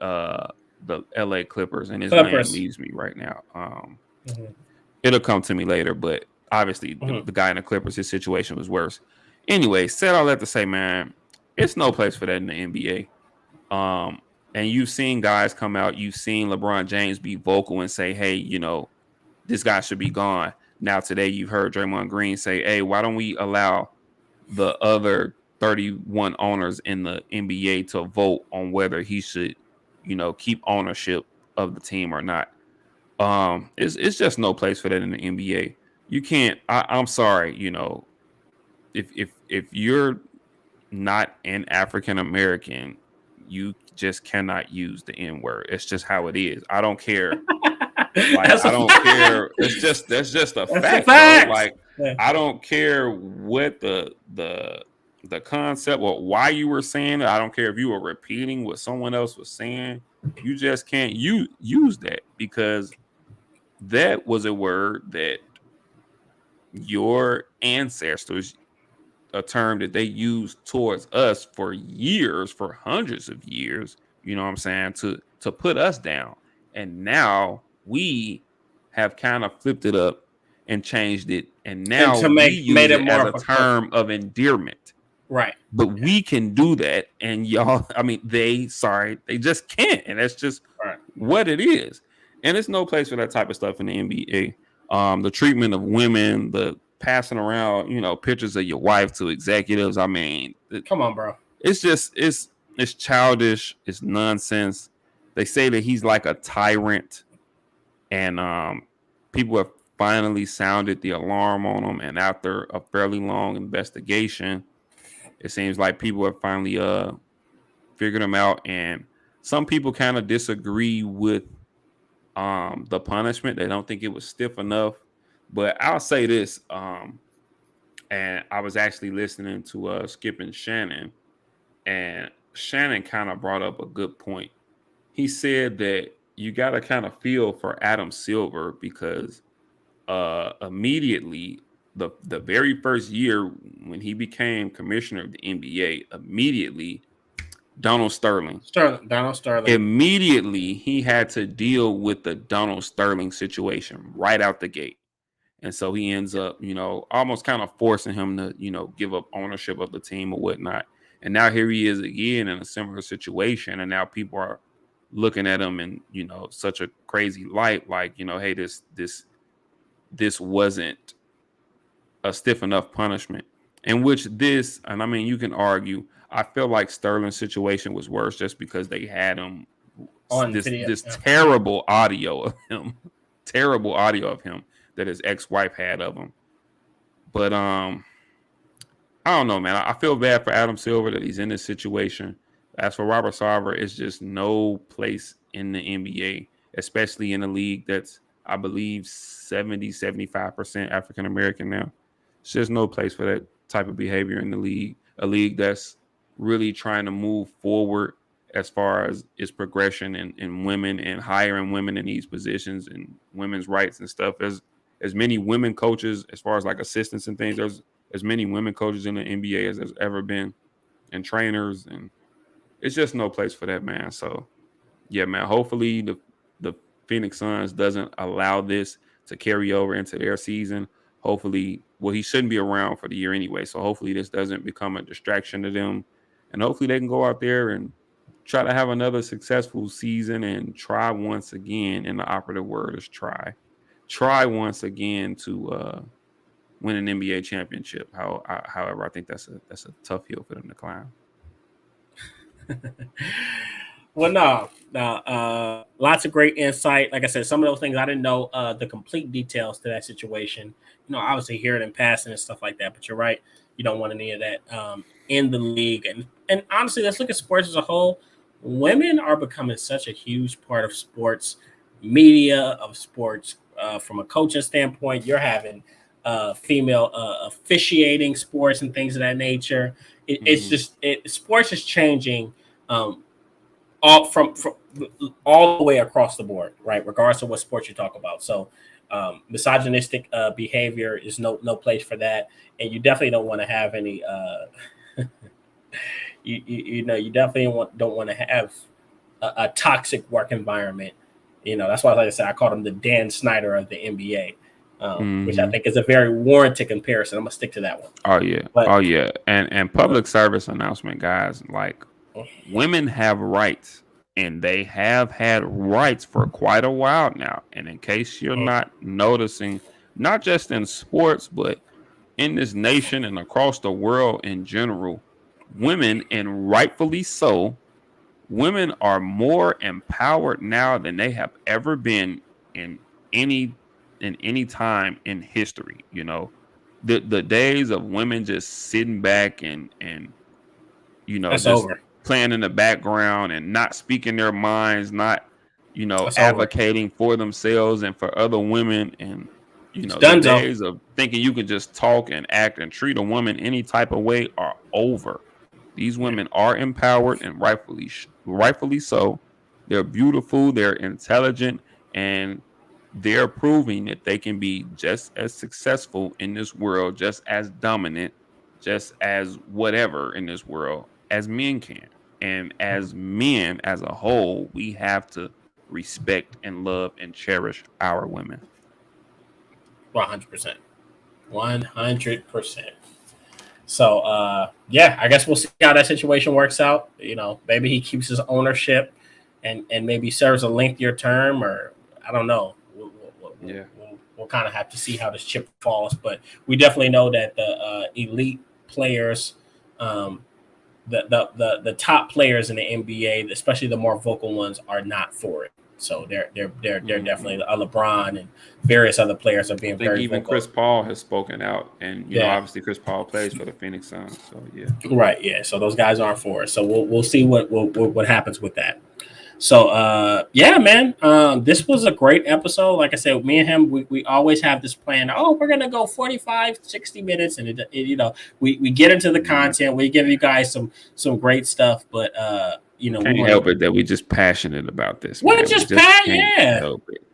LA Clippers, and his name leaves me right now. It'll come to me later, but obviously the guy in the Clippers, his situation was worse. Anyway, said all that to say, man, it's no place for that in the NBA. And you've seen guys come out, you've seen LeBron James be vocal and say, hey, this guy should be gone. Now today you've heard Draymond Green say, hey, why don't we allow the other 31 owners in the NBA to vote on whether he should keep ownership of the team or not. It's just no place for that in the NBA. You can't. I'm sorry. If you're not an African American, you just cannot use the N word. It's just how it is. I don't care. Like, That's a I don't fact. care. That's just a That's a fact, bro. fact. Like, I don't care what the concept or why you were saying it. I don't care if you were repeating what someone else was saying. You just can't use that, because that was a word that your ancestors, a term that they used towards us for years, for hundreds of years, you know what I'm saying, to put us down. And now we have kind of flipped it up and changed it. And And now to we make made use it it as more a of a term of endearment. right. But we can do that. And y'all, I mean, they just can't. And that's just Right. what it is. And it's no place for that type of stuff in the NBA. The treatment of women, the passing around, pictures of your wife to executives. I mean, Come on, bro. it's just it's childish. It's nonsense. They say that he's like a tyrant, and people have finally sounded the alarm on him. And after a fairly long investigation, it seems like people have finally figured him out. And some people kind of disagree with the punishment. They don't think it was stiff enough. But I'll say this, and I was actually listening to Skip and Shannon, and Shannon kind of brought up a good point. He said that you got to kind of feel for Adam Silver, because immediately, the very first year when he became commissioner of the NBA, immediately Donald Sterling. immediately he had to deal with the Donald Sterling situation right out the gate. And so he ends up, almost kind of forcing him to, give up ownership of the team or whatnot. And now here he is again in a similar situation. And now people are looking at him in, such a crazy light, like, hey, this wasn't a stiff enough punishment. In which and I mean, you can argue, I feel like Sterling's situation was worse just because they had him On video. this terrible audio of him, terrible audio of him that his ex-wife had of him. But I don't know, man. I feel bad for Adam Silver that he's in this situation. As for Robert Sarver, it's just no place in the NBA, especially in a league that's, I believe, 75% African American now. It's just no place for that type of behavior in the league. A league that's really trying to move forward as far as its progression in women and hiring women in these positions and women's rights and stuff. As many women coaches, as far as like assistants and things, there's as many women coaches in the NBA as there's ever been, and trainers, and it's just no place for that, man. So yeah, man, hopefully the Phoenix Suns doesn't allow this to carry over into their season. Hopefully, well, he shouldn't be around for the year anyway, so hopefully this doesn't become a distraction to them, and hopefully they can go out there and try to have another successful season and try once again, and the operative word is try once again to win an NBA championship. However, I think that's a tough hill for them to climb. Well, no, lots of great insight. Like I said, some of those things I didn't know the complete details to that situation. Obviously hear it in passing and stuff like that. But you're right, you don't want any of that in the league. And honestly, let's look at sports as a whole. Women are becoming such a huge part of sports media, of sports from a coaching standpoint. You're having female officiating sports and things of that nature. It's just sports is changing. All from all the way across the board, right? Regardless of what sport you talk about. So, misogynistic behavior is no place for that, and you definitely don't want to have any. You definitely don't want to have a toxic work environment. That's why, like I said, I called him the Dan Snyder of the NBA, which I think is a very warranted comparison. I'm gonna stick to that one. Oh yeah, and public service announcement, guys. Like, women have rights, and they have had rights for quite a while now. And in case you're not noticing, not just in sports, but in this nation and across the world in general, women, and rightfully so, women are more empowered now than they have ever been in any time in history. You know, the days of women just sitting back and That's just over. playing in the background and not speaking their minds, not That's over. advocating for themselves and for other women, and It's the done, though. days of thinking you can just talk and act and treat a woman any type of way are over. These Yeah. women are empowered, and rightfully so. They're beautiful, they're intelligent, and they're proving that they can be just as successful in this world, just as dominant, just as whatever in this world as men can. And as men as a whole, we have to respect and love and cherish our women. 100%. 100%. So yeah, I guess we'll see how that situation works out. Maybe he keeps his ownership and maybe serves a lengthier term, or I don't know. Yeah. We'll kind of have to see how this chip falls, but we definitely know that the elite players, the top players in the NBA, especially the more vocal ones, are not for it. So they're definitely LeBron and various other players are I being think very even vocal. Chris Paul has spoken out, and Yeah. obviously Chris Paul plays for the Phoenix Suns, so yeah. Right, yeah. So those guys aren't for it. So we'll see what happens with that. So yeah, man. This was a great episode. Like I said, me and him, we always have this plan. Oh, we're gonna go 45, 60 minutes, and we get into the content. We give you guys some great stuff, but Can't help it that we're just passionate about this. We're Man. just we just passionate. can't Yeah. help it.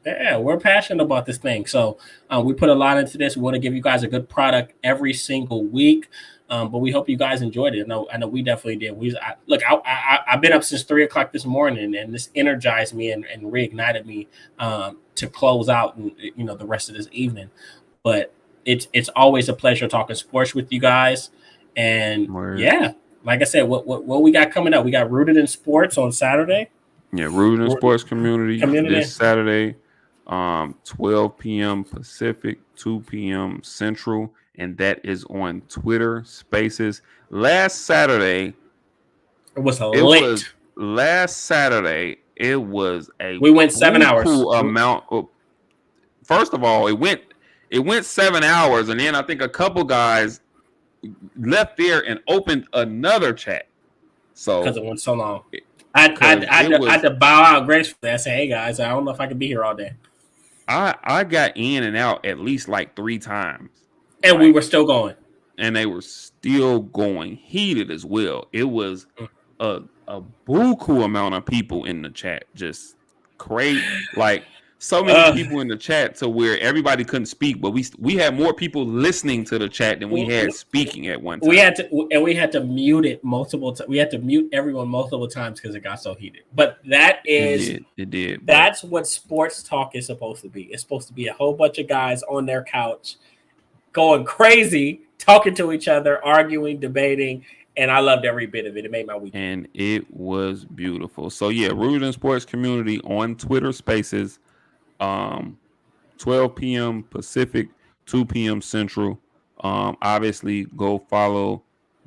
Yeah, we're passionate about this thing. So we put a lot into this. We want to give you guys a good product every single week. But we hope you guys enjoyed it. I know we definitely did. I've been up since 3:00 this morning, and this energized me and reignited me to close out and the rest of this evening. But it's always a pleasure talking sports with you guys. And yeah, like I said, what we got coming up? We got Rooted in Sports on Saturday. Yeah, Rooted in Sports Community this Saturday, 12 p.m. Pacific, 2 p.m. Central, and that is on Twitter Spaces. Last Saturday, it was lit. Last Saturday, it was a we went 7 hours. Amount. First of all, it went 7 hours, and then I think a couple guys left there and opened another chat. So because it went so long. I had to bow out gracefully. I said, "Hey guys, I don't know if I can be here all day." I got in and out at least like 3 times, and we were still going, and they were still going heated as well. It was a buku amount of people in the chat, just crazy, like so many people in the chat to where everybody couldn't speak, but we had more people listening to the chat than we had speaking at one time. We had to mute it multiple times. We had to mute everyone multiple times because it got so heated. But that is it did. That's what sports talk is supposed to be. It's supposed to be a whole bunch of guys on their couch going crazy, talking to each other, arguing, debating. And I loved every bit of it. It made my week. And it was beautiful. So yeah, Rooted in Sports Community on Twitter Spaces. 12 p.m. Pacific, 2 p.m. Central. Obviously, go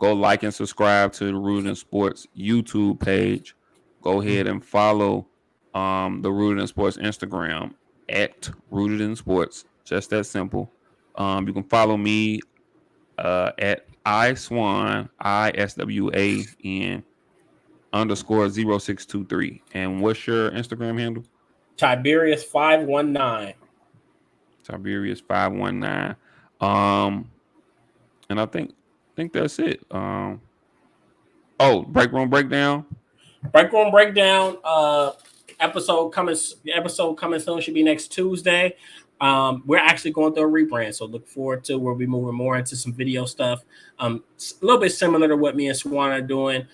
like and subscribe to the Rooted in Sports YouTube page. Go ahead and follow the Rooted in Sports Instagram at Rooted in Sports. Just that simple. You can follow me at ISWAN, ISWAN _0623. And what's your Instagram handle? Tiberius 519. Tiberius 519. And I think that's it. Break Room Breakdown. Break Room Breakdown. Episode coming soon. Should be next Tuesday. We're actually going through a rebrand, so look forward to. We'll be moving more into some video stuff. A little bit similar to what me and Swan are doing.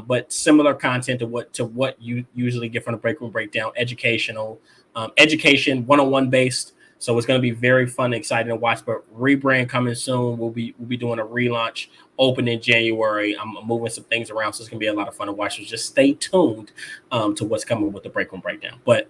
But similar content to what you usually get from the Break Room Breakdown, education 101 based. So it's going to be very fun and exciting to watch. But rebrand coming soon. We'll be doing a relaunch open in January. I'm moving some things around, so it's going to be a lot of fun to watch. So just stay tuned to what's coming with the Break Room Breakdown. But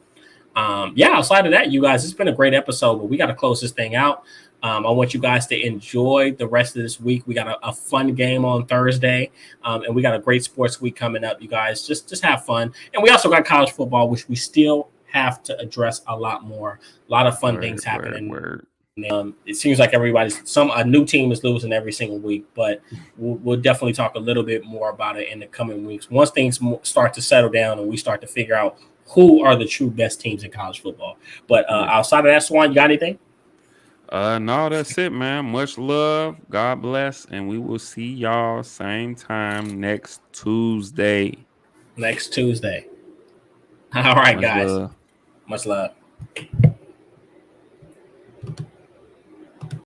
yeah, outside of that, you guys, it's been a great episode. But we got to close this thing out. I want you guys to enjoy the rest of this week. We got a fun game on Thursday, and we got a great sports week coming up. You guys just have fun, and we also got college football, which we still have to address a lot more. A lot of fun things happening. Word. It seems like a new team is losing every single week, but we'll definitely talk a little bit more about it in the coming weeks once things start to settle down and we start to figure out who are the true best teams in college football. But outside of that, Swan, you got anything? No, that's it, man. Much love. God bless. And we will see y'all same time next Tuesday. Next Tuesday. All right, Much guys. love. Much love.